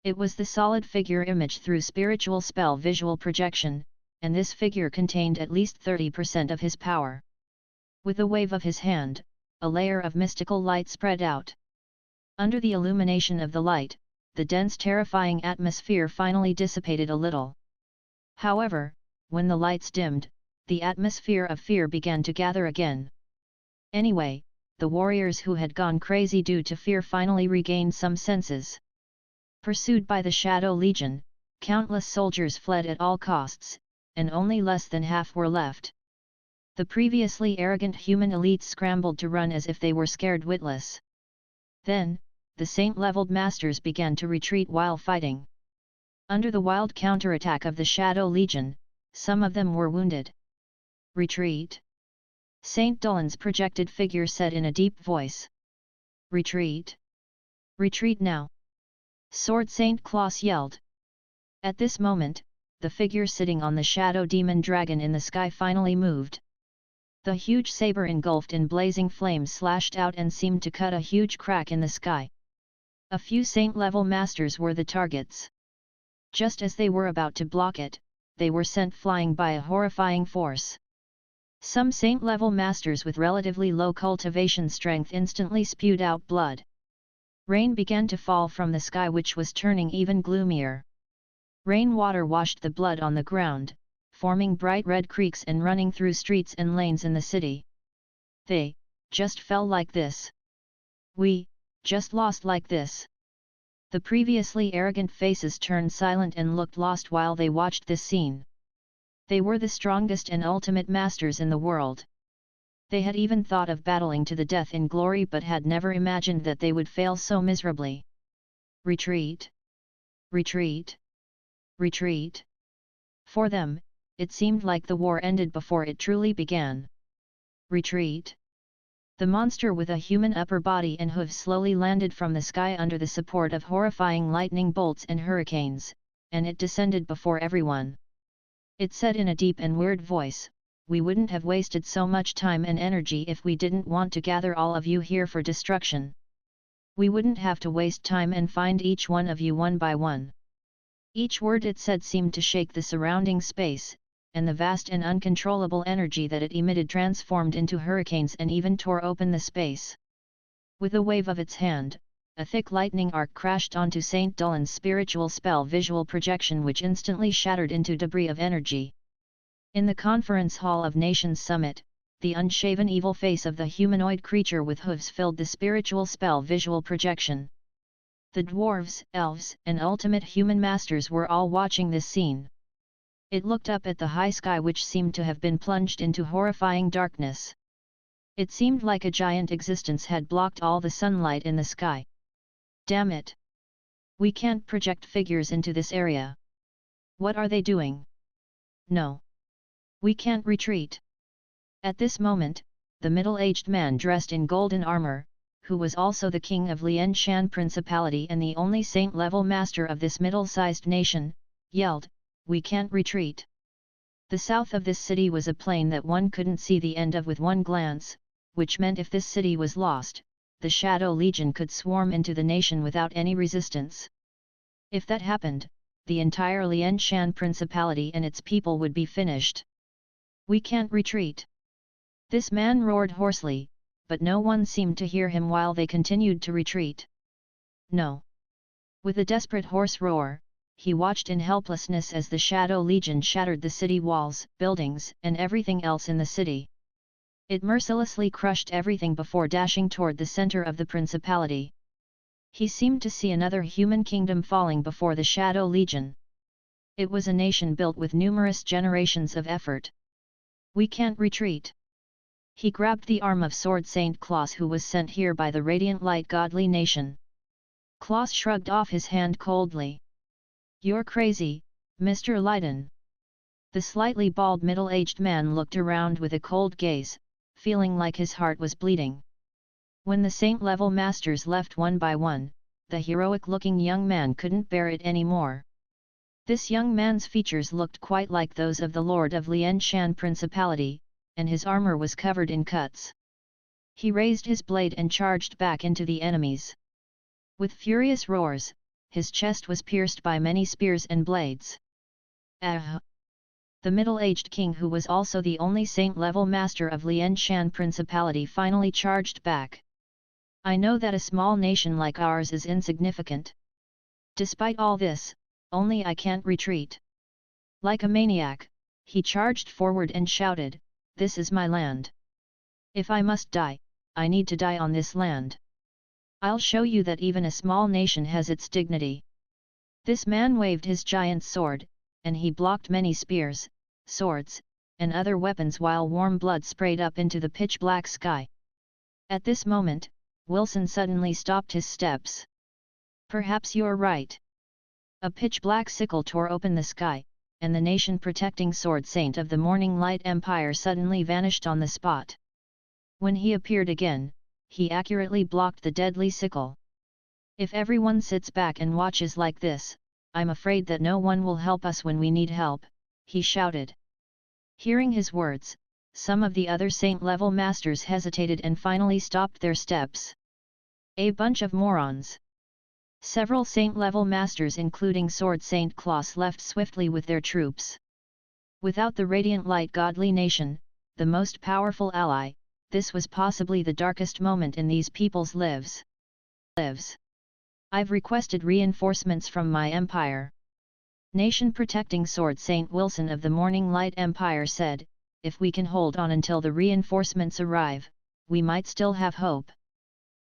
It was the solid figure image through spiritual spell visual projection, and this figure contained at least 30% of his power. With a wave of his hand, a layer of mystical light spread out. Under the illumination of the light, the dense terrifying atmosphere finally dissipated a little. However, when the lights dimmed, the atmosphere of fear began to gather again. Anyway, the warriors who had gone crazy due to fear finally regained some senses. Pursued by the Shadow Legion, countless soldiers fled at all costs, and only less than half were left. The previously arrogant human elites scrambled to run as if they were scared witless. Then, the saint-leveled masters began to retreat while fighting. Under the wild counterattack of the Shadow Legion, some of them were wounded. Retreat! Saint Dolan's projected figure said in a deep voice. Retreat! Retreat now! Sword Saint Claus yelled. At this moment, the figure sitting on the shadow demon dragon in the sky finally moved. The huge saber engulfed in blazing flames slashed out and seemed to cut a huge crack in the sky. A few saint-level masters were the targets. Just as they were about to block it, they were sent flying by a horrifying force. Some saint-level masters with relatively low cultivation strength instantly spewed out blood. Rain began to fall from the sky, which was turning even gloomier. Rainwater washed the blood on the ground, forming bright red creeks and running through streets and lanes in the city. They just fell like this. We just lost like this. The previously arrogant faces turned silent and looked lost while they watched this scene. They were the strongest and ultimate masters in the world. They had even thought of battling to the death in glory, but had never imagined that they would fail so miserably. Retreat! Retreat! Retreat! For them, it seemed like the war ended before it truly began. Retreat! The monster with a human upper body and hooves slowly landed from the sky under the support of horrifying lightning bolts and hurricanes, and it descended before everyone. It said in a deep and weird voice, "We wouldn't have wasted so much time and energy if we didn't want to gather all of you here for destruction. We wouldn't have to waste time and find each one of you one by one." Each word it said seemed to shake the surrounding space, and the vast and uncontrollable energy that it emitted transformed into hurricanes and even tore open the space. With a wave of its hand, a thick lightning arc crashed onto Saint Dolan's spiritual spell visual projection, which instantly shattered into debris of energy. In the conference hall of Nations Summit, the unshaven evil face of the humanoid creature with hooves filled the spiritual spell visual projection. The dwarves, elves, and ultimate human masters were all watching this scene. It looked up at the high sky, which seemed to have been plunged into horrifying darkness. It seemed like a giant existence had blocked all the sunlight in the sky. Damn it! We can't project figures into this area. What are they doing? No. We can't retreat. At this moment, the middle-aged man dressed in golden armor, who was also the king of Lianshan Principality and the only saint-level master of this middle-sized nation, yelled, "We can't retreat." The south of this city was a plain that one couldn't see the end of with one glance, which meant if this city was lost, the Shadow Legion could swarm into the nation without any resistance. If that happened, the entire Lianshan Principality and its people would be finished. "We can't retreat." This man roared hoarsely, but no one seemed to hear him while they continued to retreat. No. With a desperate hoarse roar, he watched in helplessness as the Shadow Legion shattered the city walls, buildings, and everything else in the city. It mercilessly crushed everything before dashing toward the center of the principality. He seemed to see another human kingdom falling before the Shadow Legion. It was a nation built with numerous generations of effort. "We can't retreat." He grabbed the arm of Sword Saint Claus, who was sent here by the Radiant Light Godly Nation. Claus shrugged off his hand coldly. "You're crazy, Mr. Leiden." The slightly bald middle-aged man looked around with a cold gaze, feeling like his heart was bleeding. When the saint-level masters left one by one, the heroic-looking young man couldn't bear it anymore. This young man's features looked quite like those of the Lord of Lianshan Principality, and his armor was covered in cuts. He raised his blade and charged back into the enemies. With furious roars, his chest was pierced by many spears and blades. "Ah!" The middle-aged king, who was also the only saint-level master of Lianshan Principality, finally charged back. "I know that a small nation like ours is insignificant. Despite all this, only I can't retreat." Like a maniac, he charged forward and shouted, "This is my land. If I must die, I need to die on this land. I'll show you that even a small nation has its dignity. This man waved his giant sword, and he blocked many spears, swords, and other weapons while warm blood sprayed up into the pitch-black sky. At this moment, Wilson suddenly stopped his steps. Perhaps you're right. A pitch-black sickle tore open the sky, and the nation-protecting sword saint of the Morning Light Empire suddenly vanished on the spot. When he appeared again, he accurately blocked the deadly sickle. If everyone sits back and watches like this, I'm afraid that no one will help us when we need help, he shouted. Hearing his words, some of the other saint-level masters hesitated and finally stopped their steps. A bunch of morons. Several saint-level masters including Sword Saint Klaus left swiftly with their troops. Without the Radiant Light Godly Nation, the most powerful ally, this was possibly the darkest moment in these people's lives. I've requested reinforcements from my empire. Nation-protecting Sword Saint Wilson of the Morning Light Empire said, if we can hold on until the reinforcements arrive, we might still have hope.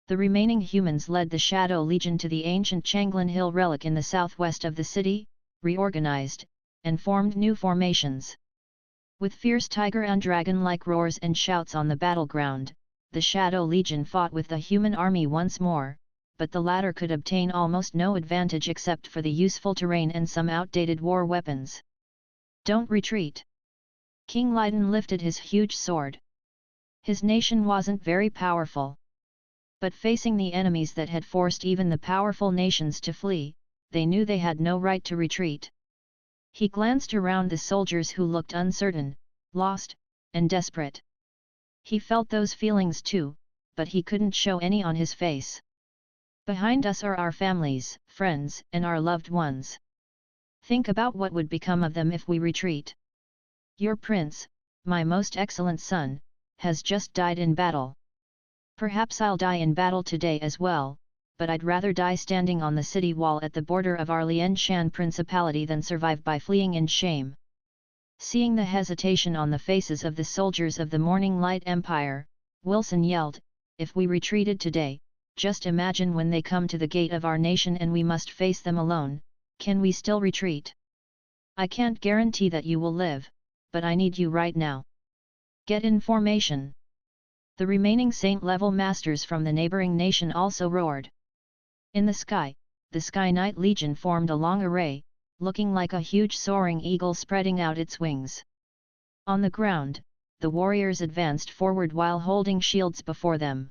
The remaining humans led the Shadow Legion to the ancient Changlin Hill relic in the southwest of the city, reorganized, and formed new formations. With fierce tiger and dragon-like roars and shouts on the battleground, the Shadow Legion fought with the human army once more, but the latter could obtain almost no advantage except for the useful terrain and some outdated war weapons. Don't retreat! King Lydon lifted his huge sword. His nation wasn't very powerful. But facing the enemies that had forced even the powerful nations to flee, they knew they had no right to retreat. He glanced around the soldiers who looked uncertain, lost, and desperate. He felt those feelings too, but he couldn't show any on his face. Behind us are our families, friends, and our loved ones. Think about what would become of them if we retreat. Your prince, my most excellent son, has just died in battle. Perhaps I'll die in battle today as well, but I'd rather die standing on the city wall at the border of our Lianshan Principality than survive by fleeing in shame. Seeing the hesitation on the faces of the soldiers of the Morning Light Empire, Wilson yelled, if we retreated today, just imagine when they come to the gate of our nation and we must face them alone, can we still retreat? I can't guarantee that you will live, but I need you right now. Get in formation. The remaining saint-level masters from the neighboring nation also roared. In the sky, the Sky Knight Legion formed a long array, looking like a huge soaring eagle spreading out its wings. On the ground, the warriors advanced forward while holding shields before them.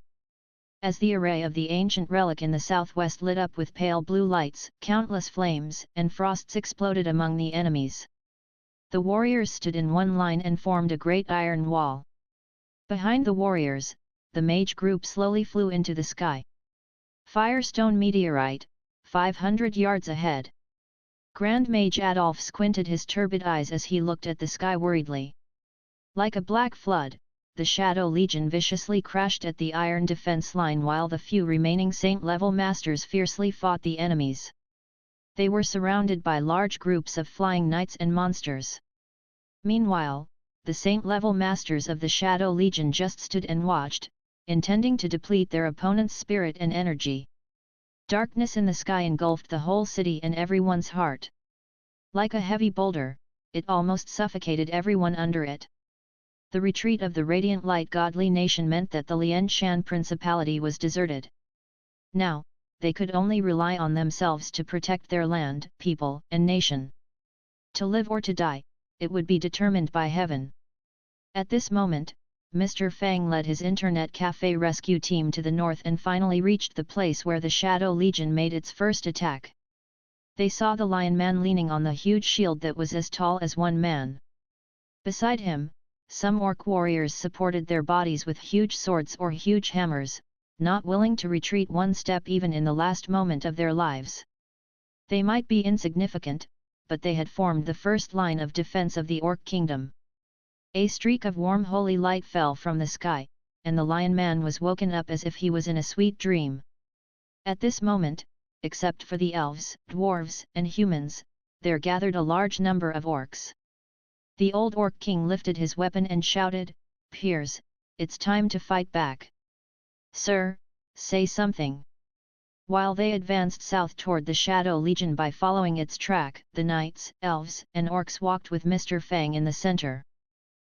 As the array of the ancient relic in the southwest lit up with pale blue lights, countless flames and frosts exploded among the enemies. The warriors stood in one line and formed a great iron wall. Behind the warriors, the mage group slowly flew into the sky. Firestone meteorite, 500 yards ahead. Grand Mage Adolf squinted his turbid eyes as he looked at the sky worriedly. Like a black flood, the Shadow Legion viciously crashed at the iron defense line while the few remaining saint-level masters fiercely fought the enemies. They were surrounded by large groups of flying knights and monsters. Meanwhile, the saint-level masters of the Shadow Legion just stood and watched, intending to deplete their opponent's spirit and energy. Darkness in the sky engulfed the whole city and everyone's heart. Like a heavy boulder, it almost suffocated everyone under it. The retreat of the Radiant Light Godly Nation meant that the Lianshan Principality was deserted. Now, they could only rely on themselves to protect their land, people, and nation. To live or to die, it would be determined by heaven. At this moment, Mr. Fang led his internet cafe rescue team to the north and finally reached the place where the Shadow Legion made its first attack. They saw the Lion Man leaning on the huge shield that was as tall as one man. Beside him, some orc warriors supported their bodies with huge swords or huge hammers, not willing to retreat one step even in the last moment of their lives. They might be insignificant, but they had formed the first line of defense of the orc kingdom. A streak of warm holy light fell from the sky, and the Lion Man was woken up as if he was in a sweet dream. At this moment, except for the elves, dwarves, and humans, there gathered a large number of orcs. The old orc king lifted his weapon and shouted, "Peers, it's time to fight back. Sir, say something. While they advanced south toward the Shadow Legion by following its track, the knights, elves, and orcs walked with Mr. Fang in the center.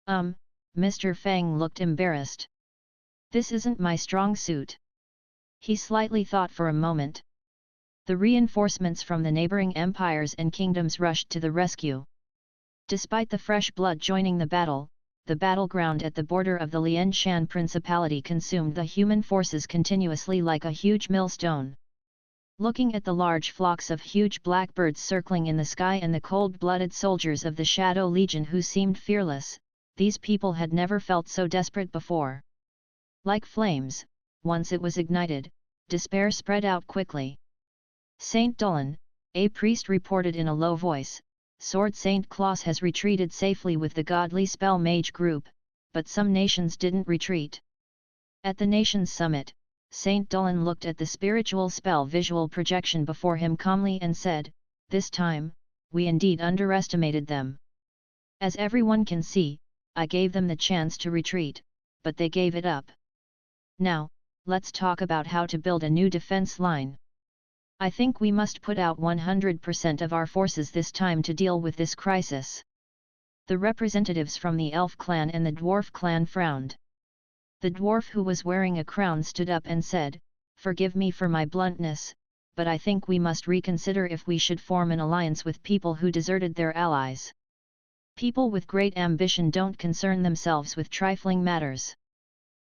Mr. Fang looked embarrassed. This isn't my strong suit. He slightly thought for a moment. The reinforcements from the neighboring empires and kingdoms rushed to the rescue. Despite the fresh blood joining the battleground at the border of the Lianshan Principality consumed the human forces continuously like a huge millstone. Looking at the large flocks of huge blackbirds circling in the sky and the cold-blooded soldiers of the Shadow Legion who seemed fearless, these people had never felt so desperate before. Like flames, once it was ignited, despair spread out quickly. Saint Dolan, a priest reported in a low voice, Sword Saint Claus has retreated safely with the godly spell mage group, but some nations didn't retreat. At the nations summit, Saint Dolan looked at the spiritual spell visual projection before him calmly and said, "This time, we indeed underestimated them. As everyone can see, I gave them the chance to retreat, but they gave it up. Now, let's talk about how to build a new defense line. I think we must put out 100% of our forces this time to deal with this crisis." The representatives from the Elf clan and the Dwarf clan frowned. The dwarf who was wearing a crown stood up and said, "Forgive me for my bluntness, but I think we must reconsider if we should form an alliance with people who deserted their allies. People with great ambition don't concern themselves with trifling matters."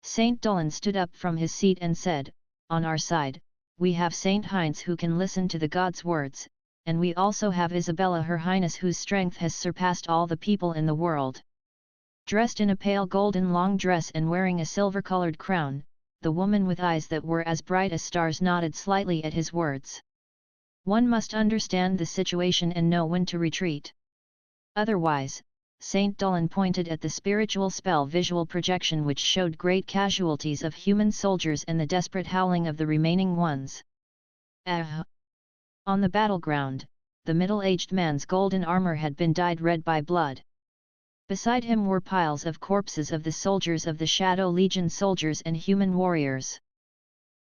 Saint Dolan stood up from his seat and said, "On our side, we have Saint Heinz who can listen to the gods' words, and we also have Isabella Her Highness whose strength has surpassed all the people in the world." Dressed in a pale golden long dress and wearing a silver-colored crown, the woman with eyes that were as bright as stars nodded slightly at his words. One must understand the situation and know when to retreat. Otherwise, Saint Dolan pointed at the spiritual spell visual projection which showed great casualties of human soldiers and the desperate howling of the remaining ones. On the battleground, the middle-aged man's golden armor had been dyed red by blood. Beside him were piles of corpses of the soldiers of the Shadow Legion soldiers and human warriors.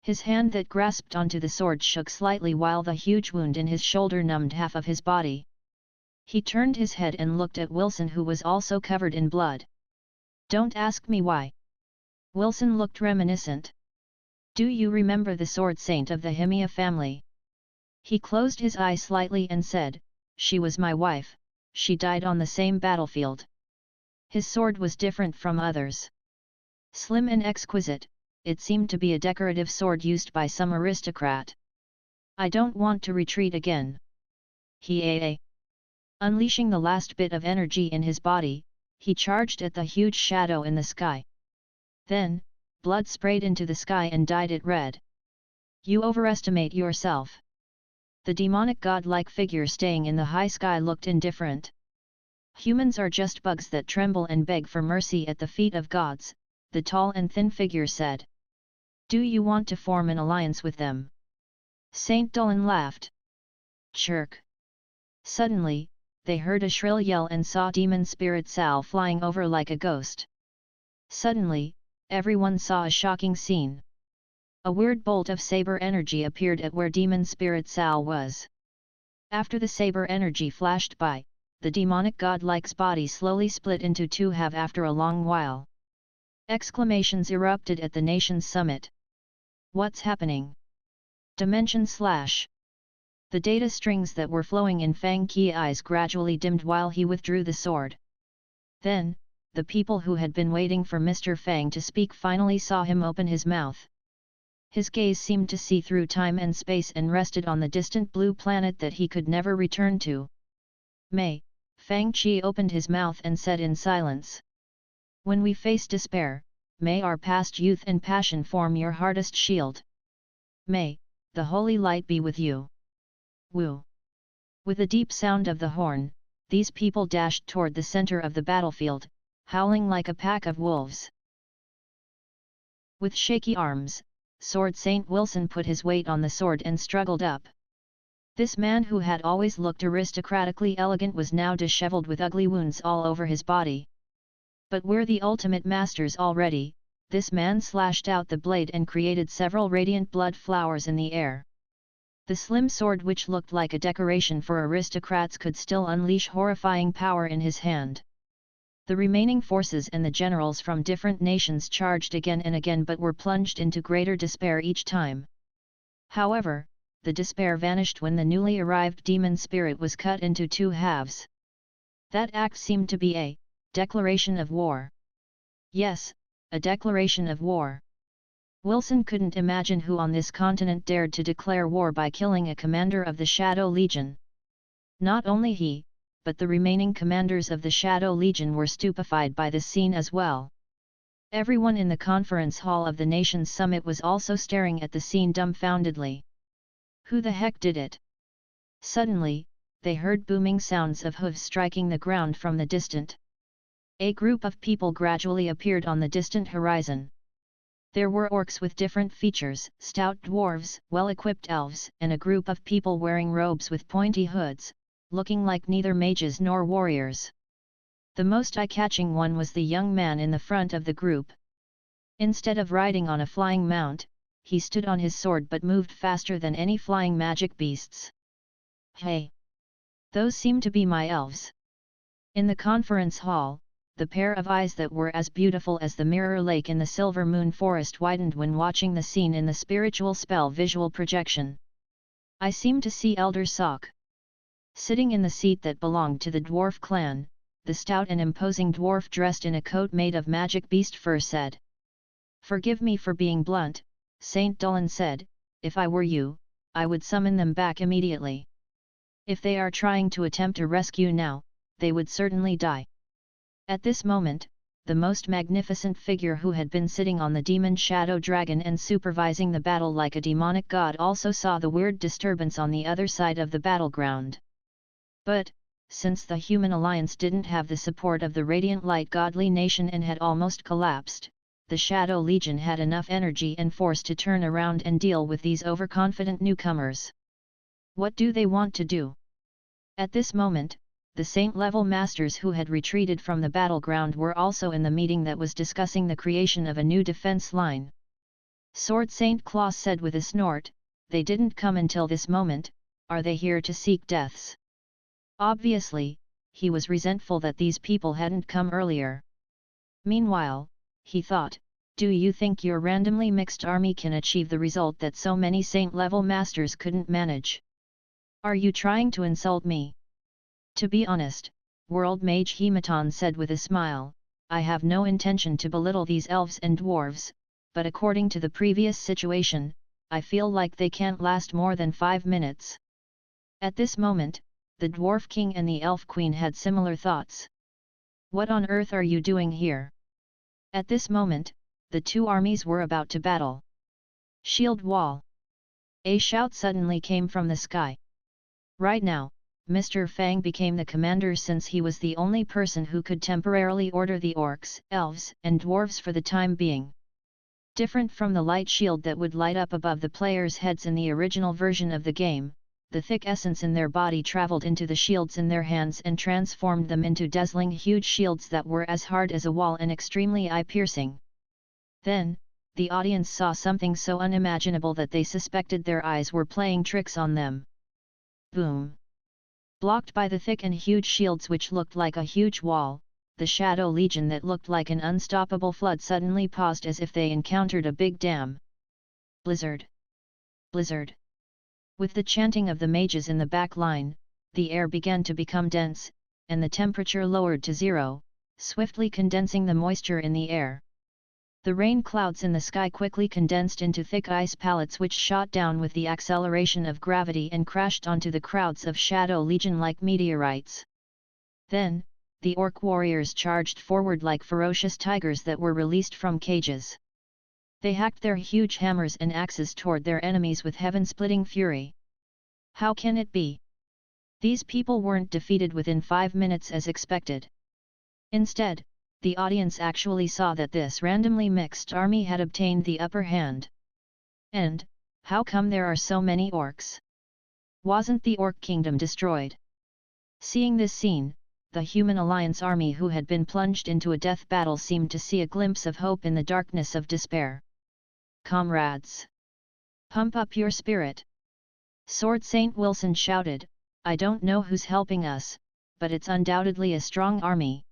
His hand that grasped onto the sword shook slightly while the huge wound in his shoulder numbed half of his body. He turned his head and looked at Wilson who was also covered in blood. "Don't ask me why." Wilson looked reminiscent. "Do you remember the sword saint of the Himia family?" He closed his eye slightly and said, "She was my wife, she died on the same battlefield." His sword was different from others. Slim and exquisite, it seemed to be a decorative sword used by some aristocrat. "I don't want to retreat again." Unleashing the last bit of energy in his body, he charged at the huge shadow in the sky. Then, blood sprayed into the sky and dyed it red. "You overestimate yourself." The demonic god-like figure staying in the high sky looked indifferent. "Humans are just bugs that tremble and beg for mercy at the feet of gods," the tall and thin figure said. "Do you want to form an alliance with them?" Saint Dolan laughed. Chirk. Suddenly, they heard a shrill yell and saw Demon Spirit Sal flying over like a ghost. Suddenly, everyone saw a shocking scene. A weird bolt of saber energy appeared at where Demon Spirit Sal was. After the saber energy flashed by, the demonic godlike's body slowly split into two halves after a long while. Exclamations erupted at the nation's summit. "What's happening?" Dimension slash. The data strings that were flowing in Fang Qi eyes gradually dimmed while he withdrew the sword. Then, the people who had been waiting for Mr. Fang to speak finally saw him open his mouth. His gaze seemed to see through time and space and rested on the distant blue planet that he could never return to. Fang Qi opened his mouth and said in silence. "When we face despair, may our past youth and passion form your hardest shield. May the holy light be with you." Woo! With a deep sound of the horn, these people dashed toward the center of the battlefield, howling like a pack of wolves. With shaky arms, Sword Saint Wilson put his weight on the sword and struggled up. This man who had always looked aristocratically elegant was now disheveled with ugly wounds all over his body. But we're the ultimate masters already, this man slashed out the blade and created several radiant blood flowers in the air. The slim sword, which looked like a decoration for aristocrats, could still unleash horrifying power in his hand. The remaining forces and the generals from different nations charged again and again, but were plunged into greater despair each time. However, the despair vanished when the newly arrived demon spirit was cut into two halves. That act seemed to be a declaration of war. Yes, a declaration of war. Wilson couldn't imagine who on this continent dared to declare war by killing a commander of the Shadow Legion. Not only he, but the remaining commanders of the Shadow Legion were stupefied by this scene as well. Everyone in the conference hall of the nation's summit was also staring at the scene dumbfoundedly. Who the heck did it? Suddenly, they heard booming sounds of hooves striking the ground from the distant. A group of people gradually appeared on the distant horizon. There were orcs with different features, stout dwarves, well-equipped elves, and a group of people wearing robes with pointy hoods, looking like neither mages nor warriors. The most eye-catching one was the young man in the front of the group. Instead of riding on a flying mount, he stood on his sword but moved faster than any flying magic beasts. Hey! Those seem to be my elves. In the conference hall, the pair of eyes that were as beautiful as the mirror lake in the silver moon forest widened when watching the scene in the spiritual spell visual projection. I seem to see Elder Sock. Sitting in the seat that belonged to the dwarf clan, the stout and imposing dwarf dressed in a coat made of magic beast fur said. Forgive me for being blunt, Saint Dolan said, if I were you, I would summon them back immediately. If they are trying to attempt a rescue now, they would certainly die. At this moment, the most magnificent figure who had been sitting on the demon shadow dragon and supervising the battle like a demonic god also saw the weird disturbance on the other side of the battleground. But, since the human alliance didn't have the support of the radiant light godly nation and had almost collapsed, the Shadow Legion had enough energy and force to turn around and deal with these overconfident newcomers. What do they want to do? At this moment, the Saint-level masters who had retreated from the battleground were also in the meeting that was discussing the creation of a new defense line. Sword Saint Claus said with a snort, they didn't come until this moment, are they here to seek deaths? Obviously, he was resentful that these people hadn't come earlier. Meanwhile, he thought, do you think your randomly mixed army can achieve the result that so many Saint-level masters couldn't manage? Are you trying to insult me? To be honest, World Mage Hematon said with a smile, I have no intention to belittle these elves and dwarves, but according to the previous situation, I feel like they can't last more than 5 minutes. At this moment, the Dwarf King and the Elf Queen had similar thoughts. What on earth are you doing here? At this moment, the two armies were about to battle. Shield wall! A shout suddenly came from the sky. Right now, Mr. Fang became the commander since he was the only person who could temporarily order the orcs, elves, and dwarves for the time being. Different from the light shield that would light up above the players' heads in the original version of the game, the thick essence in their body traveled into the shields in their hands and transformed them into dazzling huge shields that were as hard as a wall and extremely eye-piercing. Then, the audience saw something so unimaginable that they suspected their eyes were playing tricks on them. Boom! Blocked by the thick and huge shields which looked like a huge wall, the Shadow Legion that looked like an unstoppable flood suddenly paused as if they encountered a big dam. Blizzard! Blizzard! With the chanting of the mages in the back line, the air began to become dense, and the temperature lowered to 0, swiftly condensing the moisture in the air. The rain clouds in the sky quickly condensed into thick ice pellets which shot down with the acceleration of gravity and crashed onto the crowds of Shadow Legion like meteorites. Then, the orc warriors charged forward like ferocious tigers that were released from cages. They hacked their huge hammers and axes toward their enemies with heaven-splitting fury. How can it be? These people weren't defeated within 5 minutes as expected. Instead, the audience actually saw that this randomly mixed army had obtained the upper hand. And, how come there are so many orcs? Wasn't the orc kingdom destroyed? Seeing this scene, the Human Alliance army who had been plunged into a death battle seemed to see a glimpse of hope in the darkness of despair. "Comrades! Pump up your spirit!" Sword Saint Wilson shouted, "I don't know who's helping us, but it's undoubtedly a strong army.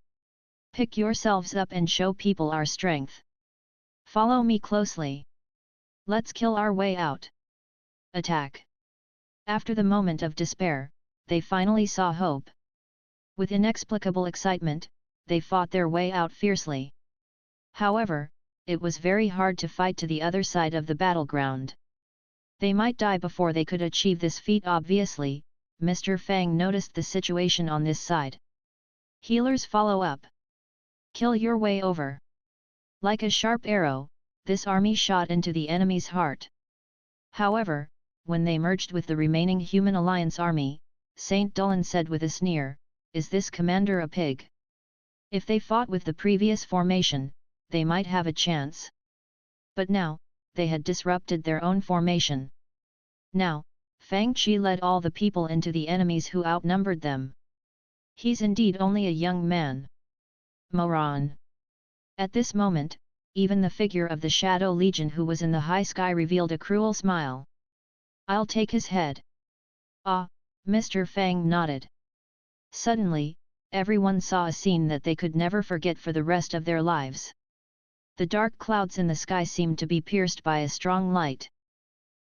Pick yourselves up and show people our strength. Follow me closely. Let's kill our way out. Attack!" After the moment of despair, they finally saw hope. With inexplicable excitement, they fought their way out fiercely. However, it was very hard to fight to the other side of the battleground. They might die before they could achieve this feat. Obviously, Mr. Fang noticed the situation on this side. "Healers, follow up. Kill your way over." Like a sharp arrow, this army shot into the enemy's heart. However, when they merged with the remaining Human Alliance army, Saint Dolan said with a sneer, "Is this commander a pig? If they fought with the previous formation, they might have a chance. But now, they had disrupted their own formation. Now, Fang Qi led all the people into the enemies who outnumbered them. He's indeed only a young man. Moron!" At this moment, even the figure of the Shadow Legion who was in the high sky revealed a cruel smile. "I'll take his head." "Ah," Mr. Fang nodded. Suddenly, everyone saw a scene that they could never forget for the rest of their lives. The dark clouds in the sky seemed to be pierced by a strong light.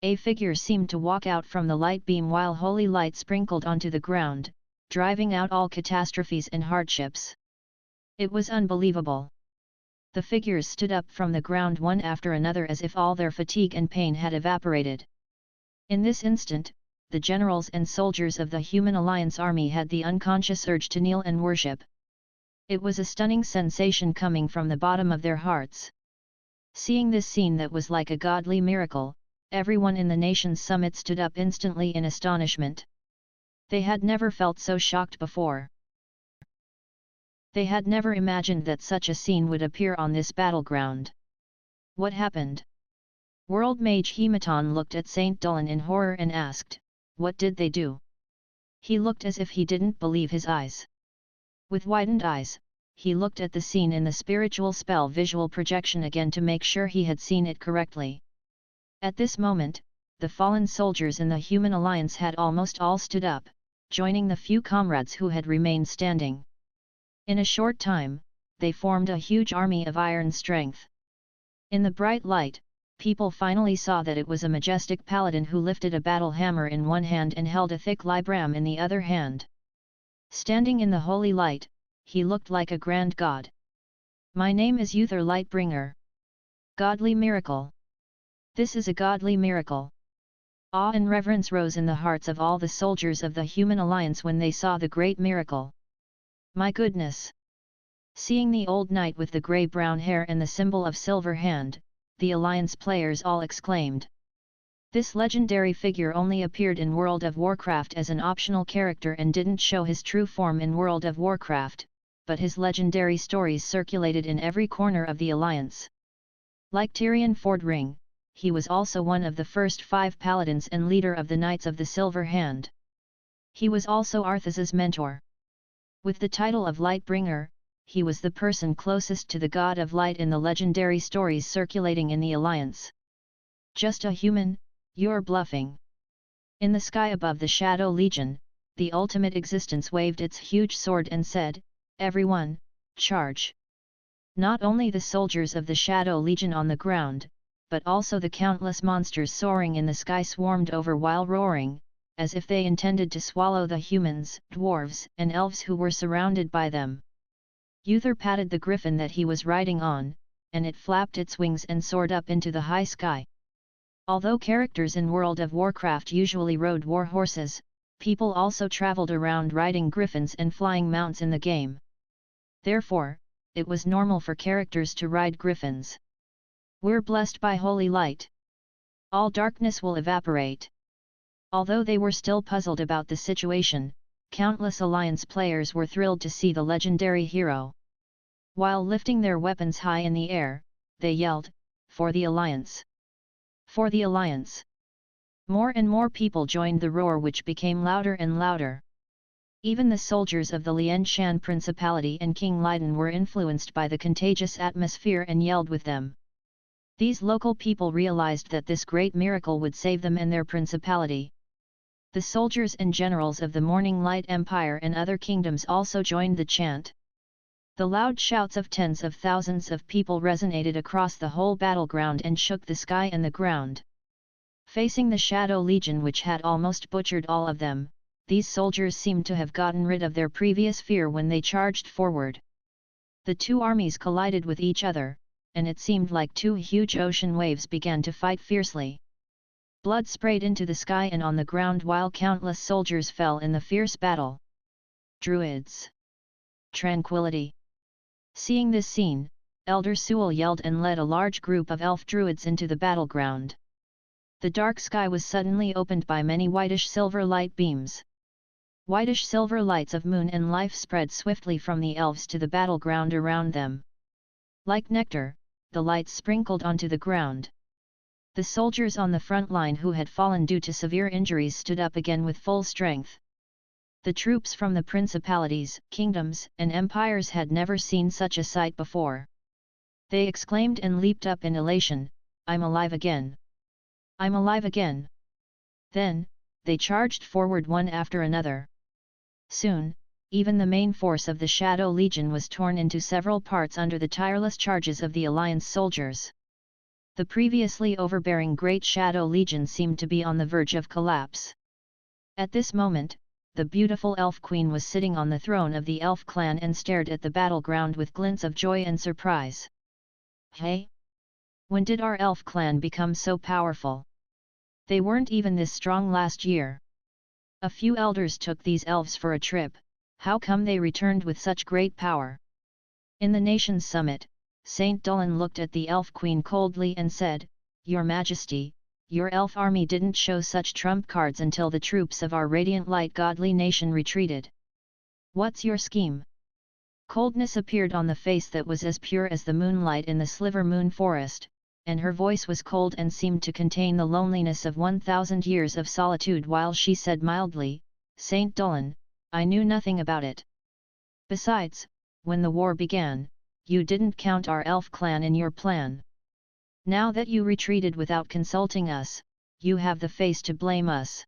A figure seemed to walk out from the light beam while holy light sprinkled onto the ground, driving out all catastrophes and hardships. It was unbelievable. The figures stood up from the ground one after another as if all their fatigue and pain had evaporated. In this instant, the generals and soldiers of the Human Alliance army had the unconscious urge to kneel and worship. It was a stunning sensation coming from the bottom of their hearts. Seeing this scene that was like a godly miracle, everyone in the nation's summit stood up instantly in astonishment. They had never felt so shocked before. They had never imagined that such a scene would appear on this battleground. What happened? World Mage Hematon looked at Saint Dolan in horror and asked, "What did they do?" He looked as if he didn't believe his eyes. With widened eyes, he looked at the scene in the spiritual spell visual projection again to make sure he had seen it correctly. At this moment, the fallen soldiers in the Human Alliance had almost all stood up, joining the few comrades who had remained standing. In a short time, they formed a huge army of iron strength. In the bright light, people finally saw that it was a majestic paladin who lifted a battle hammer in one hand and held a thick libram in the other hand. Standing in the holy light, he looked like a grand god. "My name is Uther Lightbringer. Godly miracle. This is a godly miracle." Awe and reverence rose in the hearts of all the soldiers of the Human Alliance when they saw the great miracle. "My goodness!" Seeing the old knight with the grey-brown hair and the symbol of silver hand, the Alliance players all exclaimed. This legendary figure only appeared in World of Warcraft as an optional character and didn't show his true form in World of Warcraft, but his legendary stories circulated in every corner of the Alliance. Like Tyrion Fordring, he was also one of the first 5 paladins and leader of the Knights of the Silver Hand. He was also Arthas's mentor. With the title of Lightbringer, he was the person closest to the God of Light in the legendary stories circulating in the Alliance. "Just a human, you're bluffing." In the sky above the Shadow Legion, the ultimate existence waved its huge sword and said, "Everyone, charge!" Not only the soldiers of the Shadow Legion on the ground, but also the countless monsters soaring in the sky swarmed over while roaring, as if they intended to swallow the humans, dwarves, and elves who were surrounded by them. Uther patted the griffin that he was riding on, and it flapped its wings and soared up into the high sky. Although characters in World of Warcraft usually rode war horses, people also traveled around riding griffins and flying mounts in the game. Therefore, it was normal for characters to ride griffins. "We're blessed by holy light. All darkness will evaporate." Although they were still puzzled about the situation, countless Alliance players were thrilled to see the legendary hero. While lifting their weapons high in the air, they yelled, "For the Alliance! For the Alliance!" More and more people joined the roar which became louder and louder. Even the soldiers of the Lianshan Principality and King Liden were influenced by the contagious atmosphere and yelled with them. These local people realized that this great miracle would save them and their principality. The soldiers and generals of the Morning Light Empire and other kingdoms also joined the chant. The loud shouts of tens of thousands of people resonated across the whole battleground and shook the sky and the ground. Facing the Shadow Legion, which had almost butchered all of them, these soldiers seemed to have gotten rid of their previous fear when they charged forward. The two armies collided with each other, and it seemed like two huge ocean waves began to fight fiercely. Blood sprayed into the sky and on the ground while countless soldiers fell in the fierce battle. Druids! Tranquility! Seeing this scene, Elder Sewell yelled and led a large group of elf druids into the battleground. The dark sky was suddenly opened by many whitish-silver light beams. Whitish-silver lights of moon and life spread swiftly from the elves to the battleground around them. Like nectar, the lights sprinkled onto the ground. The soldiers on the front line who had fallen due to severe injuries stood up again with full strength. The troops from the principalities, kingdoms, and empires had never seen such a sight before. They exclaimed and leaped up in elation, "I'm alive again! I'm alive again!" Then, they charged forward one after another. Soon, even the main force of the Shadow Legion was torn into several parts under the tireless charges of the Alliance soldiers. The previously overbearing Great Shadow Legion seemed to be on the verge of collapse. At this moment, the beautiful Elf Queen was sitting on the throne of the Elf clan and stared at the battleground with glints of joy and surprise. Hey! When did our Elf clan become so powerful? They weren't even this strong last year. A few elders took these elves for a trip. How come they returned with such great power? In the nation's summit, Saint Dullan looked at the Elf Queen coldly and said, "Your Majesty, your elf army didn't show such trump cards until the troops of our radiant light godly nation retreated. What's your scheme?" Coldness appeared on the face that was as pure as the moonlight in the Sliver Moon Forest, and her voice was cold and seemed to contain the loneliness of 1,000 years of solitude while she said mildly, "Saint Dullan, I knew nothing about it. Besides, when the war began, you didn't count our elf clan in your plan. Now that you retreated without consulting us, you have the face to blame us."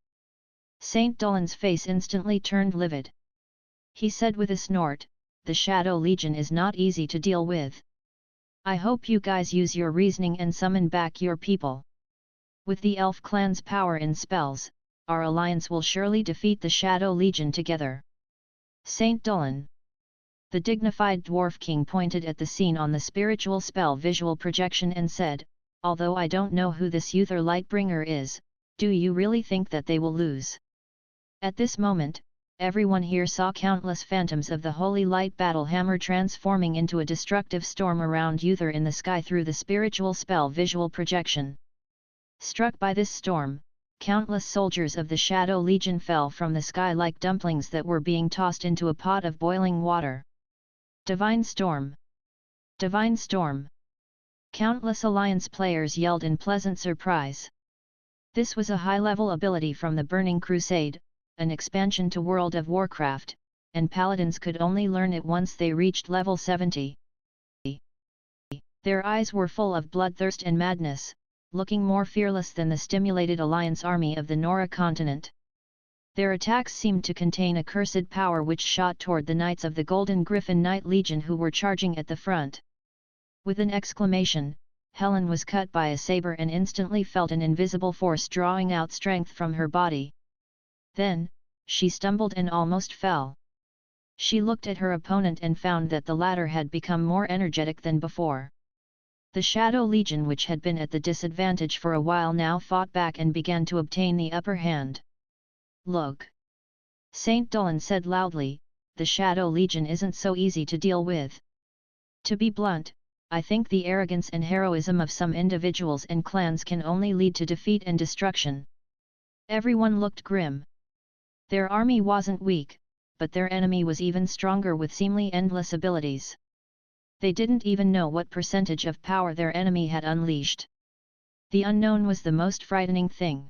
Saint Dullan's face instantly turned livid. He said with a snort, "The Shadow Legion is not easy to deal with. I hope you guys use your reasoning and summon back your people. With the elf clan's power in spells, our alliance will surely defeat the Shadow Legion together." Saint Dullan. The dignified Dwarf King pointed at the scene on the spiritual spell visual projection and said, "Although I don't know who this Uther Lightbringer is, do you really think that they will lose?" At this moment, everyone here saw countless phantoms of the Holy Light Battle Hammer transforming into a destructive storm around Uther in the sky through the spiritual spell visual projection. Struck by this storm, countless soldiers of the Shadow Legion fell from the sky like dumplings that were being tossed into a pot of boiling water. Divine Storm! Divine Storm! Countless Alliance players yelled in pleasant surprise. This was a high-level ability from the Burning Crusade, an expansion to World of Warcraft, and Paladins could only learn it once they reached level 70. Their eyes were full of bloodthirst and madness, looking more fearless than the stimulated Alliance army of the Nora continent. Their attacks seemed to contain a cursed power which shot toward the Knights of the Golden Griffin Knight Legion who were charging at the front. With an exclamation, Helen was cut by a saber and instantly felt an invisible force drawing out strength from her body. Then, she stumbled and almost fell. She looked at her opponent and found that the latter had become more energetic than before. The Shadow Legion, which had been at the disadvantage for a while, now fought back and began to obtain the upper hand. "Look!" Saint Dullan said loudly, "the Shadow Legion isn't so easy to deal with. To be blunt, I think the arrogance and heroism of some individuals and clans can only lead to defeat and destruction." Everyone looked grim. Their army wasn't weak, but their enemy was even stronger with seemingly endless abilities. They didn't even know what percentage of power their enemy had unleashed. The unknown was the most frightening thing.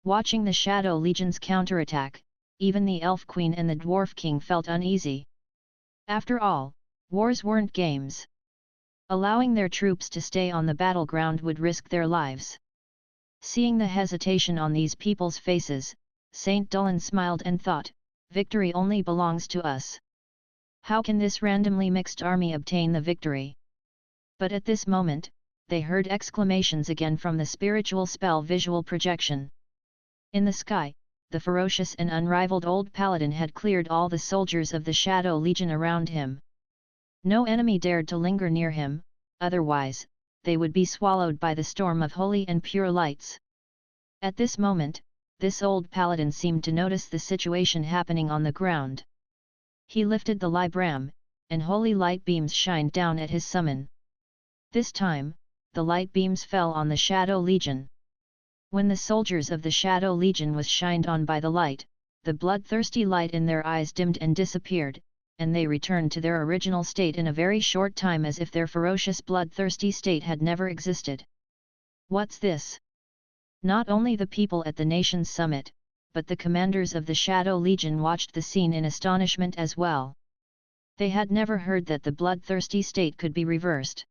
Watching the Shadow Legion's counterattack, even the Elf Queen and the Dwarf King felt uneasy. After all, wars weren't games. Allowing their troops to stay on the battleground would risk their lives. Seeing the hesitation on these people's faces, Saint Dullin smiled and thought, victory only belongs to us. How can this randomly mixed army obtain the victory? But at this moment, they heard exclamations again from the spiritual spell visual projection. In the sky, the ferocious and unrivaled old paladin had cleared all the soldiers of the Shadow Legion around him. No enemy dared to linger near him, otherwise, they would be swallowed by the storm of holy and pure lights. At this moment, this old paladin seemed to notice the situation happening on the ground. He lifted the libram, and holy light beams shined down at his summon. This time, the light beams fell on the Shadow Legion. When the soldiers of the Shadow Legion was shined on by the light, the bloodthirsty light in their eyes dimmed and disappeared, and they returned to their original state in a very short time as if their ferocious bloodthirsty state had never existed. What's this? Not only the people at the nation's summit, but the commanders of the Shadow Legion watched the scene in astonishment as well. They had never heard that the bloodthirsty state could be reversed.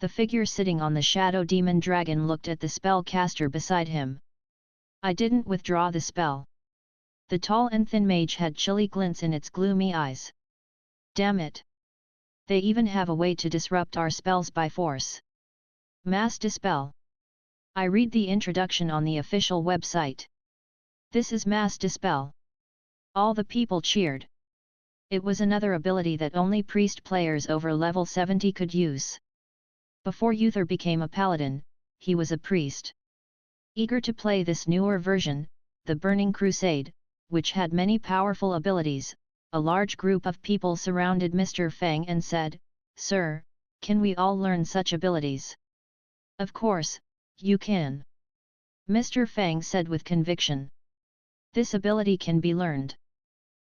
The figure sitting on the Shadow Demon Dragon looked at the spellcaster beside him. I didn't withdraw the spell. The tall and thin mage had chilly glints in its gloomy eyes. Damn it! They even have a way to disrupt our spells by force. Mass Dispel. I read the introduction on the official website. This is Mass Dispel. All the people cheered. It was another ability that only priest players over level 70 could use. Before Uther became a paladin, he was a priest. Eager to play this newer version, the Burning Crusade, which had many powerful abilities, a large group of people surrounded Mr. Fang and said, "Sir, can we all learn such abilities?" "Of course, you can," Mr. Fang said with conviction. "This ability can be learned."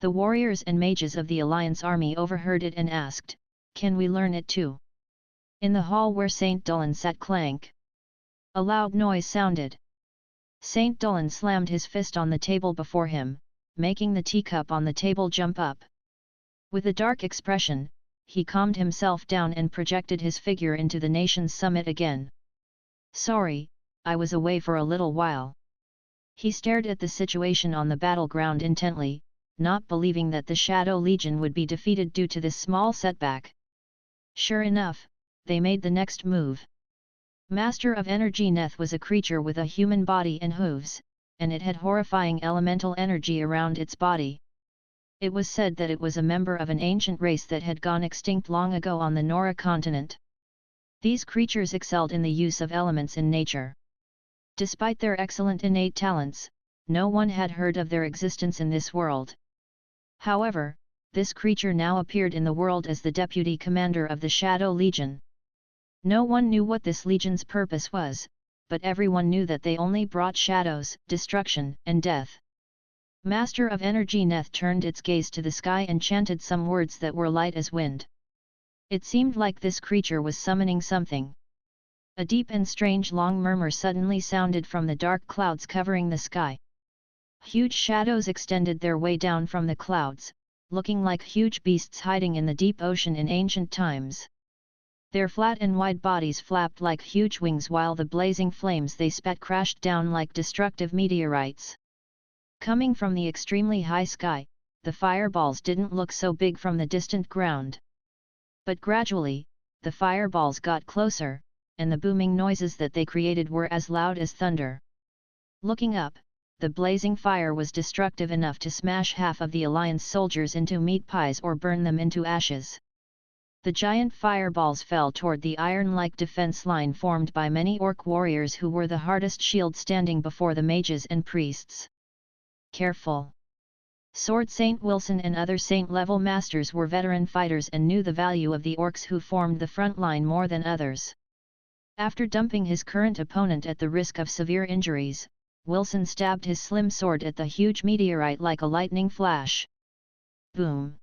The warriors and mages of the Alliance army overheard it and asked, "Can we learn it too?" In the hall where Saint Dullin sat clank. A loud noise sounded. Saint Dullin slammed his fist on the table before him, making the teacup on the table jump up. With a dark expression, he calmed himself down and projected his figure into the nation's summit again. "Sorry, I was away for a little while." He stared at the situation on the battleground intently, not believing that the Shadow Legion would be defeated due to this small setback. Sure enough, they made the next move. Master of Energy Neth was a creature with a human body and hooves, and it had horrifying elemental energy around its body. It was said that it was a member of an ancient race that had gone extinct long ago on the Nora continent. These creatures excelled in the use of elements in nature. Despite their excellent innate talents, no one had heard of their existence in this world. However, this creature now appeared in the world as the deputy commander of the Shadow Legion. No one knew what this legion's purpose was, but everyone knew that they only brought shadows, destruction, and death. Master of Energy Neth turned its gaze to the sky and chanted some words that were light as wind. It seemed like this creature was summoning something. A deep and strange long murmur suddenly sounded from the dark clouds covering the sky. Huge shadows extended their way down from the clouds, looking like huge beasts hiding in the deep ocean in ancient times. Their flat and wide bodies flapped like huge wings while the blazing flames they spat crashed down like destructive meteorites. Coming from the extremely high sky, the fireballs didn't look so big from the distant ground. But gradually, the fireballs got closer, and the booming noises that they created were as loud as thunder. Looking up, the blazing fire was destructive enough to smash half of the Alliance soldiers into meat pies or burn them into ashes. The giant fireballs fell toward the iron-like defense line formed by many orc warriors who were the hardest shield standing before the mages and priests. Careful! Sword Saint Wilson and other Saint-level masters were veteran fighters and knew the value of the orcs who formed the front line more than others. After dumping his current opponent at the risk of severe injuries, Wilson stabbed his slim sword at the huge meteorite like a lightning flash. Boom!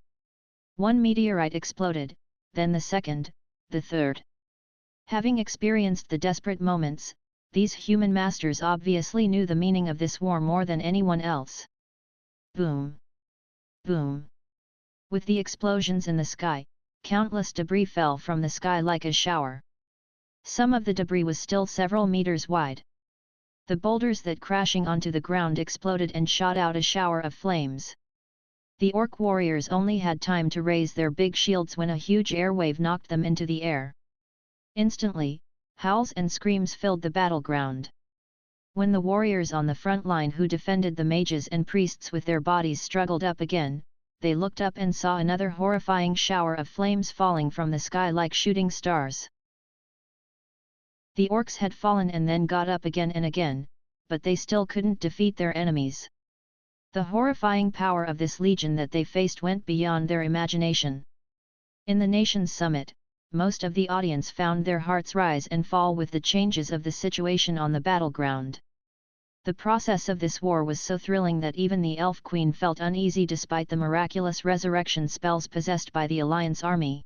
One meteorite exploded, then the second, the third. Having experienced the desperate moments, these human masters obviously knew the meaning of this war more than anyone else. Boom! Boom! With the explosions in the sky, countless debris fell from the sky like a shower. Some of the debris was still several meters wide. The boulders that crashing onto the ground exploded and shot out a shower of flames. The orc warriors only had time to raise their big shields when a huge air wave knocked them into the air. Instantly, howls and screams filled the battleground. When the warriors on the front line who defended the mages and priests with their bodies struggled up again, they looked up and saw another horrifying shower of flames falling from the sky like shooting stars. The orcs had fallen and then got up again and again, but they still couldn't defeat their enemies. The horrifying power of this legion that they faced went beyond their imagination. In the nation's summit, most of the audience found their hearts rise and fall with the changes of the situation on the battleground. The process of this war was so thrilling that even the Elf Queen felt uneasy despite the miraculous resurrection spells possessed by the Alliance army.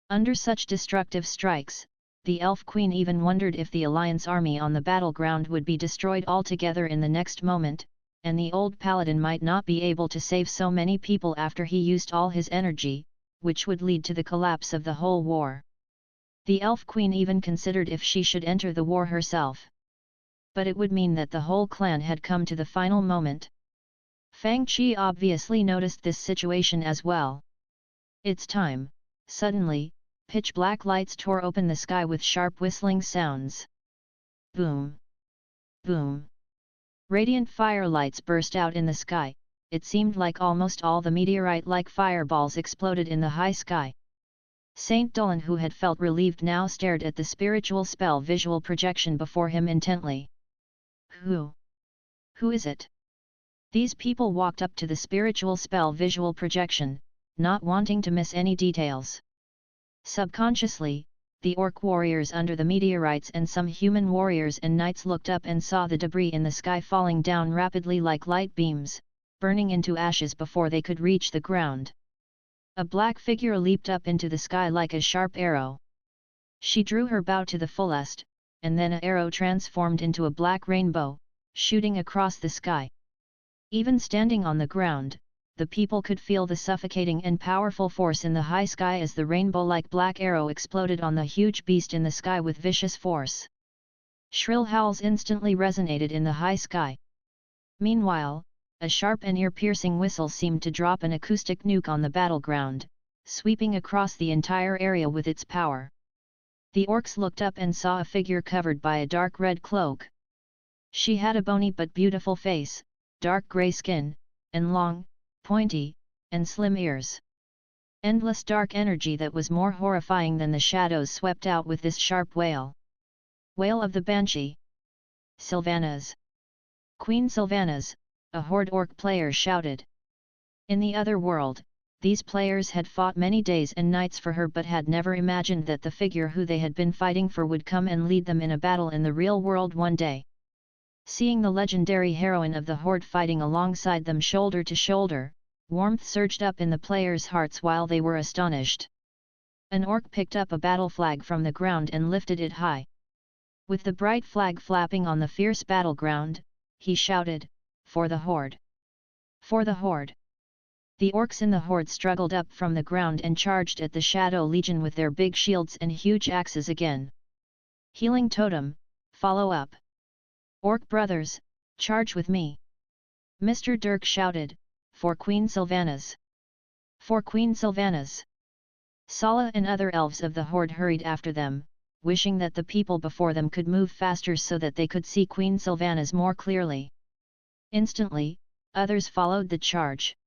Under such destructive strikes, the Elf Queen even wondered if the Alliance army on the battleground would be destroyed altogether in the next moment, and the old paladin might not be able to save so many people after he used all his energy, which would lead to the collapse of the whole war. The Elf Queen even considered if she should enter the war herself. But it would mean that the whole clan had come to the final moment. Fang Qi obviously noticed this situation as well. It's time. Suddenly, pitch-black lights tore open the sky with sharp whistling sounds. Boom! Boom! Radiant firelights burst out in the sky. It seemed like almost all the meteorite-like fireballs exploded in the high sky. Saint Dolan, who had felt relieved, now stared at the spiritual spell visual projection before him intently. Who is it? These people walked up to the spiritual spell visual projection, not wanting to miss any details. Subconsciously, the orc warriors under the meteorites and some human warriors and knights looked up and saw the debris in the sky falling down rapidly like light beams, burning into ashes before they could reach the ground. A black figure leaped up into the sky like a sharp arrow. She drew her bow to the fullest, and then an arrow transformed into a black rainbow, shooting across the sky. Even standing on the ground, the people could feel the suffocating and powerful force in the high sky as the rainbow-like black arrow exploded on the huge beast in the sky with vicious force. Shrill howls instantly resonated in the high sky. Meanwhile, a sharp and ear-piercing whistle seemed to drop an acoustic nuke on the battleground, sweeping across the entire area with its power. The orcs looked up and saw a figure covered by a dark red cloak. She had a bony but beautiful face, dark grey skin, and long, pointy, and slim ears. Endless dark energy that was more horrifying than the shadows swept out with this sharp wail. Wail of the Banshee. Sylvanas! Queen Sylvanas! A horde orc player shouted. In the other world, these players had fought many days and nights for her but had never imagined that the figure who they had been fighting for would come and lead them in a battle in the real world one day. Seeing the legendary heroine of the horde fighting alongside them shoulder to shoulder, warmth surged up in the players' hearts while they were astonished. An orc picked up a battle flag from the ground and lifted it high. With the bright flag flapping on the fierce battleground, he shouted, "For the horde! For the horde!" The orcs in the horde struggled up from the ground and charged at the Shadow Legion with their big shields and huge axes again. Healing Totem, follow up! Orc brothers, charge with me! Mr. Dirk shouted, "For Queen Sylvanas! For Queen Sylvanas!" Sala and other elves of the horde hurried after them, wishing that the people before them could move faster so that they could see Queen Sylvanas more clearly. Instantly, others followed the charge.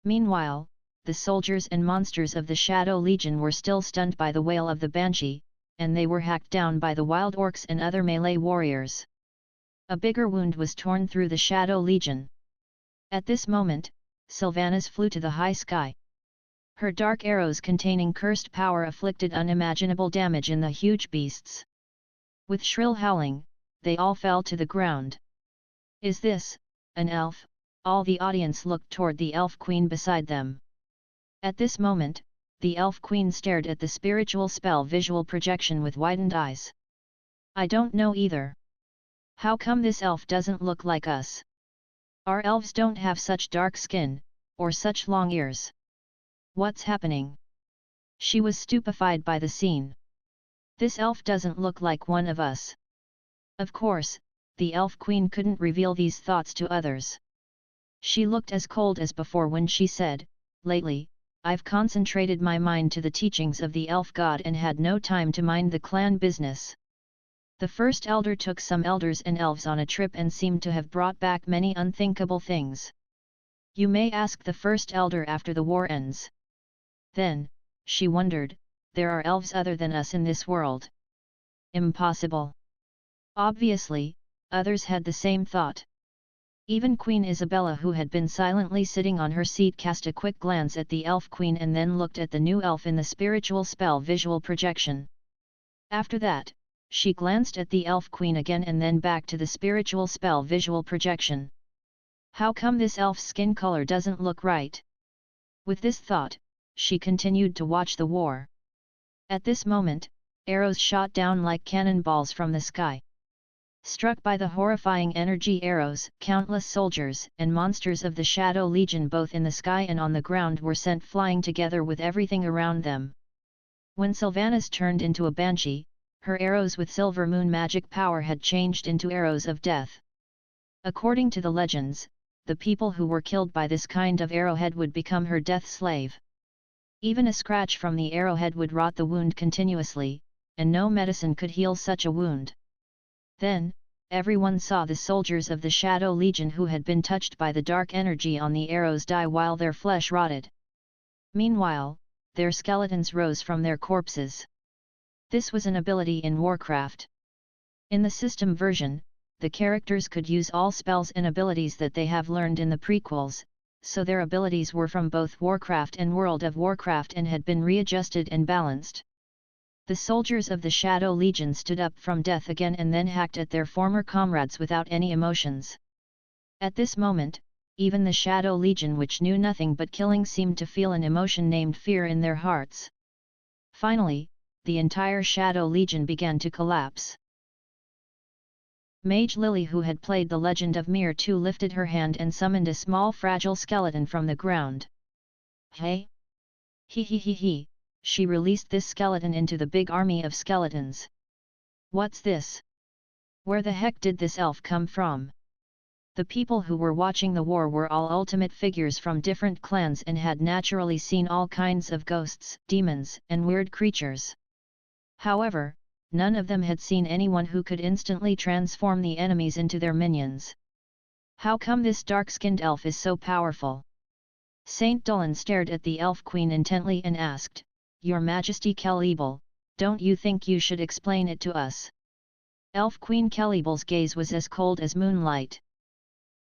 Meanwhile, the soldiers and monsters of the Shadow Legion were still stunned by the wail of the Banshee, and they were hacked down by the wild orcs and other melee warriors. A bigger wound was torn through the Shadow Legion. At this moment, Sylvanas flew to the high sky. Her dark arrows containing cursed power afflicted unimaginable damage in the huge beasts. With shrill howling, they all fell to the ground. "Is this an elf?" All the audience looked toward the Elf Queen beside them. At this moment, the Elf Queen stared at the spiritual spell visual projection with widened eyes. "I don't know either. How come this elf doesn't look like us?" Our elves don't have such dark skin, or such long ears. What's happening? She was stupefied by the scene. This elf doesn't look like one of us. Of course, the elf queen couldn't reveal these thoughts to others. She looked as cold as before when she said, "Lately, I've concentrated my mind to the teachings of the elf god and had no time to mind the clan business." The first elder took some elders and elves on a trip and seemed to have brought back many unthinkable things. You may ask the first elder after the war ends. Then, she wondered, there are elves other than us in this world. Impossible. Obviously, others had the same thought. Even Queen Isabella, who had been silently sitting on her seat, cast a quick glance at the elf queen and then looked at the new elf in the spiritual spell visual projection. After that, she glanced at the elf queen again and then back to the spiritual spell visual projection. How come this elf's skin color doesn't look right? With this thought, she continued to watch the war. At this moment, arrows shot down like cannonballs from the sky. Struck by the horrifying energy arrows, countless soldiers and monsters of the Shadow Legion both in the sky and on the ground were sent flying together with everything around them. When Sylvanas turned into a banshee, her arrows with silver moon magic power had changed into arrows of death. According to the legends, the people who were killed by this kind of arrowhead would become her death slave. Even a scratch from the arrowhead would rot the wound continuously, and no medicine could heal such a wound. Then, everyone saw the soldiers of the Shadow Legion who had been touched by the dark energy on the arrows die while their flesh rotted. Meanwhile, their skeletons rose from their corpses. This was an ability in Warcraft. In the system version, the characters could use all spells and abilities that they have learned in the prequels, so their abilities were from both Warcraft and World of Warcraft and had been readjusted and balanced. The soldiers of the Shadow Legion stood up from death again and then hacked at their former comrades without any emotions. At this moment, even the Shadow Legion, which knew nothing but killing, seemed to feel an emotion named fear in their hearts. Finally, the entire Shadow Legion began to collapse. Mage Lily, who had played the Legend of Mir 2, lifted her hand and summoned a small fragile skeleton from the ground. Hey! He! She released this skeleton into the big army of skeletons. What's this? Where the heck did this elf come from? The people who were watching the war were all ultimate figures from different clans and had naturally seen all kinds of ghosts, demons, and weird creatures. However, none of them had seen anyone who could instantly transform the enemies into their minions. How come this dark-skinned elf is so powerful? Saint Dolan stared at the elf queen intently and asked, "Your Majesty Kelebel, don't you think you should explain it to us?" Elf Queen Kelebel's gaze was as cold as moonlight.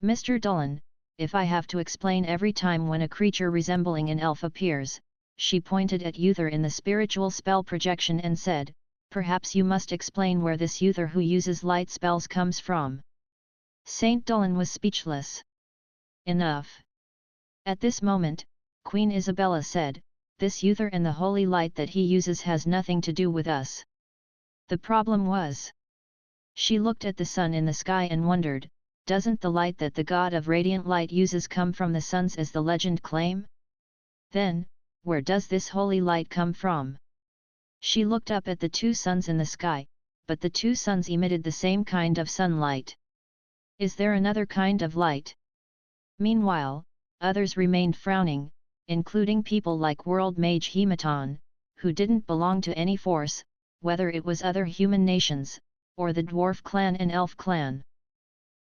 "Mr. Dolan, if I have to explain every time when a creature resembling an elf appears," she pointed at Uther in the spiritual spell projection and said, "perhaps you must explain where this Uther who uses light spells comes from." Saint Dolan was speechless. "Enough." At this moment, Queen Isabella said, "This Uther and the holy light that he uses has nothing to do with us." The problem was. She looked at the sun in the sky and wondered, doesn't the light that the god of radiant light uses come from the suns as the legend claim? Then, where does this holy light come from? She looked up at the two suns in the sky, but the two suns emitted the same kind of sunlight. Is there another kind of light? Meanwhile, others remained frowning, including people like World Mage Hematon, who didn't belong to any force, whether it was other human nations, or the Dwarf clan and Elf clan.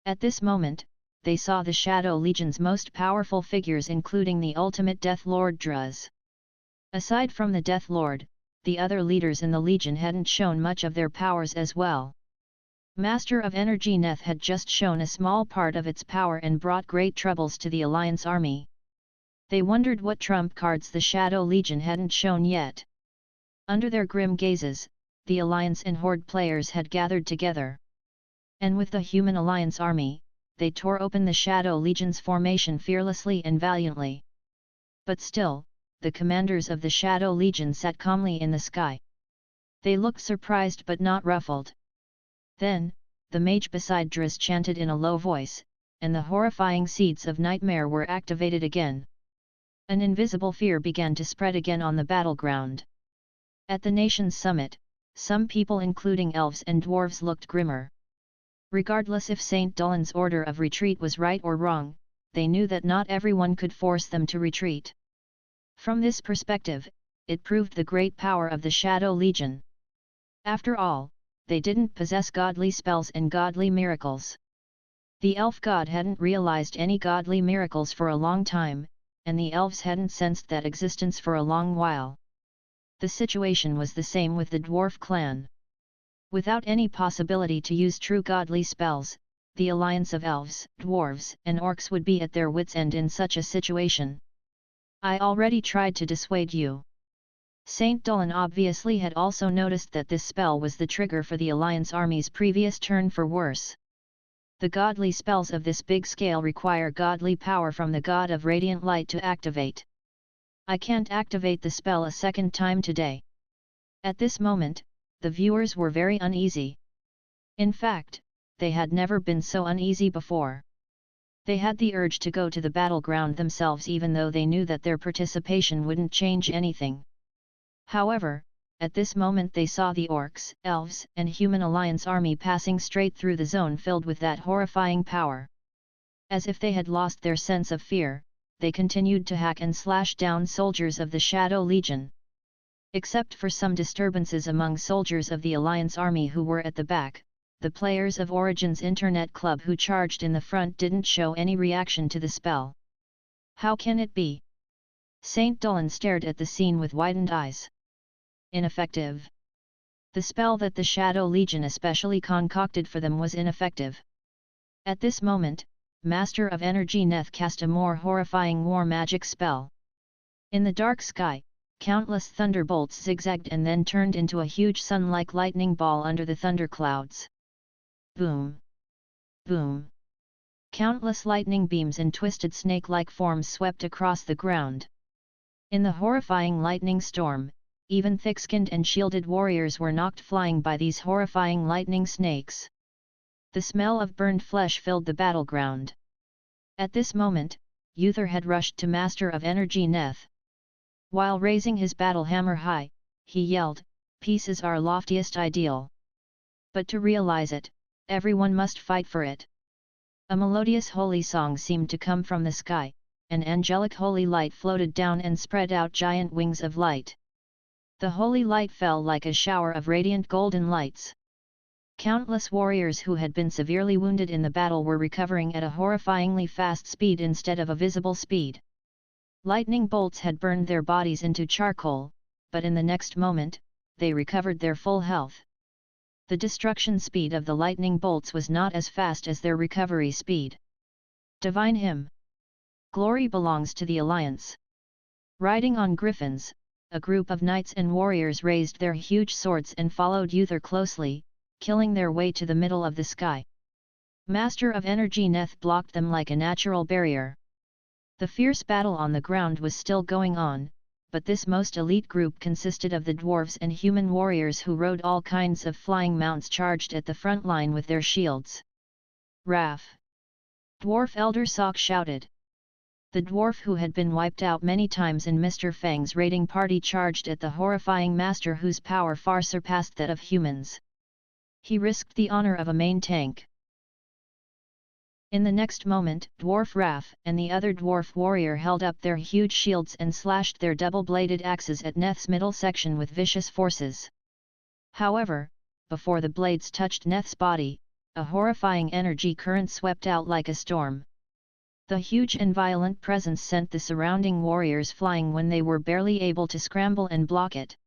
At this moment, they saw the Shadow Legion's most powerful figures, including the ultimate Death Lord Druz. Aside from the Death Lord, the other leaders in the Legion hadn't shown much of their powers as well. Master of Energy Neth had just shown a small part of its power and brought great troubles to the Alliance army. They wondered what trump cards the Shadow Legion hadn't shown yet. Under their grim gazes, the Alliance and Horde players had gathered together. And with the human Alliance army, they tore open the Shadow Legion's formation fearlessly and valiantly. But still, the commanders of the Shadow Legion sat calmly in the sky. They looked surprised but not ruffled. Then, the mage beside Driz chanted in a low voice, and the horrifying seeds of nightmare were activated again. An invisible fear began to spread again on the battleground. At the nation's summit, some people including elves and dwarves looked grimmer. Regardless if Saint Dolan's order of retreat was right or wrong, they knew that not everyone could force them to retreat. From this perspective, it proved the great power of the Shadow Legion. After all, they didn't possess godly spells and godly miracles. The elf god hadn't realized any godly miracles for a long time, and the elves hadn't sensed that existence for a long while. The situation was the same with the dwarf clan. Without any possibility to use true godly spells, the alliance of elves, dwarves, and orcs would be at their wits' end in such a situation. I already tried to dissuade you. Saint Dolan obviously had also noticed that this spell was the trigger for the Alliance army's previous turn for worse. The godly spells of this big scale require godly power from the god of radiant light to activate. I can't activate the spell a second time today. At this moment, the viewers were very uneasy. In fact, they had never been so uneasy before. They had the urge to go to the battleground themselves even though they knew that their participation wouldn't change anything. However, at this moment they saw the orcs, elves, and human alliance army passing straight through the zone filled with that horrifying power. As if they had lost their sense of fear, they continued to hack and slash down soldiers of the Shadow Legion. Except for some disturbances among soldiers of the Alliance army who were at the back, the players of Origin's Internet Club who charged in the front didn't show any reaction to the spell. How can it be? Saint Dolan stared at the scene with widened eyes. Ineffective. The spell that the Shadow Legion especially concocted for them was ineffective. At this moment, Master of Energy Neth cast a more horrifying war magic spell. In the dark sky, countless thunderbolts zigzagged and then turned into a huge sun-like lightning ball under the thunderclouds. Boom! Boom! Countless lightning beams in twisted snake-like forms swept across the ground. In the horrifying lightning storm, even thick-skinned and shielded warriors were knocked flying by these horrifying lightning snakes. The smell of burned flesh filled the battleground. At this moment, Uther had rushed to Master of Energy Neth. While raising his battle hammer high, he yelled, "Peace is our loftiest ideal. But to realize it, everyone must fight for it." A melodious holy song seemed to come from the sky, an angelic holy light floated down and spread out giant wings of light. The holy light fell like a shower of radiant golden lights. Countless warriors who had been severely wounded in the battle were recovering at a horrifyingly fast speed instead of a visible speed. Lightning bolts had burned their bodies into charcoal, but in the next moment, they recovered their full health. The destruction speed of the lightning bolts was not as fast as their recovery speed. Divine Hymn. Glory belongs to the Alliance. Riding on griffins, a group of knights and warriors raised their huge swords and followed Uther closely, killing their way to the middle of the sky. Master of Energy Neth blocked them like a natural barrier. The fierce battle on the ground was still going on, but this most elite group consisted of the dwarves and human warriors who rode all kinds of flying mounts charged at the front line with their shields. Raff! Dwarf Elder Sock shouted. The dwarf who had been wiped out many times in Mr. Fang's raiding party charged at the horrifying master whose power far surpassed that of humans. He risked the honor of a main tank. In the next moment, Dwarf Raff and the other dwarf warrior held up their huge shields and slashed their double-bladed axes at Neth's middle section with vicious forces. However, before the blades touched Neth's body, a horrifying energy current swept out like a storm. The huge and violent presence sent the surrounding warriors flying when they were barely able to scramble and block it.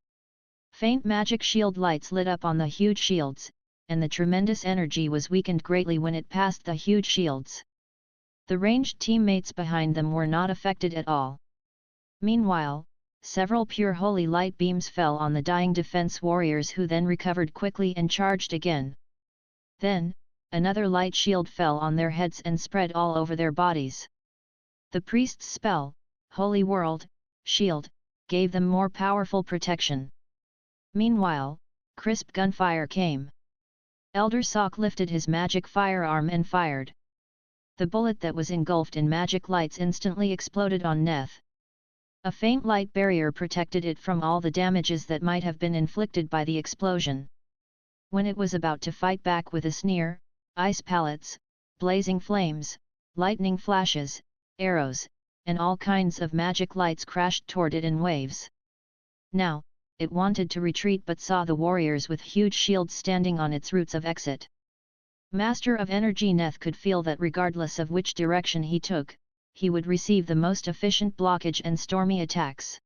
Faint magic shield lights lit up on the huge shields, and the tremendous energy was weakened greatly when it passed the huge shields. The ranged teammates behind them were not affected at all. Meanwhile, several pure holy light beams fell on the dying defense warriors who then recovered quickly and charged again. Then, another light shield fell on their heads and spread all over their bodies. The priest's spell, Holy World, Shield, gave them more powerful protection. Meanwhile, crisp gunfire came. Elder Sock lifted his magic firearm and fired. The bullet that was engulfed in magic lights instantly exploded on Neth. A faint light barrier protected it from all the damages that might have been inflicted by the explosion. When it was about to fight back with a sneer, ice pellets, blazing flames, lightning flashes, arrows, and all kinds of magic lights crashed toward it in waves. Now, it wanted to retreat but saw the warriors with huge shields standing on its routes of exit. Master of Energy Neth could feel that regardless of which direction he took, he would receive the most efficient blockage and stormy attacks.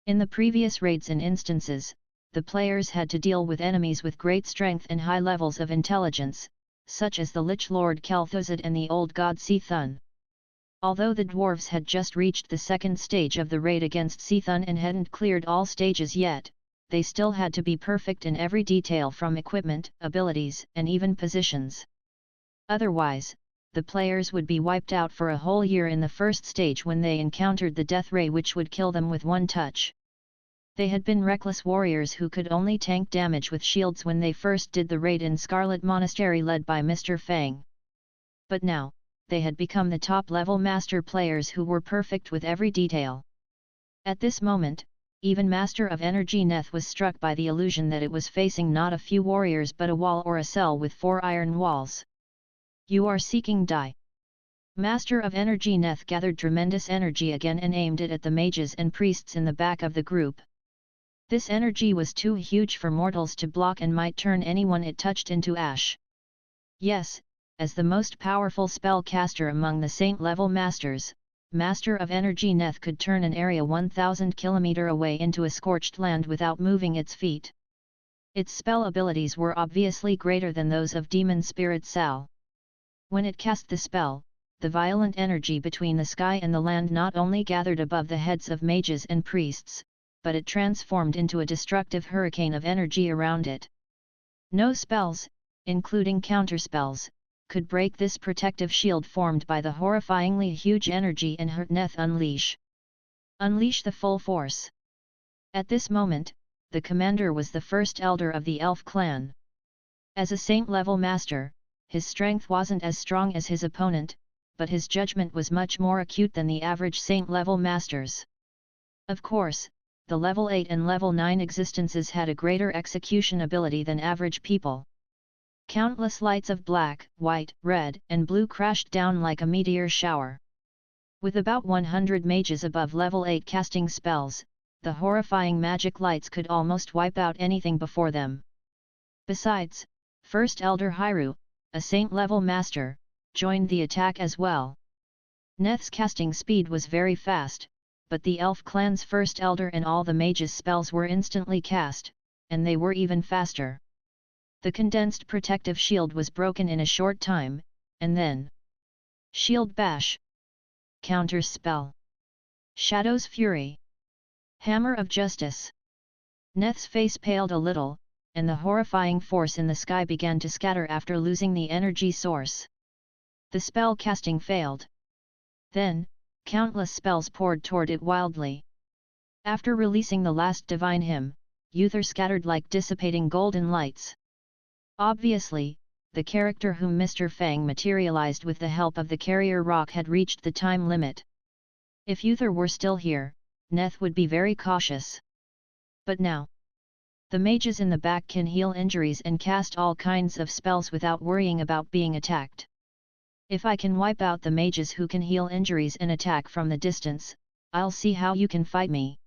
In the previous raids and instances, the players had to deal with enemies with great strength and high levels of intelligence, such as the Lich Lord Kel'Thuzad and the old god Sethun. Although the dwarves had just reached the second stage of the raid against Sethun and hadn't cleared all stages yet, they still had to be perfect in every detail from equipment, abilities, and even positions. Otherwise, the players would be wiped out for a whole year in the first stage when they encountered the death ray which would kill them with one touch. They had been reckless warriors who could only tank damage with shields when they first did the raid in Scarlet Monastery led by Mr. Fang. But now, they had become the top-level master players who were perfect with every detail. At this moment, even Master of Energy Neth was struck by the illusion that it was facing not a few warriors but a wall or a cell with 4 iron walls. You are seeking die. Master of Energy Neth gathered tremendous energy again and aimed it at the mages and priests in the back of the group. This energy was too huge for mortals to block and might turn anyone it touched into ash. Yes, as the most powerful spellcaster among the saint-level masters, Master of Energy Neth could turn an area 1,000 km away into a scorched land without moving its feet. Its spell abilities were obviously greater than those of Demon Spirit Sal. When it cast the spell, the violent energy between the sky and the land not only gathered above the heads of mages and priests, but it transformed into a destructive hurricane of energy around it. No spells, including counterspells, could break this protective shield formed by the horrifyingly huge energy and hurt Neth unleash. Unleash the full force. At this moment, the commander was the first elder of the elf clan. As a saint-level master, his strength wasn't as strong as his opponent, but his judgment was much more acute than the average saint-level masters. Of course, the level 8 and level 9 existences had a greater execution ability than average people. Countless lights of black, white, red, and blue crashed down like a meteor shower. With about 100 mages above level 8 casting spells, the horrifying magic lights could almost wipe out anything before them. Besides, First Elder Hyru, a saint-level master, joined the attack as well. Neth's casting speed was very fast, but the elf clan's first elder and all the mages' spells were instantly cast, and they were even faster. The condensed protective shield was broken in a short time, and then Shield Bash, Counter Spell, Shadow's Fury, Hammer of Justice. Neth's face paled a little, and the horrifying force in the sky began to scatter after losing the energy source. The spell casting failed. Then, countless spells poured toward it wildly. After releasing the last divine hymn, Uther scattered like dissipating golden lights. Obviously, the character whom Mr. Fang materialized with the help of the carrier rock had reached the time limit. If Uther were still here, Neth would be very cautious. But now, the mages in the back can heal injuries and cast all kinds of spells without worrying about being attacked. If I can wipe out the mages who can heal injuries and attack from the distance, I'll see how you can fight me.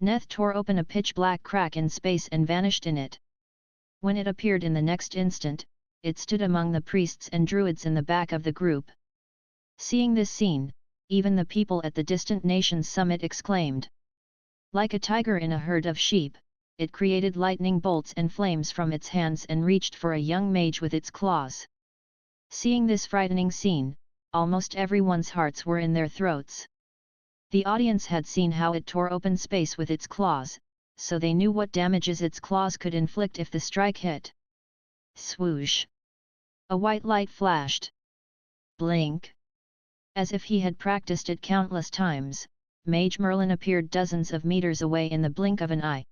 Neth tore open a pitch-black crack in space and vanished in it. When it appeared in the next instant, it stood among the priests and druids in the back of the group. Seeing this scene, even the people at the distant nation's summit exclaimed. Like a tiger in a herd of sheep, it created lightning bolts and flames from its hands and reached for a young mage with its claws. Seeing this frightening scene, almost everyone's hearts were in their throats. The audience had seen how it tore open space with its claws, so they knew what damages its claws could inflict if the strike hit. Swoosh! A white light flashed. Blink! As if he had practiced it countless times, Mage Merlin appeared dozens of meters away in the blink of an eye.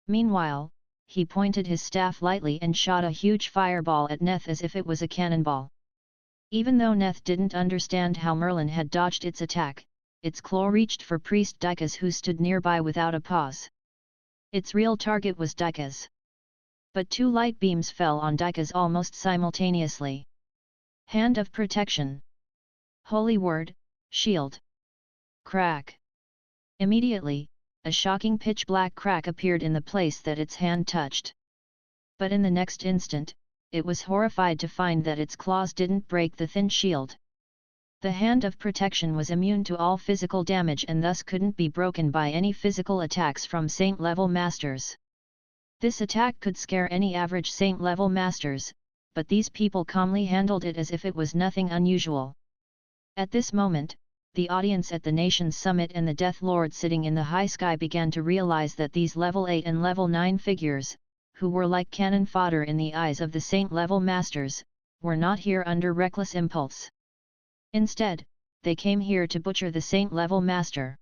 Meanwhile, he pointed his staff lightly and shot a huge fireball at Neth as if it was a cannonball. Even though Neth didn't understand how Merlin had dodged its attack, its claw reached for Priest Dicas who stood nearby without a pause. Its real target was Dicas. But two light beams fell on Dicas almost simultaneously. Hand of Protection. Holy Word, Shield. Crack. Immediately, a shocking pitch-black crack appeared in the place that its hand touched. But in the next instant, it was horrified to find that its claws didn't break the thin shield. The Hand of Protection was immune to all physical damage and thus couldn't be broken by any physical attacks from Saint-level masters. This attack could scare any average Saint-level masters, but these people calmly handled it as if it was nothing unusual. At this moment, the audience at the Nations Summit and the Death Lord sitting in the high sky began to realize that these level 8 and level 9 figures, who were like cannon fodder in the eyes of the Saint-level masters, were not here under reckless impulse. Instead, they came here to butcher the Saint-level master.